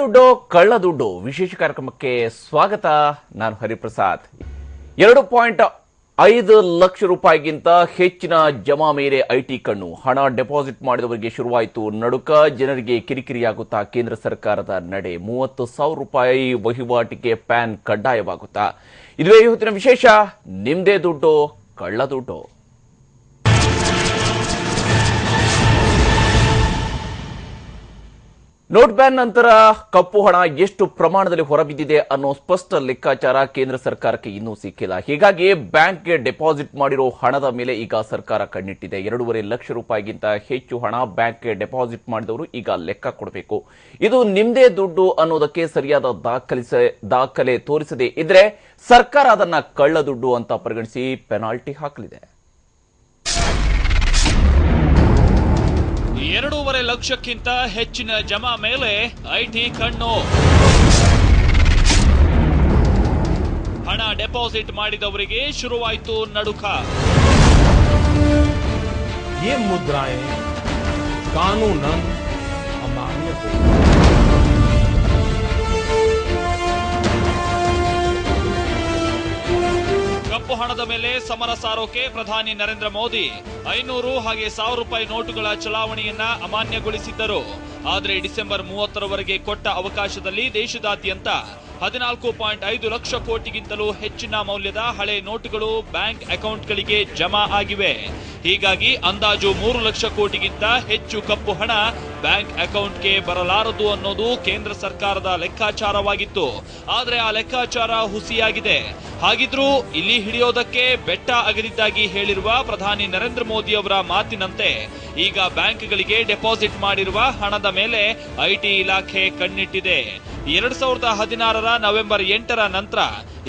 ದುಡ್ಡು ಕಳ್ಳ ದುಡ್ಡು ವಿಶೇಷ ಕಾರ್ಯಕ್ರಮಕ್ಕೆ ಸ್ವಾಗತ. ನಾನು ಹರಿಪ್ರಸಾದ್. 2.5 ಲಕ್ಷ ರೂಪಾಯಿಗಿಂತ ಹೆಚ್ಚಿನ ಜಮಾ ಮೇಲೆ ಐಟಿ ಕಣ್ಣು. ಹಣ ಡೆಪಾಸಿಟ್ ಮಾಡಿದವರಿಗೆ ಶುರುವಾಯಿತು ನಡುಕ. ಜನರಿಗೆ ಕಿರಿಕಿರಿಯಾಗುತ್ತಾ ಕೇಂದ್ರ ಸರ್ಕಾರದ ನಡೆ. 30,000 ರೂಪಾಯಿ ವಹಿವಾಟಿಗೆ ಪ್ಯಾನ್ ಕಡ್ಡಾಯವಾಗುತ್ತಾ? ಇದುವೇ ಇವತ್ತಿನ ವಿಶೇಷ. ನಿಮ್ದೇ ದುಡ್ಡು ಕಳ್ಳ ದುಡ್ಡು. ನೋಟ್ ಬ್ಯಾನ್ ನಂತರ ಕಪ್ಪು ಹಣ ಎಷ್ಟು ಪ್ರಮಾಣದಲ್ಲಿ ಹೊರಬಿದ್ದಿದೆ ಅನ್ನೋ ಸ್ಪಷ್ಟ ಲೆಕ್ಕಾಚಾರ ಕೇಂದ್ರ ಸರ್ಕಾರಕ್ಕೆ ಇನ್ನೂ ಸಿಕ್ಕಿಲ್ಲ. ಹೀಗಾಗಿ ಬ್ಯಾಂಕ್ಗೆ ಡೆಪಾಸಿಟ್ ಮಾಡಿರೋ ಹಣದ ಮೇಲೆ ಈಗ ಸರ್ಕಾರ ಕಣ್ಣಿಟ್ಟಿದೆ. 2.5 ಲಕ್ಷ ರೂಪಾಯಿಗಿಂತ ಹೆಚ್ಚು ಹಣ ಬ್ಯಾಂಕ್ಗೆ ಡೆಪಾಸಿಟ್ ಮಾಡಿದವರು ಈಗ ಲೆಕ್ಕ ಕೊಡಬೇಕು. ಇದು ನಿಮ್ದೇ ದುಡ್ಡು ಅನ್ನೋದಕ್ಕೆ ಸರಿಯಾದ ದಾಖಲೆ ತೋರಿಸದೇ ಇದ್ರೆ ಸರ್ಕಾರ ಅದನ್ನ ಕಳ್ಳ ದುಡ್ಡು ಅಂತ ಪರಿಗಣಿಸಿ ಪೆನಾಲ್ಟಿ ಹಾಕಲಿದೆ. 2.5 ಲಕ್ಷಕ್ಕಿಂತ ಹೆಚ್ಚಿನ ಜಮಾ ಮೇಲೆ ಐಟಿ ಕಣ್ಣು. ಹಣ ಡೆಪಾಸಿಟ್ ಮಾಡಿದವರಿಗೆ ಶುರುವಾಯಿತು ನಡುಕ. ये मुद्राएं कानूनन अमान्य हो. ಕಪ್ಪು ಹಣದ ಮೇಲೆ ಸಮರ ಸಾರೋಕೆ ಪ್ರಧಾನಿ ನರೇಂದ್ರ ಮೋದಿ 500 ಹಾಗೆ 1,000 ರೂಪಾಯಿ ನೋಟುಗಳ ಚಲಾವಣೆಯನ್ನ ಅಮಾನ್ಯಗೊಳಿಸಿದ್ದರು. ಆದರೆ ಡಿಸೆಂಬರ್ 30ರವರೆಗೆ ಕೊಟ್ಟ ಅವಕಾಶದಲ್ಲಿ ದೇಶದಾದ್ಯಂತ 14.5 ಲಕ್ಷ ಕೋಟಿಗಿಂತಲೂ ಹೆಚ್ಚಿನ ಮೌಲ್ಯದ ಹಳೆ ನೋಟುಗಳು ಬ್ಯಾಂಕ್ ಅಕೌಂಟ್ಗಳಿಗೆ ಜಮಾ ಆಗಿವೆ. ಹೀಗಾಗಿ ಅಂದಾಜು 3 ಲಕ್ಷ ಕೋಟಿಗಿಂತ ಹೆಚ್ಚು ಕಪ್ಪು ಹಣ ಬ್ಯಾಂಕ್ ಅಕೌಂಟ್ಗೆ ಬರಲಾರದು ಅನ್ನೋದು ಕೇಂದ್ರ ಸರ್ಕಾರದ ಲೆಕ್ಕಾಚಾರವಾಗಿತ್ತು. ಆದರೆ ಆ ಲೆಕ್ಕಾಚಾರ ಹುಸಿಯಾಗಿದೆ. ಹಾಗಿದ್ರೂ ಇಲ್ಲಿ ಹಿಡಿಯೋದಕ್ಕೆ ಬೆಟ್ಟ ಅಗಲಿದ್ದಾಗಿ ಹೇಳಿರುವ ಪ್ರಧಾನಿ ನರೇಂದ್ರ ಮೋದಿ ಅವರ ಮಾತಿನಂತೆ ಈಗ ಬ್ಯಾಂಕ್ಗಳಿಗೆ ಡೆಪಾಸಿಟ್ ಮಾಡಿರುವ ಹಣದ ಮೇಲೆ ಐಟಿ ಇಲಾಖೆ ಕಣ್ಣಿಟ್ಟಿದೆ. 2016ರ ನವೆಂಬರ್ 8ರ ನಂತರ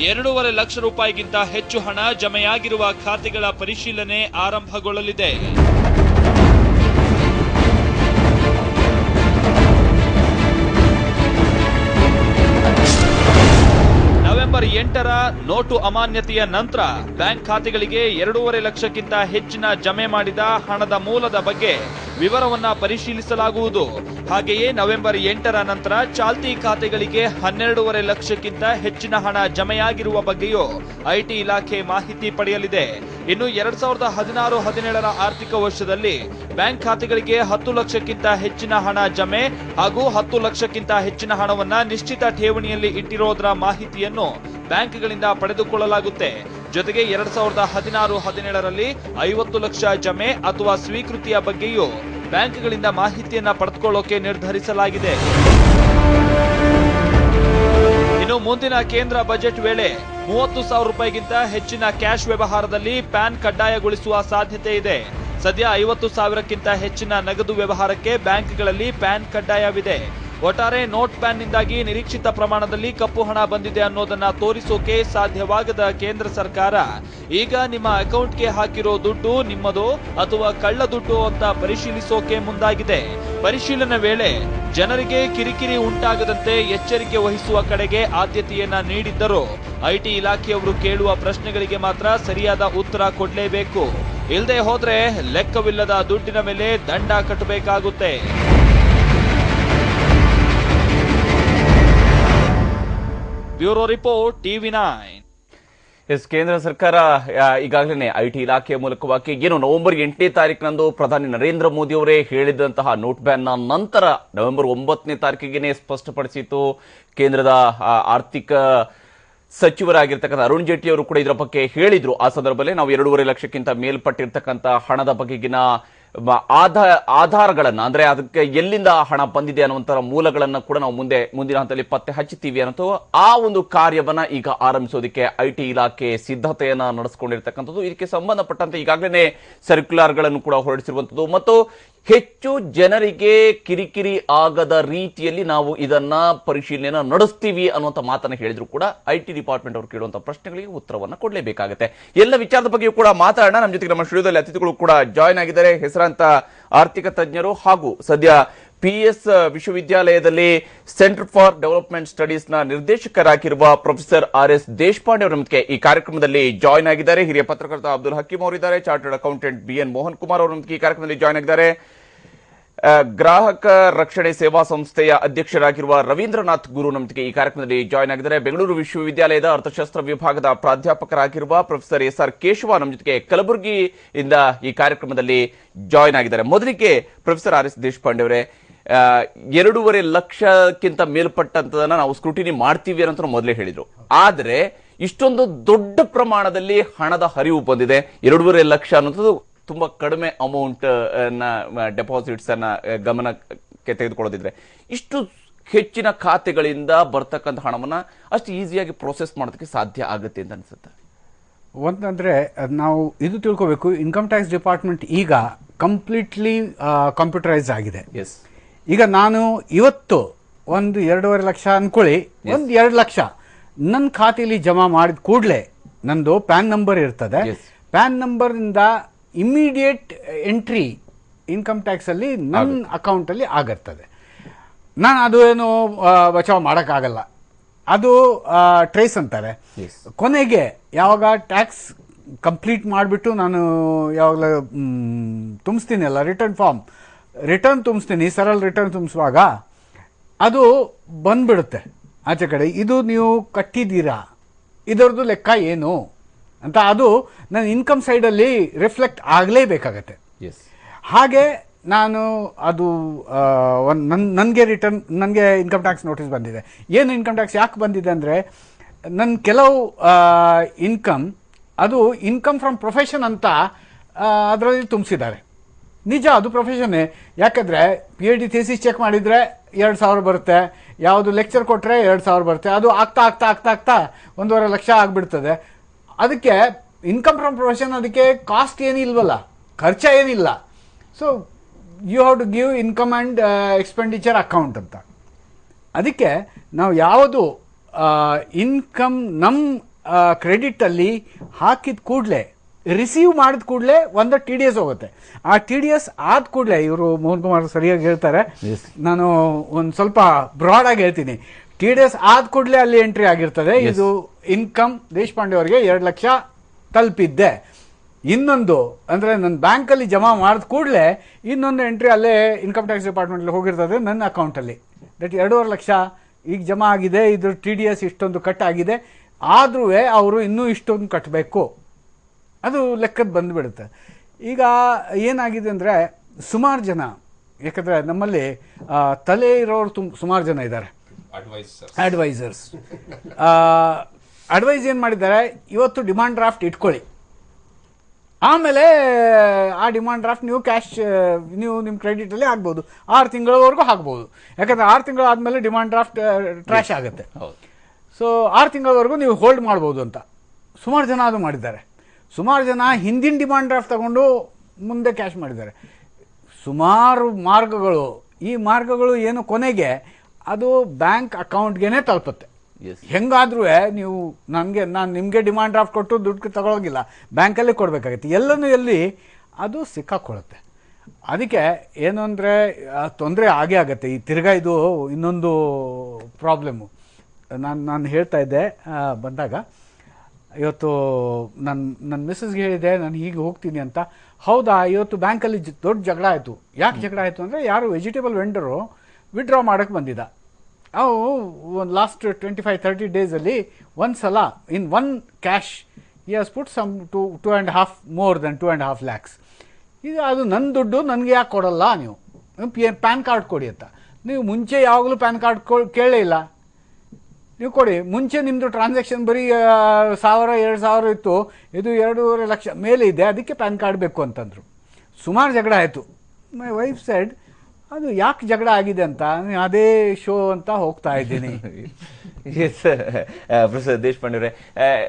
2.5 ಲಕ್ಷ ರೂಪಾಯಿಗಿಂತ ಹೆಚ್ಚು ಹಣ ಜಮೆಯಾಗಿರುವ ಖಾತೆಗಳ ಪರಿಶೀಲನೆ ಆರಂಭಗೊಳ್ಳಲಿದೆ. ನವೆಂಬರ್ 8ರ ನೋಟು ಅಮಾನ್ಯತೆಯ ನಂತರ ಬ್ಯಾಂಕ್ ಖಾತೆಗಳಿಗೆ 2.5 ಲಕ್ಷಕ್ಕಿಂತ ಹೆಚ್ಚಿನ ಜಮೆ ಮಾಡಿದ ಹಣದ ಮೂಲದ ಬಗ್ಗೆ ವಿವರವನ್ನ ಪರಿಶೀಲಿಸಲಾಗುವುದು. ಹಾಗೆಯೇ ನವೆಂಬರ್ 8ರ ನಂತರ ಚಾಲ್ತಿ ಖಾತೆಗಳಿಗೆ 12.5 ಲಕ್ಷಕ್ಕಿಂತ ಹೆಚ್ಚಿನ ಹಣ ಜಮೆಯಾಗಿರುವ ಬಗ್ಗೆಯೂ ಐಟಿ ಇಲಾಖೆ ಮಾಹಿತಿ ಪಡೆಯಲಿದೆ. ಇನ್ನು 2016-17ರ ಆರ್ಥಿಕ ವರ್ಷದಲ್ಲಿ ಬ್ಯಾಂಕ್ ಖಾತೆಗಳಿಗೆ 10 ಲಕ್ಷಕ್ಕಿಂತ ಹೆಚ್ಚಿನ ಹಣ ಜಮೆ ಹಾಗೂ 10 ಲಕ್ಷಕ್ಕಿಂತ ಹೆಚ್ಚಿನ ಹಣವನ್ನ ನಿಶ್ಚಿತ ಠೇವಣಿಯಲ್ಲಿ ಇಟ್ಟಿರೋದರ ಮಾಹಿತಿಯನ್ನು ಬ್ಯಾಂಕ್ಗಳಿಂದ ಪಡೆದುಕೊಳ್ಳಲಾಗುತ್ತೆ. ಜೊತೆಗೆ 2016-17ರಲ್ಲಿ 50 ಲಕ್ಷ ಜಮೆ ಅಥವಾ ಸ್ವೀಕೃತಿಯ ಬಗ್ಗೆಯೂ ಬ್ಯಾಂಕ್ಗಳಿಂದ ಮಾಹಿತಿಯನ್ನ ಪಡೆದುಕೊಳ್ಳೋಕೆ ನಿರ್ಧರಿಸಲಾಗಿದೆ. ಇನ್ನು ಮುಂದಿನ ಕೇಂದ್ರ ಬಜೆಟ್ ವೇಳೆ 30,000 ರೂಪಾಯಿಗಿಂತ ಹೆಚ್ಚಿನ ಕ್ಯಾಶ್ ವ್ಯವಹಾರದಲ್ಲಿ ಪ್ಯಾನ್ ಕಡ್ಡಾಯಗೊಳಿಸುವ ಸಾಧ್ಯತೆ ಇದೆ. ಸದ್ಯ 50,000ಕ್ಕಿಂತ ಹೆಚ್ಚಿನ ನಗದು ವ್ಯವಹಾರಕ್ಕೆ ಬ್ಯಾಂಕ್ಗಳಲ್ಲಿ ಪ್ಯಾನ್ ಕಡ್ಡಾಯವಿದೆ. ಒಟ್ಟಾರೆ ನೋಟ್ ಬ್ಯಾನ್ ನಿಂದಾಗಿ ನಿರೀಕ್ಷಿತ ಪ್ರಮಾಣದಲ್ಲಿ ಕಪ್ಪು ಹಣ ಬಂದಿದೆ ಅನ್ನೋದನ್ನ ತೋರಿಸೋಕೆ ಸಾಧ್ಯವಾಗದ ಕೇಂದ್ರ ಸರ್ಕಾರ ಈಗ ನಿಮ್ಮ ಅಕೌಂಟ್ಗೆ ಹಾಕಿರೋ ದುಡ್ಡು ನಿಮ್ಮದೋ ಅಥವಾ ಕಳ್ಳ ದುಡ್ಡು ಅಂತ ಪರಿಶೀಲಿಸೋಕೆ ಮುಂದಾಗಿದೆ. ಪರಿಶೀಲನೆ ವೇಳೆ ಜನರಿಗೆ ಕಿರಿಕಿರಿ ಉಂಟಾಗದಂತೆ ಎಚ್ಚರಿಕೆ ವಹಿಸುವ ಕಡೆಗೆ ಆದ್ಯತೆಯನ್ನ ನೀಡಿದ್ದರು. ಐಟಿ ಇಲಾಖೆಯವರು ಕೇಳುವ ಪ್ರಶ್ನೆಗಳಿಗೆ ಮಾತ್ರ ಸರಿಯಾದ ಉತ್ತರ ಕೊಡಲೇಬೇಕು. ಇಲ್ಲದೆ ಹೋದ್ರೆ ಲೆಕ್ಕವಿಲ್ಲದ ದುಡ್ಡಿನ ಮೇಲೆ ದಂಡ ಕಟ್ಟಬೇಕಾಗುತ್ತೆ. Bureau report TV9. ಕೇಂದ್ರ ಸರ್ಕಾರ ಈಗಾಗಲೇ ಐಟಿ ಇಲಾಖೆಯ ಮೂಲಕವಾಗಿ ನವೆಂಬರ್ 8ನೇ ತಾರೀಕಿನಂದು ಪ್ರಧಾನಿ ನರೇಂದ್ರ ಮೋದಿ ಅವರೇ ಹೇಳಿದಂತಹ ನೋಟ್ ಬ್ಯಾನ್ ನಂತರ ನವೆಂಬರ್ 9ನೇ ತಾರೀಕಿಗೆ ಸ್ಪಷ್ಟಪಡಿಸಿತ್ತು. ಕೇಂದ್ರದ ಆರ್ಥಿಕ ಸಚಿವರಾಗಿರ್ತಕ್ಕಂಥ ಅರುಣ್ ಜೇಟ್ಲಿ ಅವರು ಕೂಡ ಇದರ ಬಗ್ಗೆ ಹೇಳಿದ್ರು. ಆ ಸಂದರ್ಭದಲ್ಲಿ ನಾವು 2.5 ಲಕ್ಷಕ್ಕಿಂತ ಮೇಲ್ಪಟ್ಟಿರ್ತಕ್ಕಂಥ ಹಣದ ಬಗೆಗಿನ ಆಧಾರಗಳನ್ನ, ಅಂದ್ರೆ ಅದಕ್ಕೆ ಎಲ್ಲಿಂದ ಹಣ ಬಂದಿದೆ ಅನ್ನುವಂತಹ ಮೂಲಗಳನ್ನ ಕೂಡ ನಾವು ಮುಂದಿನ ಹಂತದಲ್ಲಿ ಪತ್ತೆ ಹಚ್ಚುತ್ತೀವಿ ಅನ್ನೋ ಆ ಒಂದು ಕಾರ್ಯವನ್ನ ಈಗ ಆರಂಭಿಸೋದಕ್ಕೆ ಐಟಿ ಇಲಾಖೆ ಸಿದ್ಧತೆಯನ್ನ ನಡೆಸಿಕೊಂಡಿರ್ತಕ್ಕಂಥದ್ದು. ಇದಕ್ಕೆ ಸಂಬಂಧಪಟ್ಟಂತೆ ಈಗಾಗಲೇ ಸರ್ಕ್ಯುಲರ್ಗಳನ್ನು ಕೂಡ ಹೊರಡಿಸಿರುವಂತದ್ದು ಮತ್ತು ಹೆಚ್ಚು ಜನರಿಗೆ ಕಿರಿಕಿರಿ ಆಗದ ರೀತಿಯಲ್ಲಿ ನಾವು ಇದನ್ನ ಪರಿಶೀಲನೆ ನಡೆಸ್ತೀವಿ ಅನ್ನುವಂಥ ಮಾತನ್ನ ಹೇಳಿದ್ರು ಕೂಡ ಐಟಿ ಡಿಪಾರ್ಟ್ಮೆಂಟ್ ಅವರು ಕೇಳುವಂತಹ ಪ್ರಶ್ನೆಗಳಿಗೆ ಉತ್ತರವನ್ನ ಕೊಡಲೇಬೇಕಾಗುತ್ತೆ. ಎಲ್ಲ ವಿಚಾರದ ಬಗ್ಗೆಯೂ ಕೂಡ ಮಾತಾಡೋಣ. ನಮ್ಮ ಜೊತೆಗೆ ನಮ್ಮ ಸ್ಟುಡಿಯೋದಲ್ಲಿ ಅತಿಥಿಗಳು ಕೂಡ ಜಾಯ್ನ್ ಆಗಿದ್ದಾರೆ. ಹೆಸರಾಂತ ಆರ್ಥಿಕ ತಜ್ಞರು ಹಾಗೂ ಸದ್ಯ PS ವಿಶ್ವವಿದ್ಯಾಲಯದಲ್ಲಿ ಸೆಂಟರ್ ಫಾರ್ ಡೆವಲಪ್ಮೆಂಟ್ ಸ್ಟಡೀಸ್ ನ ನಿರ್ದೇಶಕರಾಗಿರುವ ಪ್ರೊಫೆಸರ್ RS ದೇಶಪಾಂಡೆ ಅವರು ನಮಗೆ ಈ ಕಾರ್ಯಕ್ರಮದಲ್ಲಿ ಜಾಯ್ನ್ ಆಗಿದ್ದಾರೆ. ಹಿರಿಯ ಪತ್ರಕರ್ತ ಅಬ್ದುಲ್ ಹಕೀಂ ಅವರಿದ್ದಾರೆ. Chartered accountant BN Mohan Kumar ಅವರು ನಮಗೆ ಈ ಕಾರ್ಯಕ್ರಮದಲ್ಲಿ ಜಾಯ್ನ್ ಆಗಿದ್ದಾರೆ. ಗ್ರಾಹಕ ರಕ್ಷಣೆ ಸೇವಾ ಸಂಸ್ಥೆಯ ಅಧ್ಯಕ್ಷರಾಗಿರುವ ರವೀಂದ್ರನಾಥ್ ಗುರು ನಮ್ಮೊಂದಿಗೆ ಈ ಕಾರ್ಯಕ್ರಮದಲ್ಲಿ ಜಾಯ್ನ್ ಆಗಿದ್ದಾರೆ. ಬೆಂಗಳೂರು ವಿಶ್ವವಿದ್ಯಾಲಯದ ಅರ್ಥಶಾಸ್ತ್ರ ವಿಭಾಗದ ಪ್ರಾಧ್ಯಾಪಕರಾಗಿರುವ ಪ್ರೊಫೆಸರ್ SR ಕೇಶವ ನಮ್ಮ ಜೊತೆಗೆ ಕಲಬುರಗಿಯಿಂದ ಈ ಕಾರ್ಯಕ್ರಮದಲ್ಲಿ ಜಾಯ್ನ್ ಆಗಿದ್ದಾರೆ. ಮೊದಲಿಗೆ ಪ್ರೊಫೆಸರ್ RS ದೇಶಪಾಂಡೆ ಅವರೇ, 2.5 ಲಕ್ಷಕ್ಕಿಂತ ಮೇಲ್ಪಟ್ಟಂತದನ್ನ ನಾವು ಸ್ಕ್ರೂಟಿನಿ ಮಾಡ್ತೀವಿ ಅಂತ ಮೊದಲೇ ಹೇಳಿದ್ರು. ಆದ್ರೆ ಇಷ್ಟೊಂದು ದೊಡ್ಡ ಪ್ರಮಾಣದಲ್ಲಿ ಹಣದ ಹರಿವು ಬಂದಿದೆ. 2.5 ಲಕ್ಷ ಅನ್ನೋದು ತುಂಬಾ ಕಡಿಮೆ ಅಮೌಂಟ್ ಡೆಪಾಸಿಟ್ಸ್ ಅನ್ನ ಗಮನಕ್ಕೆ ತೆಗೆದುಕೊಳ್ಳೋದಿದ್ರೆ, ಇಷ್ಟು ಹೆಚ್ಚಿನ ಖಾತೆಗಳಿಂದ ಬರ್ತಕ್ಕಂಥ ಹಣವನ್ನ ಅಷ್ಟು ಈಸಿಯಾಗಿ ಪ್ರೋಸೆಸ್ ಮಾಡೋದಕ್ಕೆ ಸಾಧ್ಯ ಆಗುತ್ತೆ ಅಂತ ಅನ್ಸುತ್ತೆ. ಒಂದಂದ್ರೆ ನಾವು ಇದು ತಿಳ್ಕೋಬೇಕು, ಇನ್ಕಮ್ ಟ್ಯಾಕ್ಸ್ ಡಿಪಾರ್ಟ್ಮೆಂಟ್ ಈಗ ಕಂಪ್ಲೀಟ್ಲಿ ಕಂಪ್ಯೂಟರೈಸ್ ಆಗಿದೆ. ಈಗ ನಾನು ಇವತ್ತು ಒಂದು 2.5 ಲಕ್ಷ ಅನ್ಕೊಳ್ಳಿ, ಒಂದು 2 ಲಕ್ಷ ನನ್ನ ಖಾತೆಯಲ್ಲಿ ಜಮಾ ಮಾಡಿದ ಕೂಡಲೇ ನಂದು ಪ್ಯಾನ್ ನಂಬರ್ ಇರ್ತದೆ. ಪ್ಯಾನ್ ನಂಬರ್ ಇಂದ ಇಮಿಡಿಯೇಟ್ ಎಂಟ್ರಿ ಇನ್ಕಮ್ ಟ್ಯಾಕ್ಸ್ ಅಲ್ಲಿ ನನ್ನ ಅಕೌಂಟ್ ಅಲ್ಲಿ ಆಗಿರ್ತದೆ. ನಾನು ಅದು ಏನು ಬಚಾವ್ ಮಾಡೋಕ್ಕಾಗಲ್ಲ, ಅದು ಟ್ರೇಸ್ ಅಂತಾರೆ. ಕೊನೆಗೆ ಯಾವಾಗ ಟ್ಯಾಕ್ಸ್ ಕಂಪ್ಲೀಟ್ ಮಾಡಿಬಿಟ್ಟು ನಾನು ಯಾವಾಗಲೂ ತುಂಬಿಸ್ತೀನಿ ಅಲ್ಲ ರಿಟರ್ನ್ ತುಂಬಿಸ್ತೀನಿ, ಸರಳ ರಿಟರ್ನ್ ತುಂಬಿಸುವಾಗ ಅದು ಬಂದ್ಬಿಡುತ್ತೆ ಆಚೆ ಕಡೆ. ಇದು ನೀವು ಕಟ್ಟಿದ್ದೀರಾ, ಇದರದ್ದು ಲೆಕ್ಕ ಏನು ಅಂತ ಅದು ನನ್ನ ಇನ್ಕಮ್ ಸೈಡಲ್ಲಿ ರಿಫ್ಲೆಕ್ಟ್ ಆಗಲೇಬೇಕಾಗತ್ತೆ. ಹಾಗೆ ನಾನು ಅದು ನನಗೆ ಇನ್ಕಮ್ ಟ್ಯಾಕ್ಸ್ ನೋಟಿಸ್ ಬಂದಿದೆ. ಏನು ಇನ್ಕಮ್ ಟ್ಯಾಕ್ಸ್ ಯಾಕೆ ಬಂದಿದೆ ಅಂದರೆ, ನನ್ನ ಕೆಲವು ಇನ್ಕಮ್ ಅದು ಇನ್ಕಮ್ ಫ್ರಮ್ ಪ್ರೊಫೆಷನ್ ಅಂತ ಅದರಲ್ಲಿ ತುಂಬಿಸಿದ್ದಾರೆ. ನಿಜ, ಅದು ಪ್ರೊಫೆಷನ್ನೇ. ಯಾಕಂದರೆ PhD ಥೀಸಿಸ್ ಚೆಕ್ ಮಾಡಿದರೆ 2,000 ಬರುತ್ತೆ, ಯಾವುದು ಲೆಕ್ಚರ್ ಕೊಟ್ಟರೆ 2,000 ಬರುತ್ತೆ. ಅದು ಆಗ್ತಾ ಆಗ್ತಾ ಆಗ್ತಾ ಆಗ್ತಾ 1.5 ಲಕ್ಷ ಆಗಿಬಿಡ್ತದೆ. ಅದಕ್ಕೆ ಇನ್ಕಮ್ ಫ್ರಮ್ ಪ್ರೊಫೆಷನ್, ಅದಕ್ಕೆ ಕಾಸ್ಟ್ ಏನಿಲ್ವಲ್ಲ, ಖರ್ಚ ಏನಿಲ್ಲ. So you have to give income and expenditure account ಅಂತ. ಅದಕ್ಕೆ ನಾವು ಯಾವುದು ಇನ್ಕಮ್ ನಮ್ಮ ಕ್ರೆಡಿಟಲ್ಲಿ ಹಾಕಿದ ಕೂಡಲೇ, ರಿಸೀವ್ ಮಾಡಿದ ಕೂಡಲೇ ಒಂದು TDS ಹೋಗುತ್ತೆ. ಆ TDS ಆದ ಕೂಡಲೇ, ಇವರು ಮೋಹನ್ ಕುಮಾರ್ ಸರಿಯಾಗಿ ಹೇಳ್ತಾರೆ, ನಾನು ಒಂದು ಸ್ವಲ್ಪ ಬ್ರಾಡ್ ಆಗಿ ಹೇಳ್ತೀನಿ. TDS ಆದ ಕೂಡಲೇ ಅಲ್ಲಿ ಎಂಟ್ರಿ ಆಗಿರ್ತದೆ, ಇದು ಇನ್ಕಮ್ ದೇಶಪಾಂಡೆ ಅವರಿಗೆ 2 ಲಕ್ಷ ತಲುಪಿದ್ದೆ. ಇನ್ನೊಂದು ಅಂದರೆ ನನ್ನ ಬ್ಯಾಂಕಲ್ಲಿ ಜಮಾ ಮಾಡಿದ ಕೂಡಲೇ ಇನ್ನೊಂದು ಎಂಟ್ರಿ ಅಲ್ಲೇ ಇನ್ಕಮ್ ಟ್ಯಾಕ್ಸ್ ಡಿಪಾರ್ಟ್ಮೆಂಟಲ್ಲಿ ಹೋಗಿರ್ತದೆ ನನ್ನ ಅಕೌಂಟಲ್ಲಿ. ದಟ್ 2.5 ಲಕ್ಷ ಈಗ ಜಮಾ ಆಗಿದೆ, ಇದ್ರ TDS ಇಷ್ಟೊಂದು ಕಟ್ ಆಗಿದೆ, ಆದ್ರೂ ಅವರು ಇನ್ನೂ ಇಷ್ಟೊಂದು ಕಟ್ಟಬೇಕು, ಅದು ಲೆಕ್ಕದ ಬಂದುಬಿಡುತ್ತೆ. ಈಗ ಏನಾಗಿದೆ ಅಂದರೆ, ಸುಮಾರು ಜನ, ಯಾಕಂದರೆ ನಮ್ಮಲ್ಲಿ ತಲೆ ಇರೋರು ಸುಮಾರು ಜನ ಇದ್ದಾರೆ, ಅಡ್ವೈಸರ್ಸ್. ಅಡ್ವೈಸ್ ಏನು ಮಾಡಿದ್ದಾರೆ, ಇವತ್ತು ಡಿಮಾಂಡ್ ಡ್ರಾಫ್ಟ್ ಇಟ್ಕೊಳ್ಳಿ, ಆಮೇಲೆ ಆ ಡಿಮಾಂಡ್ ಡ್ರಾಫ್ಟ್ ನೀವು ಕ್ಯಾಶ್ ನಿಮ್ಮ ಕ್ರೆಡಿಟಲ್ಲಿ ಹಾಕ್ಬೋದು, 6 ತಿಂಗಳವರೆಗೂ ಹಾಕ್ಬೋದು. ಯಾಕಂದರೆ 6 ತಿಂಗಳು ಆದಮೇಲೆ ಡಿಮಾಂಡ್ ಡ್ರಾಫ್ಟ್ ಟ್ರ್ಯಾಶ್ ಆಗುತ್ತೆ. ಸೊ 6 ತಿಂಗಳವರೆಗೂ ನೀವು ಹೋಲ್ಡ್ ಮಾಡ್ಬೋದು ಅಂತ ಸುಮಾರು ಜನ ಅದು ಮಾಡಿದ್ದಾರೆ. ಸುಮಾರು ಜನ ಹಿಂದಿನ ಡಿಮಾಂಡ್ ಡ್ರಾಫ್ಟ್ ತಗೊಂಡು ಮುಂದೆ ಕ್ಯಾಶ್ ಮಾಡಿದ್ದಾರೆ. ಸುಮಾರು ಮಾರ್ಗಗಳು, ಈ ಮಾರ್ಗಗಳು ಏನು ಕೊನೆಗೆ ಅದು ಬ್ಯಾಂಕ್ ಅಕೌಂಟ್ಗೆ ತಲುಪುತ್ತೆ. ಹೆಂಗಾದ್ರೂ ನೀವು ನಾನು ನಿಮಗೆ ಡಿಮಾಂಡ್ ಡ್ರಾಫ್ಟ್ ಕೊಟ್ಟು ದುಡ್ಡು ತಗೊಳೋಗಿಲ್ಲ, ಬ್ಯಾಂಕಲ್ಲೇ ಕೊಡಬೇಕಾಗುತ್ತೆ. ಎಲ್ಲನೂ ಎಲ್ಲಿ ಅದು ಸಿಕ್ಕಾಕೊಳ್ಳುತ್ತೆ. ಅದಕ್ಕೆ ಏನು ಅಂದರೆ ತೊಂದರೆ ಆಗೇ ಆಗುತ್ತೆ. ಈ ತಿರ್ಗಾ ಇದು ಇನ್ನೊಂದು ಪ್ರಾಬ್ಲಮ್ಮು. ನಾನು ಹೇಳ್ತಾ ಇದ್ದೆ ಬಂದಾಗ, ಇವತ್ತು ನನ್ನ ಮಿಸ್ಸಸ್ಗೆ ಹೇಳಿದೆ ನಾನು ಹೀಗೆ ಹೋಗ್ತೀನಿ ಅಂತ. ಹೌದಾ, ಇವತ್ತು ಬ್ಯಾಂಕಲ್ಲಿ ದೊಡ್ಡ ಜಗಳ ಆಯಿತು. ಯಾಕೆ ಜಗಳ ಆಯಿತು ಅಂದರೆ, ಯಾರು ವೆಜಿಟೇಬಲ್ ವೆಂಡರು ವಿಡ್ರಾ ಮಾಡೋಕ್ಕೆ ಬಂದಿದ್ದ. ಅವು ಒಂದು ಲಾಸ್ಟ್ 25-30 ಡೇಸಲ್ಲಿ ಒಂದು ಸಲ ಇನ್ ಒನ್ ಕ್ಯಾಶ್ ಈ has put some 2.5 more than 2.5 lakhs. ಈಗ ಅದು ನನ್ನ ದುಡ್ಡು, ನನಗೆ ಯಾಕೆ ಕೊಡಲ್ಲ ನೀವು ಪ್ಯಾನ್ ಕಾರ್ಡ್ ಕೊಡಿ ಅಂತ. ನೀವು ಮುಂಚೆ ಯಾವಾಗಲೂ ಪ್ಯಾನ್ ಕಾರ್ಡ್ ಕೇಳೇ ಇಲ್ಲ, ನೀವು ಕೊಡಿ. ಮುಂಚೆ ನಿಮ್ಮದು ಟ್ರಾನ್ಸಾಕ್ಷನ್ ಬರೀ 1,000-2,000 ಇತ್ತು, ಇದು 2.5 ಲಕ್ಷ ಮೇಲೆ ಇದೆ, ಅದಕ್ಕೆ ಪ್ಯಾನ್ ಕಾರ್ಡ್ ಬೇಕು ಅಂತಂದರು. ಸುಮಾರು ಜಗಳ ಆಯಿತು. ಮೈ ವೈಫ್ ಸೈಡ್, ಅದು ಯಾಕೆ ಜಗಳ ಆಗಿದೆ ಅಂತ ಅದೇ ಶೋ ಅಂತ ಹೋಗ್ತಾ ಇದ್ದೀನಿ. ಪ್ರೊಫೆಸರ್ ದೇಶಪಾಂಡೆ ಅವರೇ,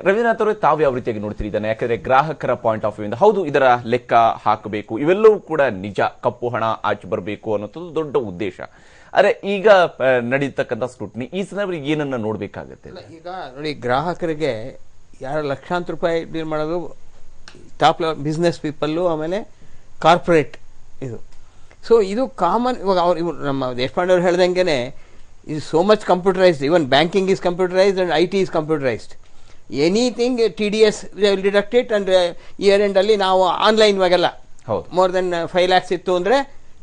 ರವೀಂದ್ರನಾಥ್ ಅವರೇ, ತಾವು ಯಾವ ರೀತಿಯಾಗಿ ನೋಡ್ತೀರಿ ಇದನ್ನು? ಯಾಕಂದ್ರೆ ಗ್ರಾಹಕರ ಪಾಯಿಂಟ್ ಆಫ್ ವ್ಯೂ ಇಂದ ಹೌದು, ಇದರ ಲೆಕ್ಕ ಹಾಕಬೇಕು, ಇವೆಲ್ಲವೂ ಕೂಡ ನಿಜ, ಕಪ್ಪು ಹಣ ಆಚೆ ಬರಬೇಕು ಅನ್ನೋದು ದೊಡ್ಡ ಉದ್ದೇಶ. ಅರೆ, ಈಗ ನಡೀತಕ್ಕಂಥ ಸ್ಕ್ರೂಟಿನಿ ಈ ಸಂದರ್ಭದಲ್ಲಿ ಏನನ್ನ ನೋಡ್ಬೇಕಾಗತ್ತೆ? ಈಗ ನೋಡಿ, ಗ್ರಾಹಕರಿಗೆ ಯಾರು ಲಕ್ಷಾಂತರ ರೂಪಾಯಿ ಡೀಲ್ ಮಾಡೋದು ಟಾಪ್ ಲೆವೆಲ್ ಬಿಸ್ನೆಸ್ ಪೀಪಲ್ಲು, ಆಮೇಲೆ ಕಾರ್ಪೊರೇಟ್ ಇದು. ಸೊ ಇದು ಕಾಮನ್. ಇವಾಗ ನಮ್ಮ ದೇಶಪಾಂಡೆ ಅವ್ರು ಹೇಳ್ದಂಗೆ is so much computerized. Even banking is computerized and IT is computerized. Anything TDS they will deduct it, and year end ಅಲ್ಲಿ ನಾವು ಆನ್ಲೈನ್ ಇವಾಗೆಲ್ಲ more than 5 lakhs ಇತ್ತು ಅಂದರೆ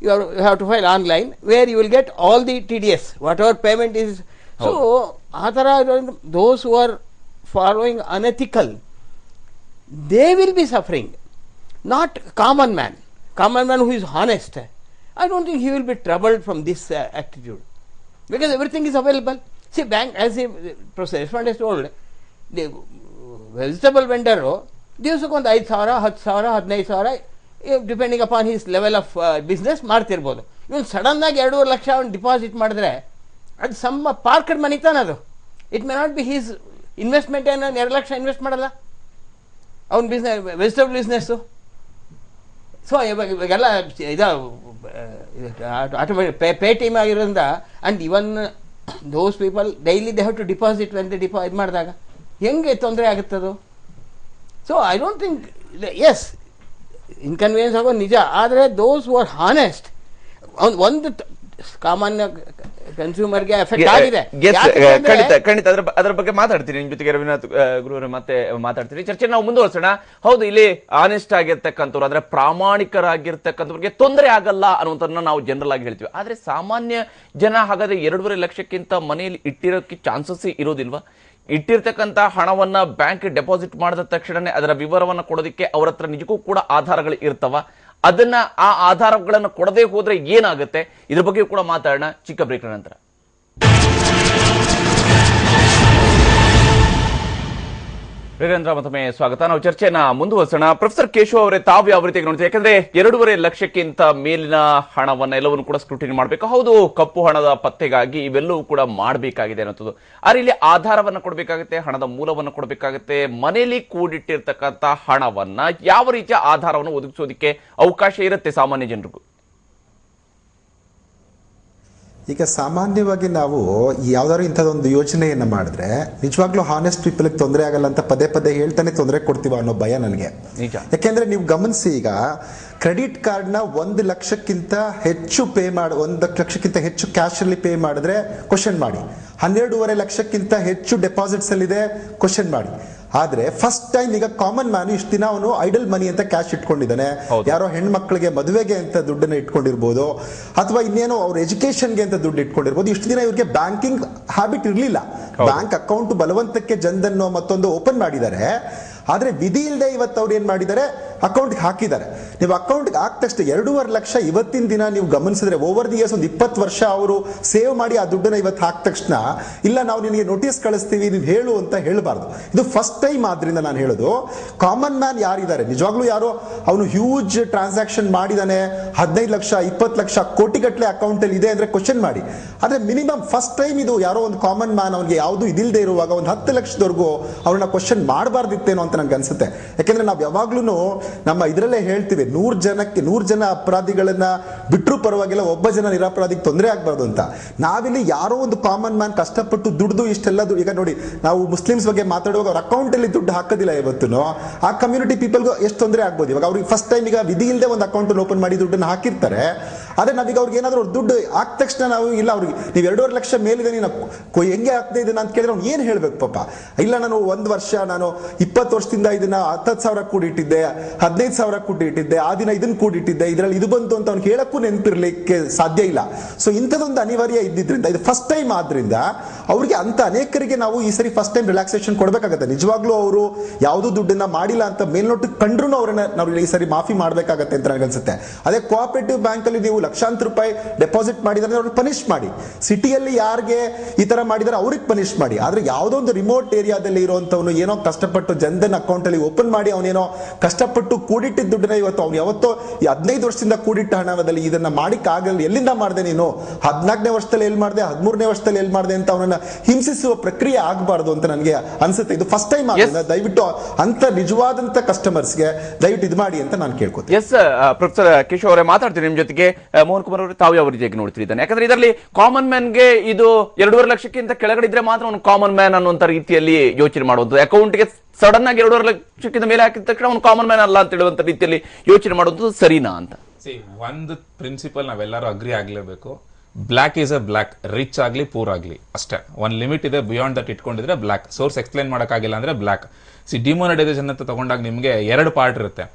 you have to file online, where you will get all the TDS, whatever payment is. So, those who are following unethical, they will be suffering, not common man. Common man who is honest, I don't think he will be troubled from this attitude, because everything is available. See, bank, as the Professor Deshpande told, the vegetable vendor ದಿವಸಕ್ಕೊಂದು 5,000, 10,000, 15,000 depending upon his level of business ಮಾಡ್ತಿರ್ಬೋದು. ಇವನು sudden ಆಗಿ 2.5 ಲಕ್ಷ ಅವನು deposit ಮಾಡಿದ್ರೆ ಅದು ಸಮ್ಮ ಪಾರ್ಕೆಟ್ money ತಾನೆ ಅದು. It may not be his investment. ಏನು 2 ಲಕ್ಷ ಇನ್ವೆಸ್ಟ್ ಮಾಡಲ್ಲ ಅವ್ನ ಬಿಸ್ನೆಸ್, ವೆಜಿಟೇಬಲ್ ಬಿಸ್ನೆಸ್ಸು. ಸೊ ಇವಾಗೆಲ್ಲ ಇದು ಆಟೋಮೆಟಿಕ್ ಪೇ ಟೀಮ್ ಆಗಿರೋದ್ರಿಂದ, and even those people daily they have to deposit when they ಇದು ಮಾಡಿದಾಗ ಹೆಂಗೆ ತೊಂದರೆ ಆಗುತ್ತದು. So I don't think, yes inconvenience ಆಗೋ ನಿಜ, ಆದರೆ ದೋಸ್ ಹೂ ಆರ್ ಹಾನೆಸ್ಟ್, ಒಂದು ಸಾಮಾನ್ಯ ಕನ್ಸ್ಯೂಮರ್ಗೆ ಎಫೆಕ್ಟ್ ಆಗಿದೆ. ಖಂಡಿತ ಅದರ ಬಗ್ಗೆ ಮಾತಾಡ್ತೀನಿ ನಿಮ್ ಜೊತೆಗೆ ರವೀನಾಥ್ ಗುರುವರೇ, ಮತ್ತೆ ಮಾತಾಡ್ತೀನಿ. ಚರ್ಚೆ ನಾವು ಮುಂದುವರ್ಸೋಣ. ಹೌದು, ಇಲ್ಲಿ ಆನೆಸ್ಟ್ ಆಗಿರ್ತಕ್ಕಂಥವ್ರು, ಅಂದ್ರೆ ಪ್ರಾಮಾಣಿಕರಾಗಿರ್ತಕ್ಕಂಥವ್ರಿಗೆ ತೊಂದರೆ ಆಗಲ್ಲ ಅನ್ನುವಂಥದ್ದನ್ನ ನಾವು ಜನರಲ್ ಆಗಿ ಹೇಳ್ತೀವಿ. ಆದ್ರೆ ಸಾಮಾನ್ಯ ಜನ ಹಾಗಾದ್ರೆ 2.5 ಲಕ್ಷಕ್ಕಿಂತ ಮನೆಯಲ್ಲಿ ಇಟ್ಟಿರೋಕ್ಕೆ ಚಾನ್ಸಸ್ ಇರೋದಿಲ್ವಾ? ಇಟ್ಟಿರ್ತಕ್ಕಂಥ ಹಣವನ್ನ ಬ್ಯಾಂಕ್ ಡೆಪಾಸಿಟ್ ಮಾಡಿದ ತಕ್ಷಣನೇ ಅದರ ವಿವರವನ್ನ ಕೊಡೋದಕ್ಕೆ ಅವ್ರ ಹತ್ರ ನಿಜಕ್ಕೂ ಕೂಡ ಆಧಾರಗಳು ಇರ್ತವ? ಅದನ್ನ ಆ ಆಧಾರಗಳನ್ನು ಕೊಡದೆ ಹೋದ್ರೆ ಏನಾಗುತ್ತೆ? ಇದ್ರ ಬಗ್ಗೆ ಕೂಡ ಮಾತಾಡೋಣ ಚಿಕ್ಕ ಬ್ರೇಕ್ ನಂತರ. ವೀರೇಂದ್ರ, ಮತ್ತೊಮ್ಮೆ ಸ್ವಾಗತ. ನಾವು ಚರ್ಚೆಯನ್ನ ಮುಂದುವರಿಸೋಣ. ಪ್ರೊಫೆಸರ್ ಕೇಶವ್ ಅವರೇ, ತಾವು ಯಾವ ರೀತಿ ನೋಡ್ತೀವಿ? ಯಾಕಂದ್ರೆ 2.5 ಲಕ್ಷಕ್ಕಿಂತ ಮೇಲಿನ ಹಣವನ್ನ ಎಲ್ಲವನ್ನು ಕೂಡ ಸ್ಕ್ರೂಟಿನಿ ಮಾಡಬೇಕು. ಹೌದು, ಕಪ್ಪು ಹಣದ ಪತ್ತೆಗಾಗಿ ಇವೆಲ್ಲವೂ ಕೂಡ ಮಾಡಬೇಕಾಗಿದೆ ಅನ್ನೋದು. ಆದ್ರೆ ಇಲ್ಲಿ ಆಧಾರವನ್ನ ಕೊಡಬೇಕಾಗುತ್ತೆ, ಹಣದ ಮೂಲವನ್ನು ಕೊಡಬೇಕಾಗುತ್ತೆ. ಮನೆಯಲ್ಲಿ ಕೂಡಿಟ್ಟಿರ್ತಕ್ಕಂಥ ಹಣವನ್ನ ಯಾವ ರೀತಿಯ ಆಧಾರವನ್ನು ಒದಗಿಸೋದಕ್ಕೆ ಅವಕಾಶ ಇರುತ್ತೆ ಸಾಮಾನ್ಯ ಜನರಿಗೂ? ಈಗ ಸಾಮಾನ್ಯವಾಗಿ ನಾವು ಯಾವ್ದಾದ್ರು ಇಂಥದ್ದೊಂದು ಯೋಜನೆಯನ್ನು ಮಾಡಿದ್ರೆ ನಿಜವಾಗ್ಲೂ ಹಾನೆಸ್ಟ್ ಪೀಪಲ್ಗೆ ತೊಂದರೆ ಆಗಲ್ಲ ಅಂತ ಪದೇ ಪದೇ ಹೇಳ್ತಾನೆ ತೊಂದರೆ ಕೊಡ್ತೀವ ಅನ್ನೋ ಭಯ ನನಗೆ. ಯಾಕೆಂದ್ರೆ ನೀವು ಗಮನಿಸಿ, ಈಗ ಕ್ರೆಡಿಟ್ ಕಾರ್ಡ್ನ 1 ಲಕ್ಷಕ್ಕಿಂತ ಹೆಚ್ಚು ಪೇ ಮಾಡಿ, 1 ಲಕ್ಷಕ್ಕಿಂತ ಹೆಚ್ಚು ಕ್ಯಾಶ್ ಅಲ್ಲಿ ಪೇ ಮಾಡಿದ್ರೆ ಕ್ವಶನ್ ಮಾಡಿ. 12.5 ಲಕ್ಷಕ್ಕಿಂತ ಹೆಚ್ಚು ಡೆಪಾಸಿಟ್ಸ್ ಅಲ್ಲಿ ಇದೆ, ಕ್ವಶನ್ ಮಾಡಿ. ಆದ್ರೆ ಫಸ್ಟ್ ಟೈಮ್ ಈಗ ಕಾಮನ್ ಮ್ಯಾನ್ ಇಷ್ಟು ದಿನ ಅವನು ಐಡಲ್ ಮನಿ ಅಂತ ಕ್ಯಾಶ್ ಇಟ್ಕೊಂಡಿದ್ದಾನೆ. ಯಾರೋ ಹೆಣ್ಮಕ್ಳಿಗೆ ಮದುವೆಗೆ ಅಂತ ದುಡ್ಡನ್ನ ಇಟ್ಕೊಂಡಿರ್ಬೋದು, ಅಥವಾ ಇನ್ನೇನೋ ಅವ್ರ ಎಜುಕೇಶನ್ಗೆ ಅಂತ ದುಡ್ಡು ಇಟ್ಕೊಂಡಿರ್ಬೋದು. ಇಷ್ಟು ದಿನ ಇವ್ರಿಗೆ ಬ್ಯಾಂಕಿಂಗ್ ಹ್ಯಾಬಿಟ್ ಇರಲಿಲ್ಲ. ಬ್ಯಾಂಕ್ ಅಕೌಂಟ್ ಬಲವಂತಕ್ಕೆ ಜನದನ್ನು ಮತ್ತೊಂದು ಓಪನ್ ಮಾಡಿದ್ದಾರೆ. ಆದ್ರೆ ವಿಧಿ ಇಲ್ಲದೆ ಇವತ್ತು ಅವ್ರು ಏನ್ ಮಾಡಿದ್ದಾರೆ, ಅಕೌಂಟ್ಗೆ ಹಾಕಿದ್ದಾರೆ. ನೀವು ಅಕೌಂಟ್ಗೆ ಹಾಕಿದ ತಕ್ಷಣ 2.5 ಲಕ್ಷ ಇವತ್ತಿನ ದಿನ ನೀವು ಗಮನಿಸಿದ್ರೆ ಓವರ್ ದಿ ಇಯರ್ಸ್ ಒಂದು 20 ವರ್ಷ ಅವರು ಸೇವ್ ಮಾಡಿ ಆ ದುಡ್ಡನ್ನ ಇವತ್ತು ಹಾಕಿದ ತಕ್ಷಣ ಇಲ್ಲ ನಾವು ನಿನಗೆ ನೋಟಿಸ್ ಕಳಿಸ್ತೀವಿ ನೀವು ಹೇಳು ಅಂತ ಹೇಳಬಾರ್ದು. ಇದು ಫಸ್ಟ್ ಟೈಮ್. ಆದ್ರಿಂದ ನಾನು ಹೇಳೋದು, ಕಾಮನ್ ಮ್ಯಾನ್ ಯಾರಿದ್ದಾರೆ, ನಿಜವಾಗ್ಲೂ ಯಾರೋ ಅವನು ಹ್ಯೂಜ್ ಟ್ರಾನ್ಸಾಕ್ಷನ್ ಮಾಡಿದಾನೆ, 15 ಲಕ್ಷ 20 ಲಕ್ಷ ಕೋಟಿಗಟ್ಟಲೆ ಅಕೌಂಟ್ ಅಲ್ಲಿ ಇದೆ ಅಂದ್ರೆ ಕ್ವಶನ್ ಮಾಡಿ. ಆದ್ರೆ ಮಿನಿಮಮ್ ಫಸ್ಟ್ ಟೈಮ್ ಇದು ಯಾರೋ ಒಂದು ಕಾಮನ್ ಮ್ಯಾನ್ ಅವನಿಗೆ ಯಾವುದು ಇದಿಲ್ಲದೆ ಇರುವಾಗ ಒಂದು 10 ಲಕ್ಷದವರೆಗೂ ಅವ್ರನ್ನ ಕ್ವಶನ್ ಮಾಡಬಾರ್ದಿತ್ತೇನೋ ಅಂತ ನನ್ಗೆ ಅನ್ಸುತ್ತೆ. ಯಾಕೆಂದ್ರೆ ನಾವು ಯಾವಾಗ್ಲೂ ನಮ್ಮ ಇದರಲ್ಲೇ ಹೇಳ್ತೀವಿ, 100 ಜನ ಅಪರಾಧಿಗಳನ್ನ ಬಿಟ್ಟರು ಪರವಾಗಿಲ್ಲ, ಒಬ್ಬ ಜನ ನಿರಪರಾಧಿಗೆ ತೊಂದರೆ ಆಗ್ಬಾರ್ದು ಅಂತ. ನಾವಿಲ್ಲಿ ಯಾರೋ ಒಂದು ಕಾಮನ್ ಮ್ಯಾನ್ ಕಷ್ಟಪಟ್ಟು ದುಡ್ದು ಇಷ್ಟೆಲ್ಲ ಈಗ ನೋಡಿ, ನಾವು ಮುಸ್ಲಿಮ್ಸ್ ಬಗ್ಗೆ ಮಾತಾಡುವಾಗ ಅವ್ರ ಅಕೌಂಟ್ ಅಲ್ಲಿ ದುಡ್ಡು ಹಾಕೋದಿಲ್ಲ ಇವತ್ತು, ಆ ಕಮ್ಯುನಿಟಿ ಪೀಪಲ್ಗೂ ಎಷ್ಟು ತೊಂದರೆ ಆಗ್ಬೋದು. ಇವಾಗ ಅವ್ರಿಗೆ ಫಸ್ಟ್ ಟೈಮ್ ಈಗ ವಿಧಿ ಇಲ್ಲದೆ ಒಂದು ಅಕೌಂಟ್ ಓಪನ್ ಮಾಡಿ ದುಡ್ಡನ್ನು ಹಾಕಿರ್ತಾರೆ. ಆದ್ರೆ ನಾವೀಗ ಅವ್ರಿಗೆ ಏನಾದ್ರು ದುಡ್ಡು ಹಾಕ ತಕ್ಷಣ ನಾವು ಇಲ್ಲ ಅವ್ರಿಗೆ ನೀವು 2.5 ಲಕ್ಷ ಮೇಲಿದೆ ನೀನು ಹೆಂಗೆ ಆಗ್ತಾ ಇದನ್ನ ಅಂತ ಕೇಳಿದ್ರೆ ಅವ್ನು ಏನ್ ಹೇಳ್ಬೇಕು ಪಾಪ? ಇಲ್ಲ ನಾನು 1 ವರ್ಷ ನಾನು 20 ವರ್ಷದಿಂದ ಇದನ್ನ 10,000 ಕೂಡಿಟ್ಟಿದ್ದೆ, 15,000 ಕೂಡಿಟ್ಟಿದ್ದೆ, ಆ ದಿನ ಇದನ್ನ ಕೂಡಿಟ್ಟಿದ್ದೆ, ಇದರಲ್ಲಿ ಇದು ಬಂತು ಅಂತ ಅವ್ನು ಹೇಳಕ್ಕೂ ನೆನಪಿರ್ಲಿಕ್ಕೆ ಸಾಧ್ಯ ಇಲ್ಲ. ಸೊ ಇಂಥದೊಂದು ಅನಿವಾರ್ಯ ಇದ್ದಿದ್ರಿಂದ ಇದು ಫಸ್ಟ್ ಟೈಮ್ ಆದ್ರಿಂದ ಅವ್ರಿಗೆ ಅಂತ ಅನೇಕರಿಗೆ ನಾವು ಈ ಸರಿ ಫಸ್ಟ್ ಟೈಮ್ ರಿಲ್ಯಾಕ್ಸೇಷನ್ ಕೊಡ್ಬೇಕಾಗತ್ತೆ. ನಿಜವಾಗ್ಲೂ ಅವರು ಯಾವ್ದು ದುಡ್ಡನ್ನ ಮಾಡಿಲ್ಲ ಅಂತ ಮೇಲ್ನೋಟಕ್ಕೆ ಕಂಡ್ರು ಅವ್ರನ್ನ ನಾವು ಈ ಸರಿ ಮಾಫಿ ಮಾಡ್ಬೇಕಾಗತ್ತೆ ಅಂತ ನನಗನ್ಸುತ್ತೆ. ಅದೇ ಕೋಆಪರೇಟಿವ್ ಬ್ಯಾಂಕ್ ಅಲ್ಲಿ ನೀವು ಲಕ್ಷಾಂತರ ರೂಪಾಯಿ ಡೆಪಾಸಿಟ್ ಮಾಡಿದ್ರೆ ಅವ್ರಿಗೆ ಪನಿಷ್ ಮಾಡಿ. ಸಿಟಿಯಲ್ಲಿ ಯಾರಿಗೆ ಈ ತರ ಮಾಡಿದ್ರೆ ಅವ್ರಿಗೆ ಪನಿಷ್ ಮಾಡಿ. ಆದ್ರೆ ಯಾವುದೋ ಒಂದು ರಿಮೋಟ್ ಏರಿಯಾದಲ್ಲಿ ಇರುವಂತವನು ಏನೋ ಕಷ್ಟಪಟ್ಟು ಜನಧನ್ ಅಕೌಂಟ್ ಅಲ್ಲಿ ಓಪನ್ ಮಾಡಿ ಅವನೇನೋ ಕಷ್ಟಪಟ್ಟು ಕೂಡಿಟ್ಟಿದ್ದ ದುಡ್ಡನ್ನ ಇವತ್ತು ಅವ್ನು ಯಾವತ್ತೋ ಈ 15 ವರ್ಷದಿಂದ ಕೂಡಿಟ್ಟ ಹಣದಲ್ಲಿ ಇದನ್ನ ಮಾಡಿಕ್ ಆಗಲ್ಲ. ಎಲ್ಲಿಂದ ಮಾಡಿದೆ ನೀನು? 14ನೇ ವರ್ಷದಲ್ಲಿ ಎಲ್ಲಿ ಮಾಡಿದೆ, 13ನೇ ವರ್ಷದಲ್ಲಿ ಎಲ್ಲಿ ಮಾಡಿದೆ ಅಂತ ಅವನನ್ನ ಹಿಂಸಿಸುವ ಪ್ರಕ್ರಿಯೆ ಆಗಬಾರ್ದು ಅಂತ ನನಗೆ ಅನ್ಸುತ್ತೆ. ಇದು ಫಸ್ಟ್ ಟೈಮ್ ಆಗಿದೆ. ದಯವಿಟ್ಟು ಅಂತ ನಿಜವಾದಂತ ಕಸ್ಟಮರ್ಸ್ಗೆ ದಯವಿಟ್ಟು ಇದು ಮಾಡಿ ಅಂತ ನಾನು ಕೇಳ್ಕೊತೀನಿ. ಎಸ್ ಪ್ರೊಫೆಸರ್ ಕೇಶವ್ ಅವರೇ, ಮಾತಾಡ್ತೀನಿ ನಿಮ್ ಜೊತೆಗೆ. ಮೋಹನ್ ಕುಮಾರ್ ಅವರು, ತಾವು ಯಾವ ರೀತಿಯಾಗಿ ನೋಡ್ತಿದ್ದಾನೆ? ಯಾಕಂದ್ರೆ ಇದರಲ್ಲಿ ಕಾಮನ್ ಮ್ಯಾನ್ಗೆ ಇದು 2.5 ಲಕ್ಷಕ್ಕಿಂತ ಕೆಳಗಡೆ ಇದ್ರೆ ಮಾತ್ರ ಅವನು ಕಾಮನ್ ಮ್ಯಾನ್ ಅನ್ನುವಂತ ರೀತಿಯಲ್ಲಿ ಯೋಚನೆ ಮಾಡುವಂಥದ್ದು. ಅಕೌಂಟ್ಗೆ ಸಡನ್ ಆಗಿ 2.5 ಲಕ್ಷಕ್ಕಿಂತ ಮೇಲೆ ಹಾಕಿದ ತಕ್ಷಣ ಅವನು ಕಾಮನ್ ಮ್ಯಾನ್ ಅಲ್ಲ ಅಂತ ಹೇಳುವಂತ ರೀತಿಯಲ್ಲಿ ಯೋಚನೆ ಮಾಡುವಂಥದ್ದು ಸರಿನಾ ಅಂತ? ಒಂದು ಪ್ರಿನ್ಸಿಪಲ್ ನಾವೆಲ್ಲರೂ ಅಗ್ರಿ ಆಗ್ಲೇಬೇಕು. Black is a black, rich ಆಗ್ಲಿ ಪೂರ್ ಆಗ್ಲಿ ಅಷ್ಟೇ. ಒಂದ್ ಲಿಮಿಟ್ ಇದೆ, ಬಿಯಾಂಡ್ ದಟ್ ಇಟ್ಕೊಂಡಿದ್ರೆ ಬ್ಲಾಕ್. ಸೋರ್ಸ್ ಎಕ್ಸ್ಪ್ಲೈನ್ ಮಾಡಕ್ಕಾಗಿಲ್ಲ ಅಂದ್ರೆ ಬ್ಲಾಕ್. ಡಿಮೋನಟೈಸೇಷನ್ ಅಂತ ತಗೊಂಡಾಗ ನಿಮ್ಗೆ 2 ಪಾರ್ಟ್ ಇರುತ್ತೆ.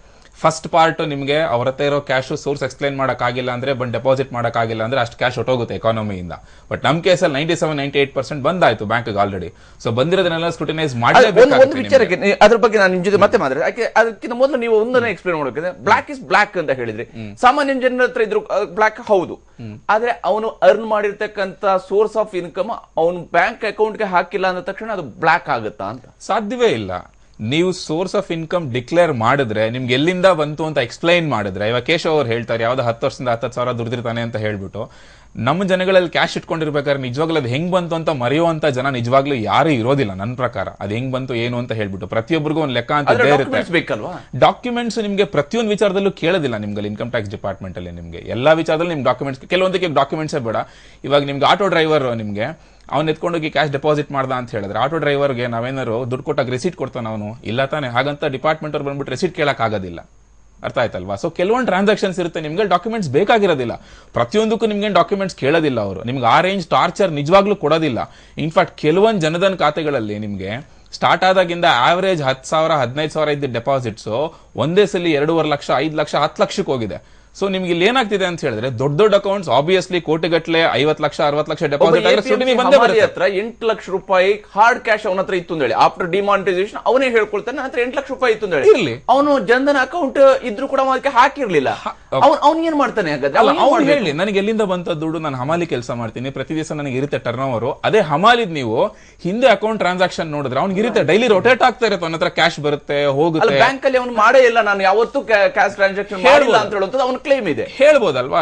ಫಸ್ಟ್ ಪಾರ್ಟ್ ನಿಮಗೆ ಅವ್ರ ಹತ್ರ ಇರೋ ಕ್ಯಾಶ್ ಸೋರ್ಸ್ ಎಕ್ಸ್ಪ್ಲೈನ್ ಮಾಡಕ್ಕಾಗಿಲ್ಲ ಅಂದ್ರೆ ಬಂದ್ ಡೆಪಾಸಿಟ್ ಮಾಡಕ್ಕಾಗಿಲ್ಲ ಅಂದ್ರೆ ಅಷ್ಟು ಕ್ಯಾಶ್ ಹೊಟ್ಟೋಗುತ್ತೆ ಎಕಾನಮಿಯಿಂದ. ಬಟ್ ನಮ್ ಕೇಸಲ್ಲಿ 97-98% ಬಂದಾಯ್ತು ಬ್ಯಾಂಕ್ ಆಲ್ರೆಡಿ. ಸೊ ಬಂದಿರೋದನ್ನೆಲ್ಲ ಸ್ಕ್ರೂಟಿನೈಸ್ ಒಂದು ವಿಚಾರಕ್ಕೆ ಅದ್ರ ಬಗ್ಗೆ ನಾನು ನಿಮ್ ಜೊತೆ ಮತ್ತೆ ಮಾತಾಡ್ತೀನಿ. ಯಾಕೆ ಅದಕ್ಕಿಂತ ಮೊದಲು ನೀವು ಒಂದನ್ನ ಎಕ್ಸ್ಪ್ಲೇನ್ ಮಾಡಬೇಕಿದೆ. ಬ್ಲಾಕ್ ಇಸ್ ಬ್ಲಾಕ್ ಅಂತ ಹೇಳಿದ್ರಿ. ಸಾಮಾನ್ಯ ಜನರ ಹತ್ರ ಇದ್ರು ಬ್ಲಾಕ್ ಹೌದು, ಆದ್ರೆ ಅವನು ಅರ್ನ್ ಮಾಡಿರ್ತಕ್ಕಂತ ಸೋರ್ಸ್ ಆಫ್ ಇನ್ಕಮ್ ಅವನು ಬ್ಯಾಂಕ್ ಅಕೌಂಟ್ಗೆ ಹಾಕಿಲ್ಲ ಅಂದ ತಕ್ಷಣ ಅದು ಬ್ಲಾಕ್ ಆಗುತ್ತಾ ಅಂತ? ಸಾಧ್ಯವೇ ಇಲ್ಲ. ನೀವು ಸೋರ್ಸ್ ಆಫ್ ಇನ್ಕಮ್ ಡಿಕ್ಲೇರ್ ಮಾಡಿದ್ರೆ, ನಿಮ್ಗೆ ಎಲ್ಲಿಂದ ಬಂತು ಅಂತ ಎಕ್ಸ್ಪ್ಲೈನ್ ಮಾಡಿದ್ರೆ, ಇವಾಗ ಕೇಶವ್ ಅವ್ರು ಹೇಳ್ತಾರೆ ಯಾವ್ದೋ 10 ವರ್ಷದಿಂದ 10,000 ದುಡ್ದಿರ್ತಾನೆ ಅಂತ ಹೇಳ್ಬಿಟ್ಟು, ನಮ್ಮ ಜನಗಳಲ್ಲಿ ಕ್ಯಾಶ್ ಇಟ್ಕೊಂಡಿರ್ಬೇಕಾದ್ರೆ ನಿಜವಾಗ್ಲೂ ಅದು ಹೆಂಗ್ ಬಂತು ಅಂತ ಮರೆಯುವಂತ ಜನ ನಿಜವಾಗ್ಲೂ ಯಾರು ಇರೋದಿಲ್ಲ ನನ್ನ ಪ್ರಕಾರ. ಅದು ಹೆಂಗ್ ಬಂತು ಏನು ಅಂತ ಹೇಳ್ಬಿಟ್ಟು ಪ್ರತಿಯೊಬ್ಬರಿಗೂ ಒಂದು ಲೆಕ್ಕ ಅಂತ ಇರುತ್ತೆ. ಡಾಕ್ಯುಮೆಂಟ್ಸ್ ನಿಮ್ಗೆ ಪ್ರತಿಯೊಂದು ವಿಚಾರದಲ್ಲೂ ಕೇಳೋದಿಲ್ಲ ನಿಮ್ಗೆ ಇನ್ಕಮ್ ಟ್ಯಾಕ್ಸ್ ಡಿಪಾರ್ಟ್ಮೆಂಟ್ ಅಲ್ಲಿ. ನಿಮ್ಗೆ ಎಲ್ಲಾ ವಿಚಾರದಲ್ಲಿ ನಿಮ್ಗೆ ಡಾಕ್ಯುಮೆಂಟ್ಸ್, ಕೆಲವೊಂದಕ್ಕೆ ಡಾಕ್ಯುಮೆಂಟ್ಸೇ ಬೇಡ. ಇವಾಗ ನಿಮ್ಗೆ ಆಟೋ ಡ್ರೈವರ್ ನಿಮ್ಗೆ ಅವ್ನು ಎತ್ಕೊಂಡೋಗಿ ಕ್ಯಾಶ್ ಡೆಪಾಸಿಟ್ ಮಾಡ್ದ ಅಂತ ಹೇಳಿದ್ರೆ ಆಟೋ ಡ್ರೈವರ್ಗೆ ನಾವೇನಾದ್ರು ದುಡ್ಡು ಕೊಟ್ಟಾಗ ರಿಸೀಟ್ ಕೊಡ್ತಾನ ಅವನು? ಇಲ್ಲ ತಾನೆ. ಹಾಗಂತ ಡಿಪಾರ್ಟ್ಮೆಂಟ್ ಅವ್ರು ಬಂದ್ಬಿಟ್ಟು ರಿಸೀಟ್ ಕೇಳಕ್ ಆಗೋದಿಲ್ಲ. ಅರ್ಥ ಆಯ್ತಲ್ವಾ? ಸೊ ಕೆಲವೊಂದು ಟ್ರಾನ್ಸಾಕ್ಷನ್ಸ್ ಇರುತ್ತೆ, ನಿಮ್ಗೆ ಡಾಕ್ಯುಮೆಂಟ್ಸ್ ಬೇಕಾಗಿರೋದಿಲ್ಲ. ಪ್ರತಿಯೊಂದಕ್ಕೂ ನಿಮ್ಗೆ ಡಾಕ್ಯುಮೆಂಟ್ಸ್ ಕೇಳೋದಿಲ್ಲ ಅವರು. ನಿಮ್ಗೆ ಆ ರೇಂಜ್ ಟಾರ್ಚರ್ ನಿಜವಾಗ್ಲೂ ಕೊಡೋದಿಲ್ಲ. ಇನ್ಫ್ಯಾಕ್ಟ್ ಕೆಲವೊಂದು ಜನಧನ್ ಖಾತೆಗಳಲ್ಲಿ ನಿಮ್ಗೆ ಸ್ಟಾರ್ಟ್ ಆದಾಗಿಂದ ಆವರೇಜ್ 10,000 15,000 ಇದ್ದ ಡೆಪಾಸಿಟ್ಸ್ ಒಂದೇ ಸಲ 2.5 ಲಕ್ಷ 5 ಲಕ್ಷ 10 ಲಕ್ಷಕ್ಕೆ ಹೋಗಿದೆ. ಸೊ ನಿಮ್ಗೆ ಇಲ್ಲಿ ಏನಾಗ್ತಿದೆ ಅಂತ ಹೇಳಿದ್ರೆ ದೊಡ್ಡ ದೊಡ್ಡ ಅಕೌಂಟ್ಸ್ ಆಬ್ವಿಯಸ್ಲಿ ಕೋಟಿಗಟ್ಟಲೆ 50 ಲಕ್ಷ 60 ಲಕ್ಷ ಡೆಪಾಸಿಟ್ ಹತ್ರ 8 ಲಕ್ಷ ರೂಪಾಯಿ ಹಾರ್ಡ್ ಕ್ಯಾಶ್ ಅವನ ಹತ್ರ ಇತ್ತು ಹೇಳಿ. ಆಫ್ಟರ್ ಡಿಮಾನಿಟೈಸೇಷನ್ ಅವನೇ ಹೇಳ್ಕೊಳ್ತಾನೆ ನನ್ನ ಹತ್ರ 8 ಲಕ್ಷ ರೂಪಾಯಿ ಇತ್ತು ಹೇಳಿ. ಇರ್ಲಿ, ಅವನು ಜನಧನ್ ಅಕೌಂಟ್ ಇದ್ರು ಕೂಡ ಅದಕ್ಕೆ ಹಾಕಿರ್ಲಿಲ್ಲ. ಅವ್ನು ಏನ್ ಮಾಡ್ತಾನೆ ಹಾಗಾದ್ರೆ? ಅವ್ನು ಹೇಳಿ ನನಗೆ ಎಲ್ಲಿಂದ ಬಂತ ದುಡ್ಡು, ನಾನು ಹಮಾಲಿ ಕೆಲಸ ಮಾಡ್ತೀನಿ, ಪ್ರತಿ ದಿವಸ ನನಗೆ ಇರುತ್ತೆ ಟರ್ನ್ ಓವರ್. ಅದೇ ಹಮಾಲಿದ್ ನೀವು ಹಿಂದೆ ಅಕೌಂಟ್ ಟ್ರಾನ್ಸಾಕ್ಷನ್ ನೋಡಿದ್ರೆ ಅವ್ನಿಗೆ ಇರುತ್ತೆ, ಡೈಲಿ ರೊಟೇಟ್ ಆಗ್ತಾ ಇರುತ್ತೆ, ಅವನ ಹತ್ರ ಕ್ಯಾಶ್ ಬರುತ್ತೆ ಹೋಗುತ್ತೆ. ಬ್ಯಾಂಕ್ ಅಲ್ಲಿ ಅವ್ನು ಮಾಡೇ ಇಲ್ಲ, ನಾನು ಯಾವತ್ತೂ ಕ್ಯಾಶ್ ಟ್ರಾನ್ಸಾಕ್ಷನ್ ಮಾಡಿಲ್ಲ ಅಂತ ಹೇಳುವಂತದ್ದು ಅವನ ಕ್ಲೇಮ್ ಇದೆ. ಹೇಳ್ಬೋದಲ್ವಾ